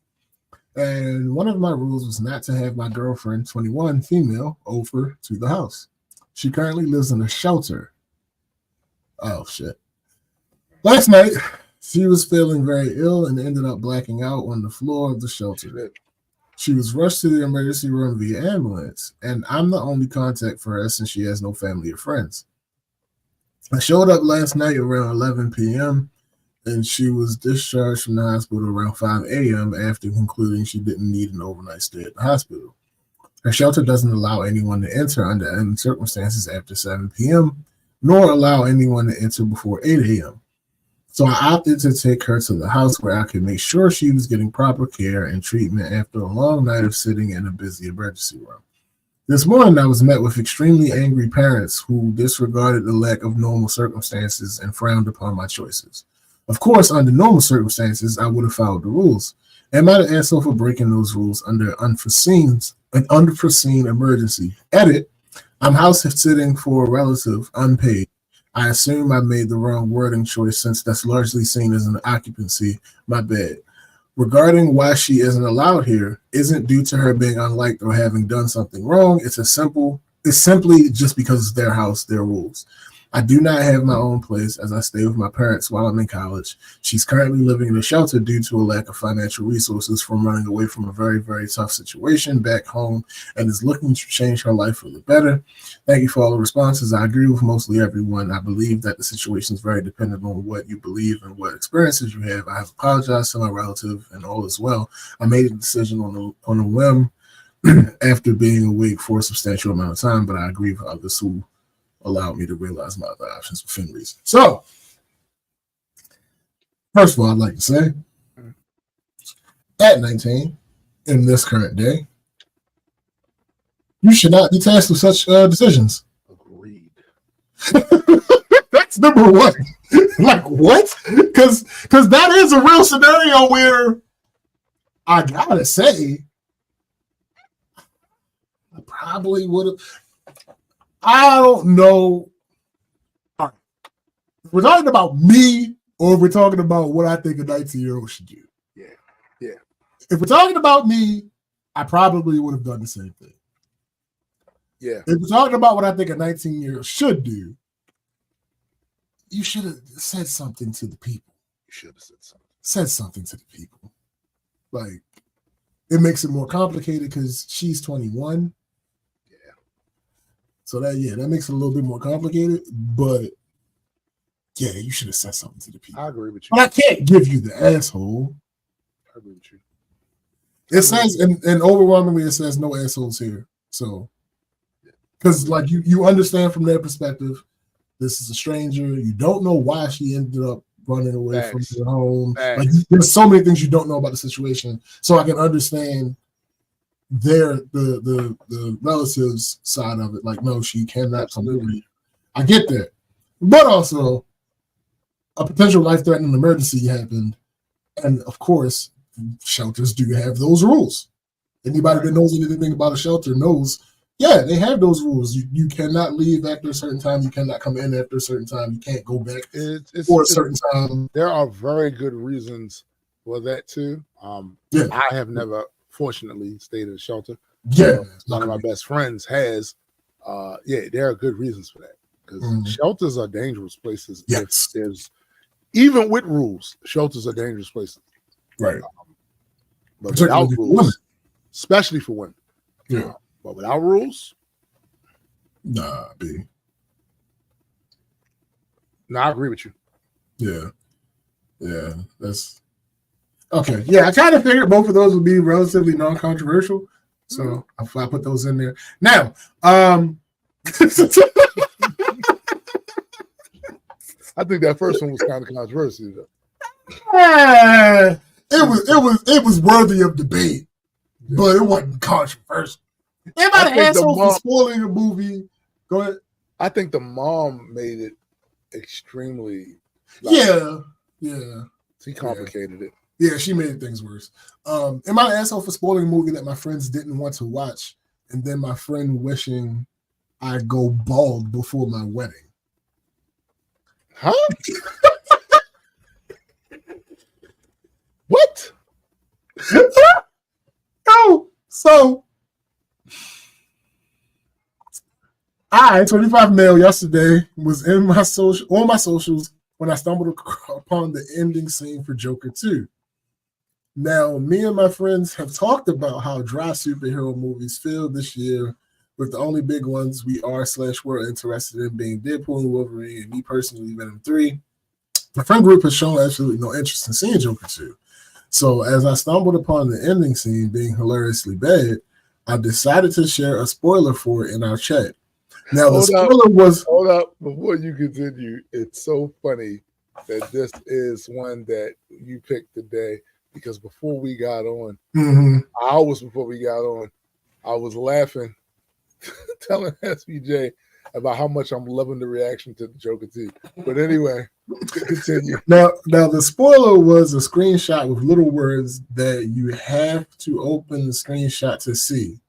and one of my rules was not to have my girlfriend, 21 female, over to the house. She currently lives in a shelter. Oh, shit. Last night, she was feeling very ill and ended up blacking out on the floor of the shelter. She was rushed to the emergency room via ambulance, and I'm the only contact for her since she has no family or friends. I showed up last night around 11 p.m., and she was discharged from the hospital around 5 a.m. after concluding she didn't need an overnight stay at the hospital. Her shelter doesn't allow anyone to enter under any circumstances after 7 p.m., nor allow anyone to enter before 8 a.m. So I opted to take her to the house where I could make sure she was getting proper care and treatment after a long night of sitting in a busy emergency room. This morning, I was met with extremely angry parents who disregarded the lack of normal circumstances and frowned upon my choices. Of course, under normal circumstances, I would have followed the rules. Am I the asshole for breaking those rules under an unforeseen emergency? Edit, I'm house sitting for a relative, unpaid. I assume I made the wrong wording choice since that's largely seen as an occupancy. My bad. Regarding why she isn't allowed here isn't due to her being unliked or having done something wrong. It's simply just because it's their house, their rules. I do not have my own place as I stay with my parents while I'm in college. She's currently living in a shelter due to a lack of financial resources from running away from a very, very tough situation back home and is looking to change her life for the better. Thank you for all the responses. I agree with mostly everyone. I believe that the situation is very dependent on what you believe and what experiences you have. I have apologized to my relative and all is well. I made a decision on a whim after being awake for a substantial amount of time, but I agree with others who allowed me to realize my other options within reason. So, first of all, I'd like to say, at 19, in this current day, you should not be tasked with such decisions. Agreed. That's number one. Like, what? Because that is a real scenario where I gotta say, I probably would have. I don't know. All right. We're talking about me, or we're talking about what I think a 19-year-old should do. Yeah. If we're talking about me, I probably would have done the same thing. Yeah. If we're talking about what I think a 19-year-old should do, you should have said something to the people. You should have said something. Said something to the people. Like, it makes it more complicated because she's 21. Yeah. So that makes it a little bit more complicated. But yeah, you should have said something to the people. I agree with you. But I can't give you the asshole. I agree with you. It says, and overwhelmingly, it says no assholes here. So, because like you understand from their perspective, this is a stranger. You don't know why she ended up running away from your home. Like, there's so many things you don't know about the situation. So I can understand the relatives side of it. Like, no, she cannot come over here. I get that. But also, a potential life-threatening emergency happened. And of course, shelters do have those rules. Anybody that knows anything about a shelter knows, yeah, they have those rules. You cannot leave after a certain time. You cannot come in after a certain time. You can't go back for a certain time. There are very good reasons for that too. I have never, fortunately, stayed in a shelter. Yeah, one of my best friends has. There are good reasons for that because shelters are dangerous places. Yes, there's even with rules, shelters are dangerous places. Right, but without rules, especially for women. Yeah. But without rules, nah, B. No, I agree with you. Yeah, that's okay. Yeah, I kind of figured both of those would be relatively non-controversial, so I put those in there. Now, I think that first one was kind of controversial, though. It was worthy of debate, but it wasn't controversial. Am I an asshole for spoiling a movie? Go ahead. I think the mom made it extremely. Yeah. She complicated it. Yeah, she made things worse. Am I an asshole for spoiling a movie that my friends didn't want to watch, and then my friend wishing I go bald before my wedding? Huh? What? No. So I, 25 male, yesterday was on my socials when I stumbled upon the ending scene for Joker 2. Now, me and my friends have talked about how dry superhero movies feel this year, with the only big ones we are/were interested in being Deadpool and Wolverine, and me personally, Venom 3. My friend group has shown absolutely no interest in seeing Joker 2. So as I stumbled upon the ending scene being hilariously bad, I decided to share a spoiler for it in our chat. Now, the spoiler was... Hold up. Before you continue, it's so funny that this is one that you picked today, because before we got on, hours before we got on, I was laughing, telling SVJ about how much I'm loving the reaction to the Joker 2. But anyway, continue. Now, the spoiler was a screenshot with little words that you have to open the screenshot to see.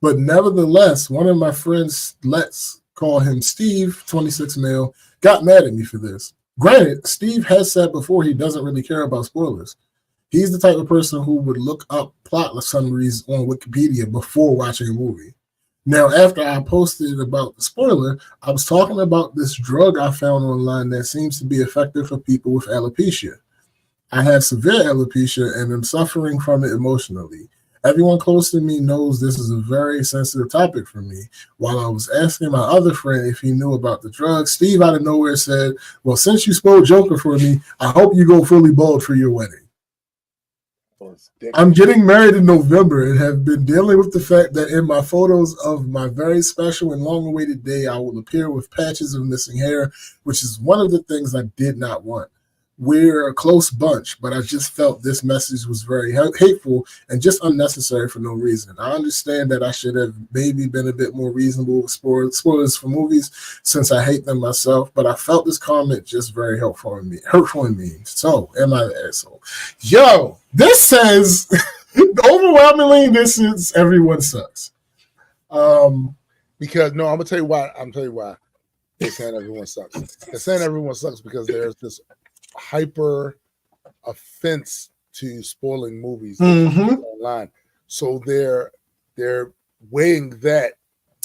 But nevertheless, one of my friends, let's call him Steve, 26 male, got mad at me for this. Granted, Steve has said before he doesn't really care about spoilers. He's the type of person who would look up plot summaries on Wikipedia before watching a movie. Now, after I posted about the spoiler, I was talking about this drug I found online that seems to be effective for people with alopecia. I have severe alopecia and am suffering from it emotionally. Everyone close to me knows this is a very sensitive topic for me. While I was asking my other friend if he knew about the drug, Steve out of nowhere said, well, since you spoiled Joker for me, I hope you go fully bald for your wedding. Oh, I'm getting married in November and have been dealing with the fact that in my photos of my very special and long-awaited day, I will appear with patches of missing hair, which is one of the things I did not want. We're a close bunch, but I just felt this message was very hateful and just unnecessary for no reason. I understand that I should have maybe been a bit more reasonable with spoilers for movies since I hate them myself, but I felt this comment just very hurtful in me. So, am I the asshole? Yo, this says, overwhelmingly, this is everyone sucks. Because, no, I'm going to tell you why they're saying everyone sucks. They're saying everyone sucks because there's this hyper offense to spoiling movies online, so they're weighing that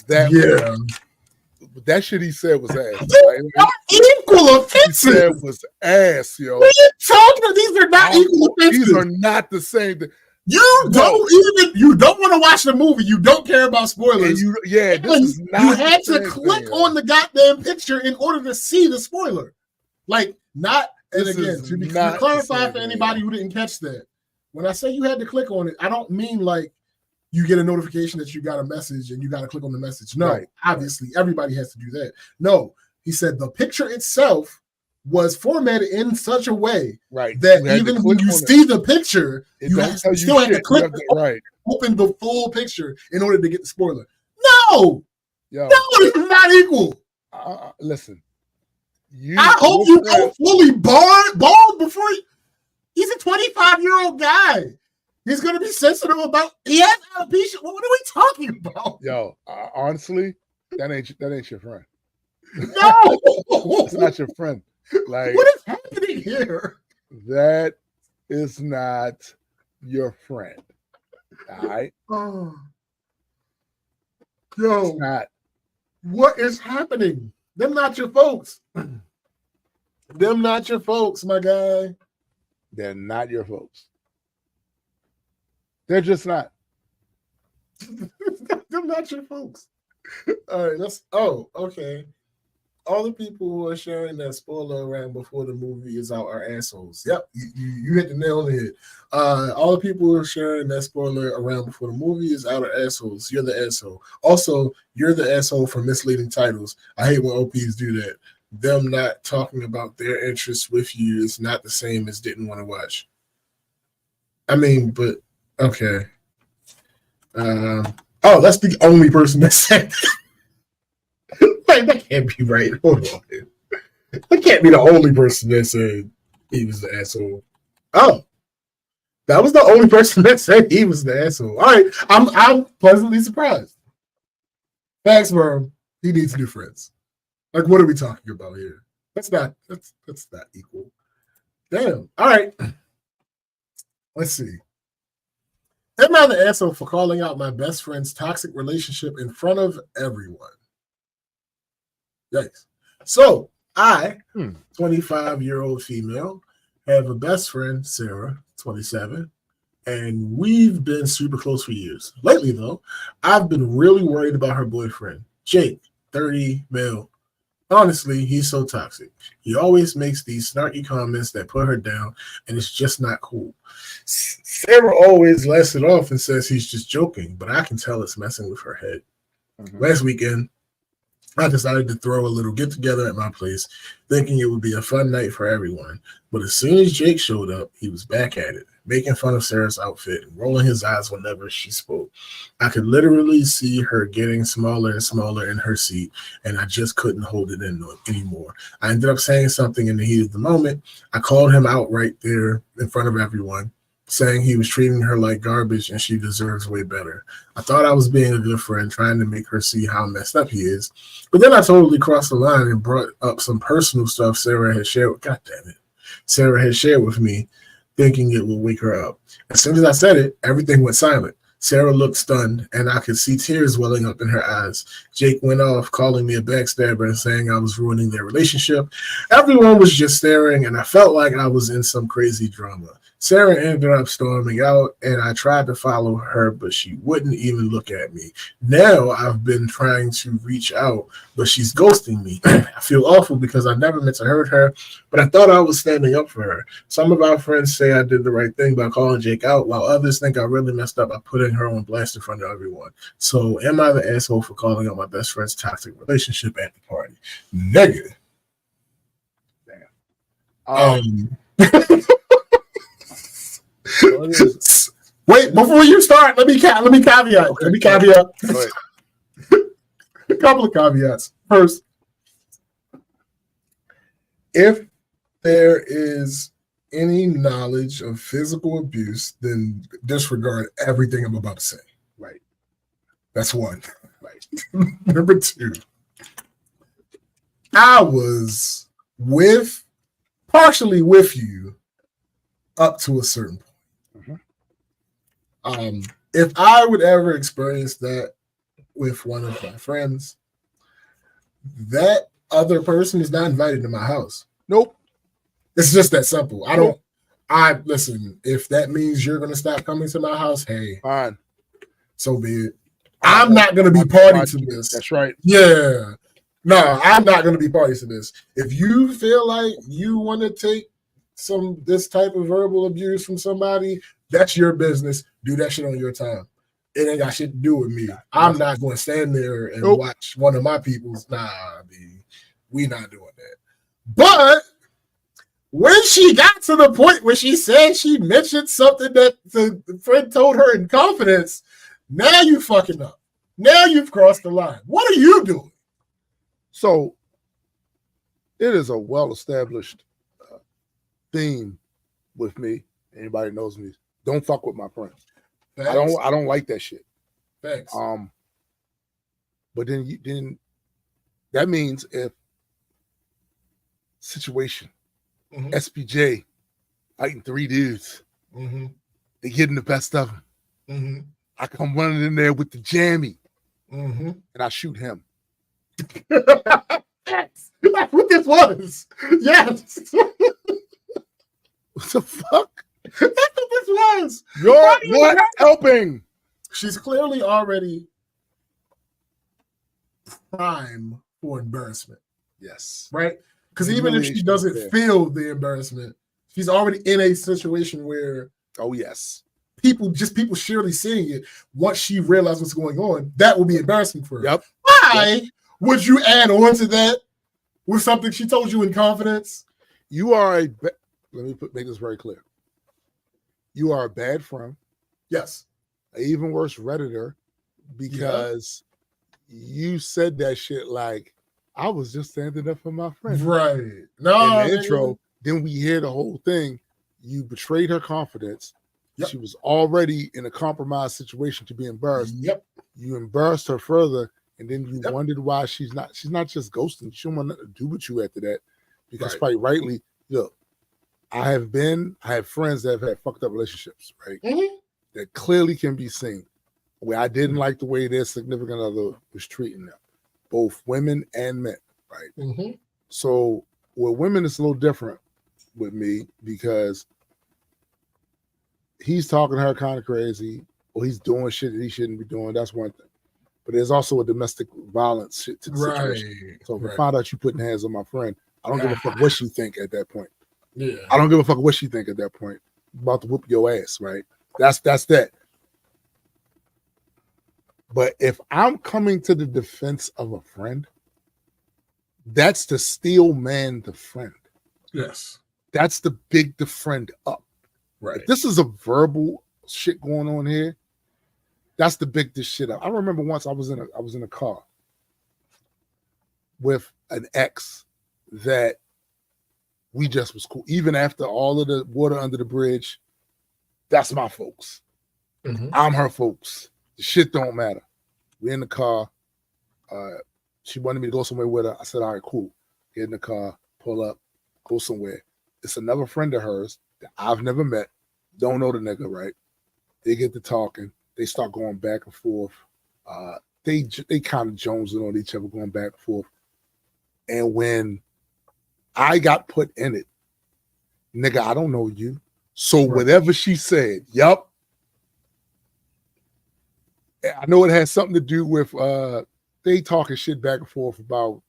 that shit he said was ass. Not equal offenses. He said was ass, yo. What are you talking about? These are not equal offenses. These are not the same thing. You don't want to watch the movie. You don't care about spoilers. You had to click on the goddamn picture in order to see the spoiler. Like, not. And again, to clarify for anybody who didn't catch that, when I say you had to click on it, I don't mean like you get a notification that you got a message and you got to click on the message. No, obviously everybody has to do that. No, he said the picture itself was formatted in such a way that even when you see the picture, you still have to click open the full picture in order to get the spoiler. No, it's not equal. Listen. I hope you go fully bald before he's a 25-year-old guy. He's going to be sensitive about. He has alopecia. What are we talking about? Yo, honestly, that ain't your friend. No, it's not your friend. Like, what is happening here? That is not your friend. All right. Yo, it's not. What is happening? Them not your folks. Them not your folks, my guy. They're not your folks. They're just not. Them not your folks. All right, okay. All the people who are sharing that spoiler around before the movie is out are assholes. Yep, you hit the nail on the head. All the people who are sharing that spoiler around before the movie is out are assholes. You're the asshole. Also, you're the asshole for misleading titles. I hate when OPs do that. Them not talking about their interests with you is not the same as didn't want to watch. I mean, but okay. That's the only person that said like, that can't be right. Hold on. That can't be the only person that said he was the asshole. Oh, that was the only person that said he was the asshole. All right, I'm pleasantly surprised. Thanks, bro. He needs new friends. Like, what are we talking about here? That's not equal. Damn. All right. Let's see. Am I the asshole for calling out my best friend's toxic relationship in front of everyone? Yikes. So, I, 25-year-old female, have a best friend, Sarah, 27, and we've been super close for years. Lately, though, I've been really worried about her boyfriend, Jake, 30, male. Honestly, he's so toxic. He always makes these snarky comments that put her down, and it's just not cool. Sarah always laughs it off and says he's just joking, but I can tell it's messing with her head. Last weekend, I decided to throw a little get-together at my place, thinking it would be a fun night for everyone. But as soon as Jake showed up, he was back at it, making fun of Sarah's outfit and rolling his eyes whenever she spoke. I could literally see her getting smaller and smaller in her seat, and I just couldn't hold it in anymore. I ended up saying something in the heat of the moment. I called him out right there in front of everyone, saying he was treating her like garbage and she deserves way better. I thought I was being a good friend, trying to make her see how messed up he is. But then I totally crossed the line and brought up some personal stuff Sarah had shared with me, thinking it would wake her up. As soon as I said it, everything went silent. Sarah looked stunned, and I could see tears welling up in her eyes. Jake went off, calling me a backstabber and saying I was ruining their relationship. Everyone was just staring, and I felt like I was in some crazy drama. Sarah ended up storming out, and I tried to follow her, but she wouldn't even look at me. Now I've been trying to reach out, but she's ghosting me. I feel awful because I never meant to hurt her, but I thought I was standing up for her. Some of our friends say I did the right thing by calling Jake out, while others think I really messed up by putting her on blast in front of everyone. So am I the asshole for calling out my best friend's toxic relationship at the party? Negative. Wait, before you start, let me caveat. Okay. Let me caveat. Go ahead. A couple of caveats. First, if there is any knowledge of physical abuse, then disregard everything I'm about to say. Right. That's one. Right. Number two, I was partially with you up to a certain point. If I would ever experience that with one of my friends, that other person is not invited to my house. Nope. It's just that simple. Listen, if that means you're going to stop coming to my house, hey, fine. So be it. I'm not going to be party to this. That's right. Yeah. No, I'm not going to be party to this. If you feel like you want to take this type of verbal abuse from somebody, that's your business. Do that shit on your time. It ain't got shit to do with me. I'm not going to stand there and watch one of my people's. We not doing that. But when she got to the point where she said she mentioned something that the friend told her in confidence, now you fucking up. Now you've crossed the line. What are you doing? So it is a well-established theme with me. Anybody knows me. Don't fuck with my friends. Thanks. I don't like that shit. Thanks. But then that means if situation SPJ fighting three dudes, they getting the best of them. I come running in there with the jammy, and I shoot him. That's what this was. Yes. What the fuck? That's what this was. You're not helping. She's clearly already prime for embarrassment. Yes. Right? Because even if she doesn't feel the embarrassment, she's already in a situation where people surely seeing it. Once she realizes what's going on, that will be embarrassing for her. Yep. Why would you add on to that with something she told you in confidence? You are make this very clear. You are a bad friend. Yes. An even worse Redditor, because you said that shit like, I was just standing up for my friend. Right. No. In the intro, then we hear the whole thing. You betrayed her confidence. Yep. She was already in a compromised situation to be embarrassed. Yep. You embarrassed her further, and then you wondered why she's not just ghosting. She don't want nothing to do with you after that. Because quite rightly, look, I have friends that have had fucked up relationships, right? That clearly can be seen. Where I didn't like the way their significant other was treating them. Both women and men, right? So with women, it's a little different with me because he's talking to her kind of crazy, or he's doing shit that he shouldn't be doing. That's one thing. But there's also a domestic violence shit to the situation. So if I find out you putting hands on my friend, I don't give a fuck what she think at that point. Yeah. I don't give a fuck what she think at that point. I'm about to whoop your ass, right? That's that. But if I'm coming to the defense of a friend, that's the steel man the friend. Yes. That's the big the friend up. Right. If this is a verbal shit going on here, that's the big this shit up. I remember once I was in a car with an ex that we just was cool. Even after all of the water under the bridge, that's my folks. I'm her folks. The shit don't matter. We're in the car. She wanted me to go somewhere with her. I said, all right, cool. Get in the car, pull up, go somewhere. It's another friend of hers that I've never met. Don't know the nigga, right? They get to talking. They start going back and forth. They kind of jonesing on each other, going back and forth. And when I got put in it, nigga, I don't know you. So whatever she said, yup. I know it has something to do with they talking shit back and forth about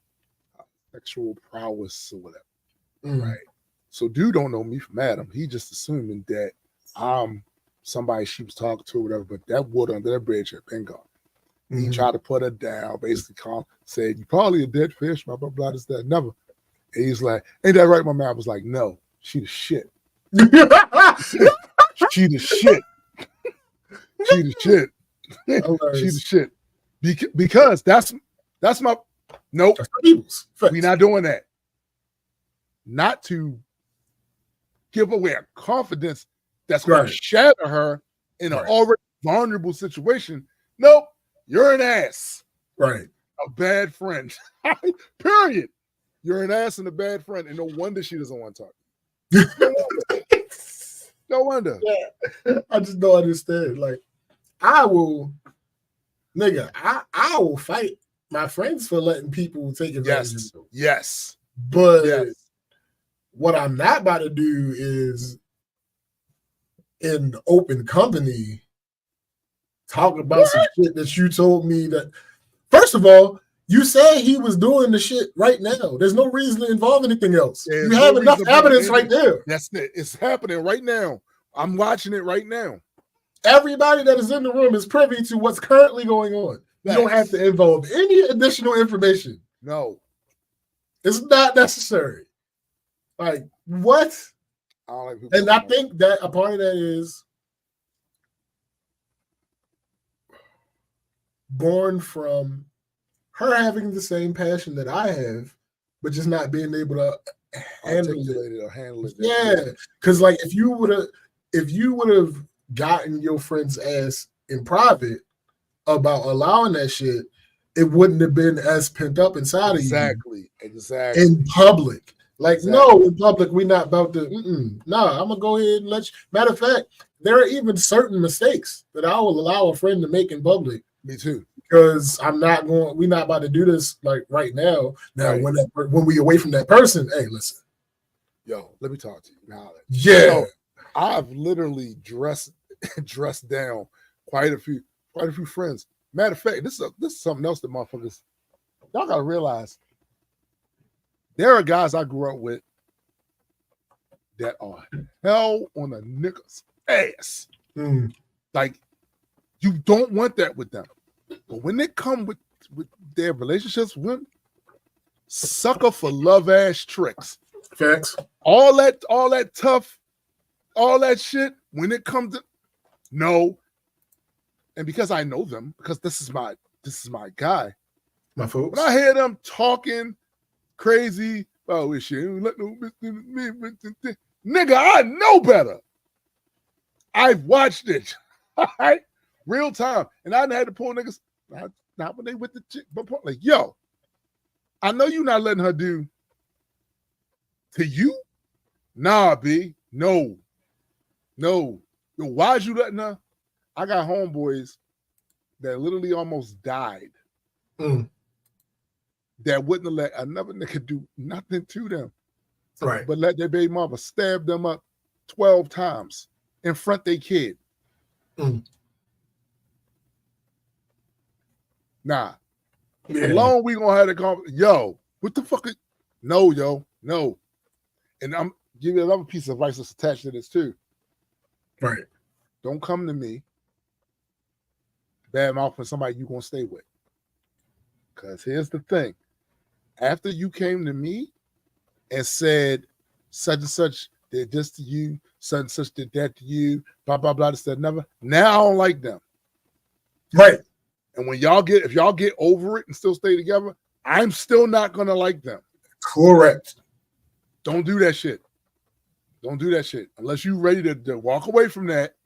sexual prowess or whatever. Right. So dude don't know me from Adam. He just assuming that I'm somebody she was talking to or whatever, but that water under that bridge had been gone. He tried to put her down, basically said, you probably a dead fish, blah, blah, blah, this, that, never. And he's like, ain't that right? My man was like, no, she the shit. She the shit. She the shit. She the shit. Because that's my, nope. We're not doing that. Not to give away a confidence that's going to shatter her in an already vulnerable situation. Nope. You're an ass. Right. A bad friend. Period. You're an ass and a bad friend. And no wonder she doesn't want to talk. No wonder. Yeah. I just don't understand. Like, I will fight my friends for letting people take advantage of them. Yes. But what I'm not about to do is in open company talk about some shit that you told me that. First of all, you said he was doing the shit right now. There's no reason to involve anything else. You have enough evidence right there. That's it. It's happening right now. I'm watching it right now. Everybody that is in the room is privy to what's currently going on. You don't have to involve any additional information. No. It's not necessary. Like, what? And I think that a part of that is born from her having the same passion that I have, but just not being able to handle it. Yeah, because like if you would have gotten your friend's ass in private about allowing that shit, it wouldn't have been as pent up inside of you. Exactly. In public. Like, no, in public, we're not about to, I'm going to go ahead and let you. Matter of fact, there are even certain mistakes that I will allow a friend to make in public. Me too. Because we're not about to do this like right now. Now, when we away from that person, hey, listen. Yo, let me talk to you now. Yeah. So, I've literally dressed down quite a few friends. Matter of fact, this is something else that motherfuckers, y'all gotta realize. There are guys I grew up with that are hell on a nigga's ass. Like, you don't want that with them. But when they come with their relationships with women, sucker for love ass tricks. Facts. All that tough, all that shit, when it comes to no. And because I know them, because this is my guy. My folks. When I hear them talking crazy, oh shit, nigga, I know better. I've watched it. Right? Real time. And I had to pull niggas, not when they with the chick, but like, yo, I know you not letting her do to you. Nah, B. No. Yo, why'd you letting her? I got homeboys that literally almost died. That wouldn't have let another nigga do nothing to them. Right. But let their baby mama stab them up 12 times in front of their kid. Nah. Yeah. Alone we gonna have to come. Yo, what the fuck? No. And I'm giving you another piece of advice that's attached to this too. Right. Don't come to me bad mouth for somebody you gonna stay with. Because here's the thing. After you came to me and said such and such did this to you, such and such did that to you, blah, blah, blah, this, that, never. Now I don't like them. Right. And when if y'all get over it and still stay together, I'm still not gonna like them. Correct. Don't do that shit. Don't do that shit. Unless you're ready to walk away from that.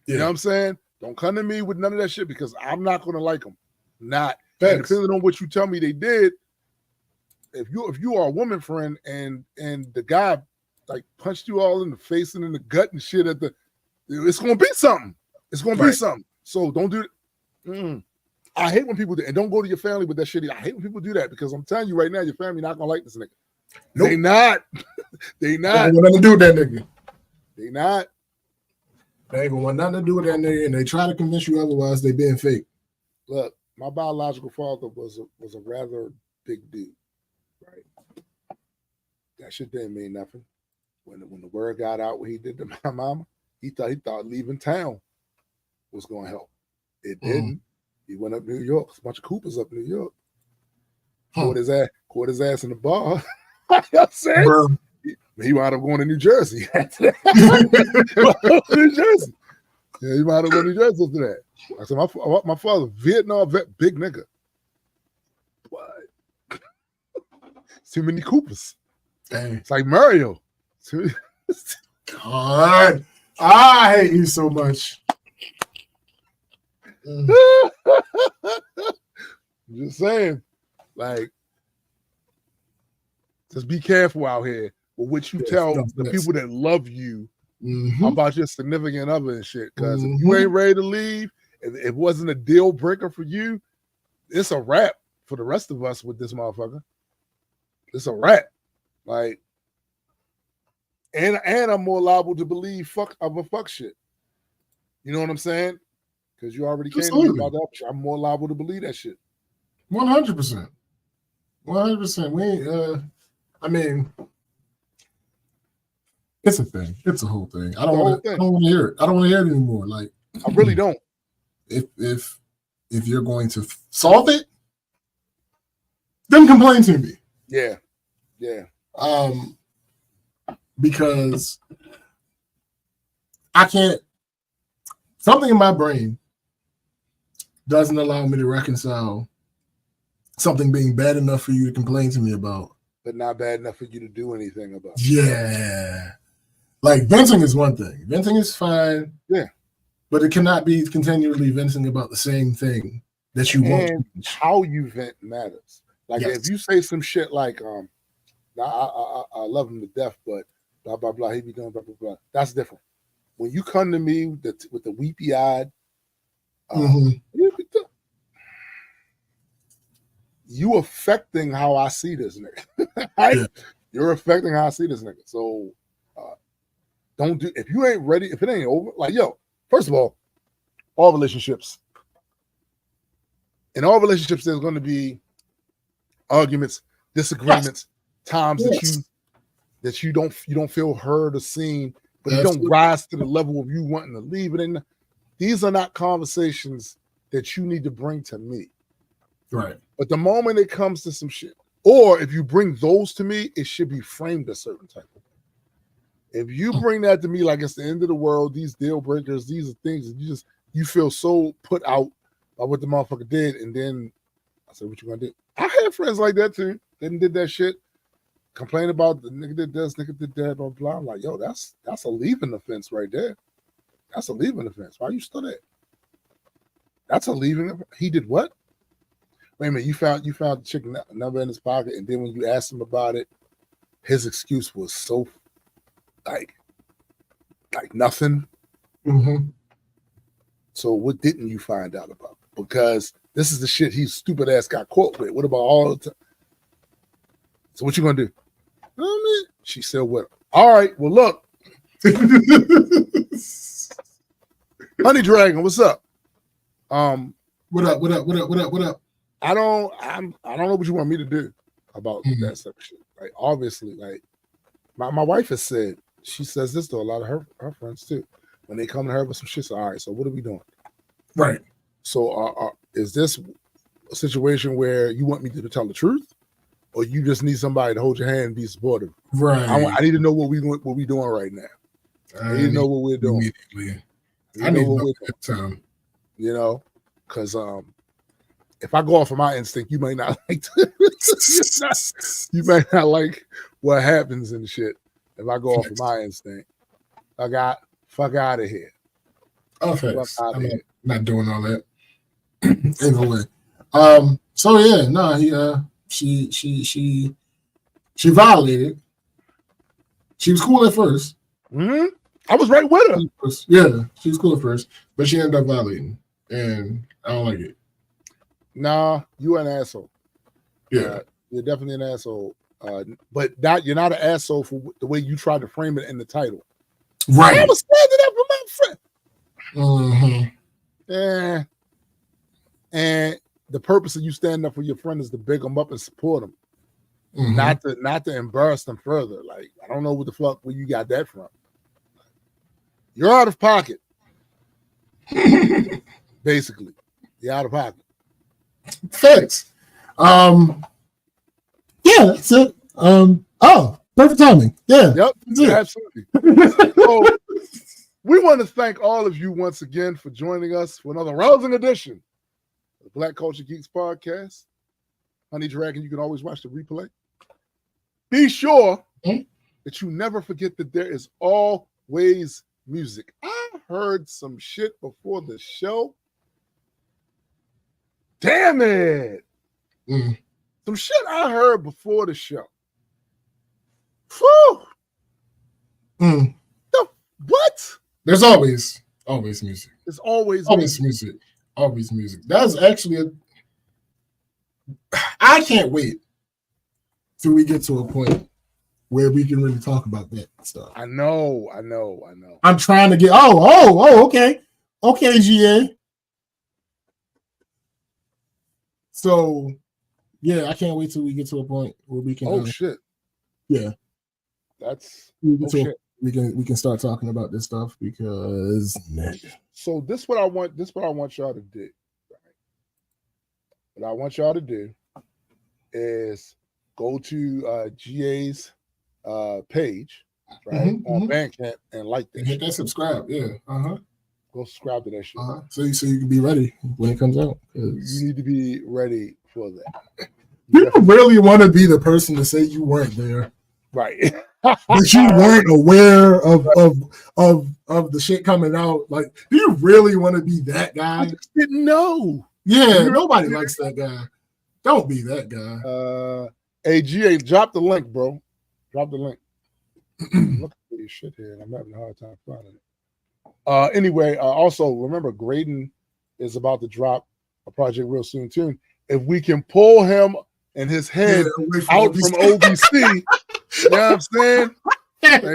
Yeah. You know what I'm saying? Don't come to me with none of that shit because I'm not gonna like them. Not. And depending on what you tell me they did, if you are a woman friend and the guy like punched you all in the face and in the gut and shit it's gonna be something. It's gonna be something. So don't do it. I hate when people do, and don't go to your family with that shit. I hate when people do that because I'm telling you right now, your family not gonna like this nigga. Nope. They not. They not. What to do with that nigga? They not. They ain't gonna want nothing to do with that nigga, and they try to convince you otherwise. They being fake. Look, my biological father was a rather big dude, right? That shit didn't mean nothing. When the word got out what he did to my mama, he thought leaving town was gonna help. It didn't. He went up to New York. A bunch of Coopers up in New York. Caught his ass in the bar. You know what I'm saying? He wound up going to New Jersey. New Jersey. Yeah, he might have gone to New Jersey after that. I said, my father, Vietnam vet, big nigga. What? Too many Coopers. Dang. It's like Mario. God, I hate you so much. Just saying, like, just be careful out here with what you tell the people that love you about your significant other and shit. Because if you ain't ready to leave, if it wasn't a deal breaker for you, it's a wrap for the rest of us with this motherfucker. It's a wrap. Like, and I'm more liable to believe fuck shit. You know what I'm saying? Because you already came to me about that. I'm more liable to believe that shit. 100%. 100%. We ain't, I mean, it's a thing. It's a whole thing. I don't want to hear it. I don't want to hear it anymore. Like, I really don't. If you're going to solve it, then complain to me. Yeah. Because I can't. Something in my brain doesn't allow me to reconcile something being bad enough for you to complain to me about, but not bad enough for you to do anything about. Yeah. Like, venting is one thing. Venting is fine. Yeah. But it cannot be continually venting about the same thing that you want. How you vent matters. Like, if you say some shit like, I love him to death, but blah, blah, blah, he be doing blah, blah, blah. That's different. When you come to me with the weepy eyed, you affecting how I see this nigga. Right? Yeah. You're affecting how I see this nigga. So don't do, if you ain't ready, if it ain't over, like, yo, first of all relationships, in all relationships, there's going to be arguments, disagreements, times that you don't feel heard or seen, but you don't rise to the level of you wanting to leave it. And these are not conversations that you need to bring to me. Right. But the moment it comes to some shit, or if you bring those to me, it should be framed a certain type of way. If you bring that to me like it's the end of the world, these deal breakers, these are things that you feel so put out by what the motherfucker did, and then I said, what you gonna do? I had friends like that too. They did that shit. Complain about the nigga did this, nigga did that, blah, blah. I'm like, yo, that's a leaving offense right there. That's a leaving offense. Why you still there? That's a leaving offense. He did what? Wait a minute, you found the chicken number in his pocket, and then when you asked him about it, his excuse was so like nothing. So what didn't you find out about? Because this is the shit he stupid ass got caught with. What about all the time? So what you gonna do? She said, "What? All right. Well, look, Honey Dragon, what's up? What up? I don't know what you want me to do about that type of shit. Like, obviously, like my wife has said, she says this to a lot of her friends too. When they come to her with some shit, so, all right, so what are we doing? Right. So is this a situation where you want me to tell the truth, or you just need somebody to hold your hand and be supportive? Right. I need to know what we doing right now. I need to know what we're doing. I need to know what time. You know, because if I go off of my instinct, you might not like you might not like what happens and shit. If I go off of my instinct, fuck out of here. Okay, I'm not doing all that. Anyway, so yeah, no, she violated. She was cool at first. I was right with her. Yeah, she was cool at first, but she ended up violating, and I don't like it. Nah, you an asshole. Yeah, you're definitely an asshole. But you're not an asshole for the way you tried to frame it in the title. Right. I was standing up for my friend. And the purpose of you standing up for your friend is to big them up and support them, not to embarrass them further. Like, I don't know what the fuck where you got that from. You're out of pocket. Basically, you're out of pocket. Facts. Yeah, that's it. Perfect timing. Yeah. Yep. Absolutely. So, we want to thank all of you once again for joining us for another rousing edition of the Black Culture Geeks podcast. Honey Dragon, you can always watch the replay. Be sure that you never forget that there is always music. I heard some shit before the show. Damn it. Some shit I heard before the show. Whew. What? There's always music. It's always music. Always music. That's actually I can't wait till we get to a point where we can really talk about that stuff. I know. I'm trying to get okay. Okay, GA. So yeah, I can't wait till we get to a point where we can shit. Yeah. That's shit. We can start talking about this stuff because so this what I want y'all to do. Right? What I want y'all to do is go to GA's page, right, on Bandcamp and like that. Hit that subscribe, yeah. Go subscribe to that shit. So you can be ready when it comes out. You need to be ready for that. You really want to be the person to say you weren't there. Right. That you weren't aware of the shit coming out. Like, do you really want to be that guy? I just didn't know. Yeah, nobody likes that guy. Don't be that guy. Hey, GA, drop the link, bro. Drop the link. Look at this shit here, and I'm having a hard time finding it. Anyway, also remember, Graydon is about to drop a project real soon too. If we can pull him and his head out from OBC, you know what I'm saying? Yes.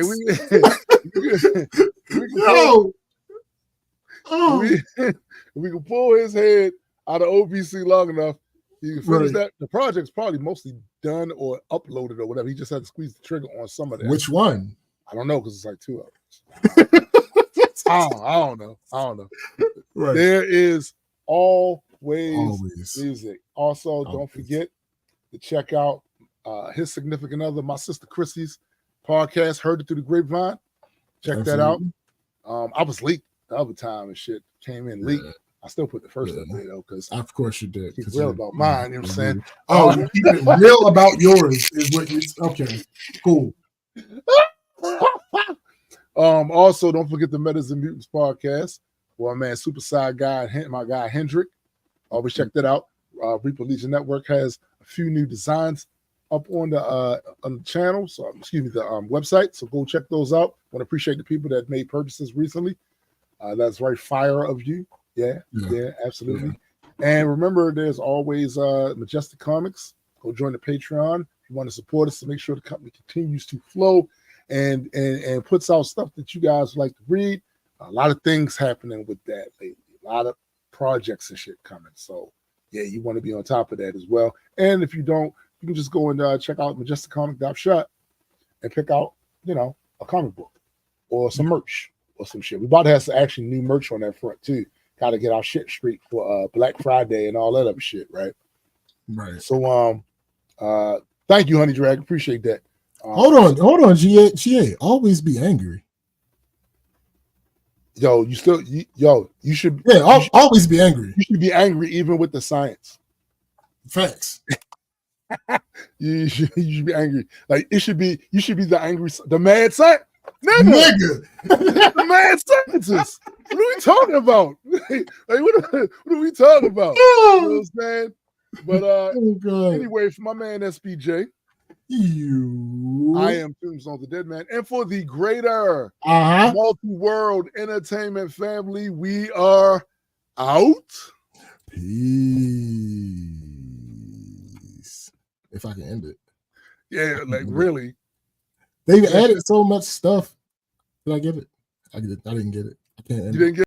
Like, we can pull his head out of OBC long enough. He can finish that. The project's probably mostly done or uploaded or whatever. He just had to squeeze the trigger on some of that. Which one? I don't know because it's like 2 hours. I don't know. Right. There is always music. Also, don't forget to check out his significant other, my sister Chrissy's podcast, Heard It Through the Grapevine. Check that out. I was late the other time and shit. Came in late. I still put the first up there though, because of course you did. Keep real about mine, you know what I'm saying? Oh, you keep it real about yours is what you okay. Cool. Also, don't forget the Metas and Mutants podcast. Well, man, Super Side Guy, my guy Hendrick. Always check that out. Reaper Legion Network has a few new designs up on the channel. So, the website. So go check those out. Want to appreciate the people that made purchases recently. That's very fire of you. Yeah, absolutely. Yeah. And remember, there's always Majestic Comics. Go join the Patreon if you want to support us to make sure the company continues to flow and puts out stuff that you guys like to read. A lot of things happening with that lately. A lot of projects and shit coming. So yeah, you want to be on top of that as well. And if you don't, you can just go and check out majesticcomic.shop and pick out, a comic book or some merch or some shit. We about to have some actually new merch on that front too. Got to get our shit straight for Black Friday and all that other shit, right? Right. So thank you, Honey Drag. Appreciate that. Hold on, GA. Always be angry. You should. Yeah, always be angry. You should be angry even with the science. Facts. you should be angry. Like you should be the mad scientist. Nigga. The mad scientist. What are we talking about? Like, what are we talking about? You know what I'm saying? But anyway, for my man SBJ, I am Tombstone the Dead Man, and for the greater multi-world entertainment family, we are out. Peace. If I can end it. Yeah, like really. They've added so much stuff. Did I get it? I didn't get it. I can't end it. You didn't get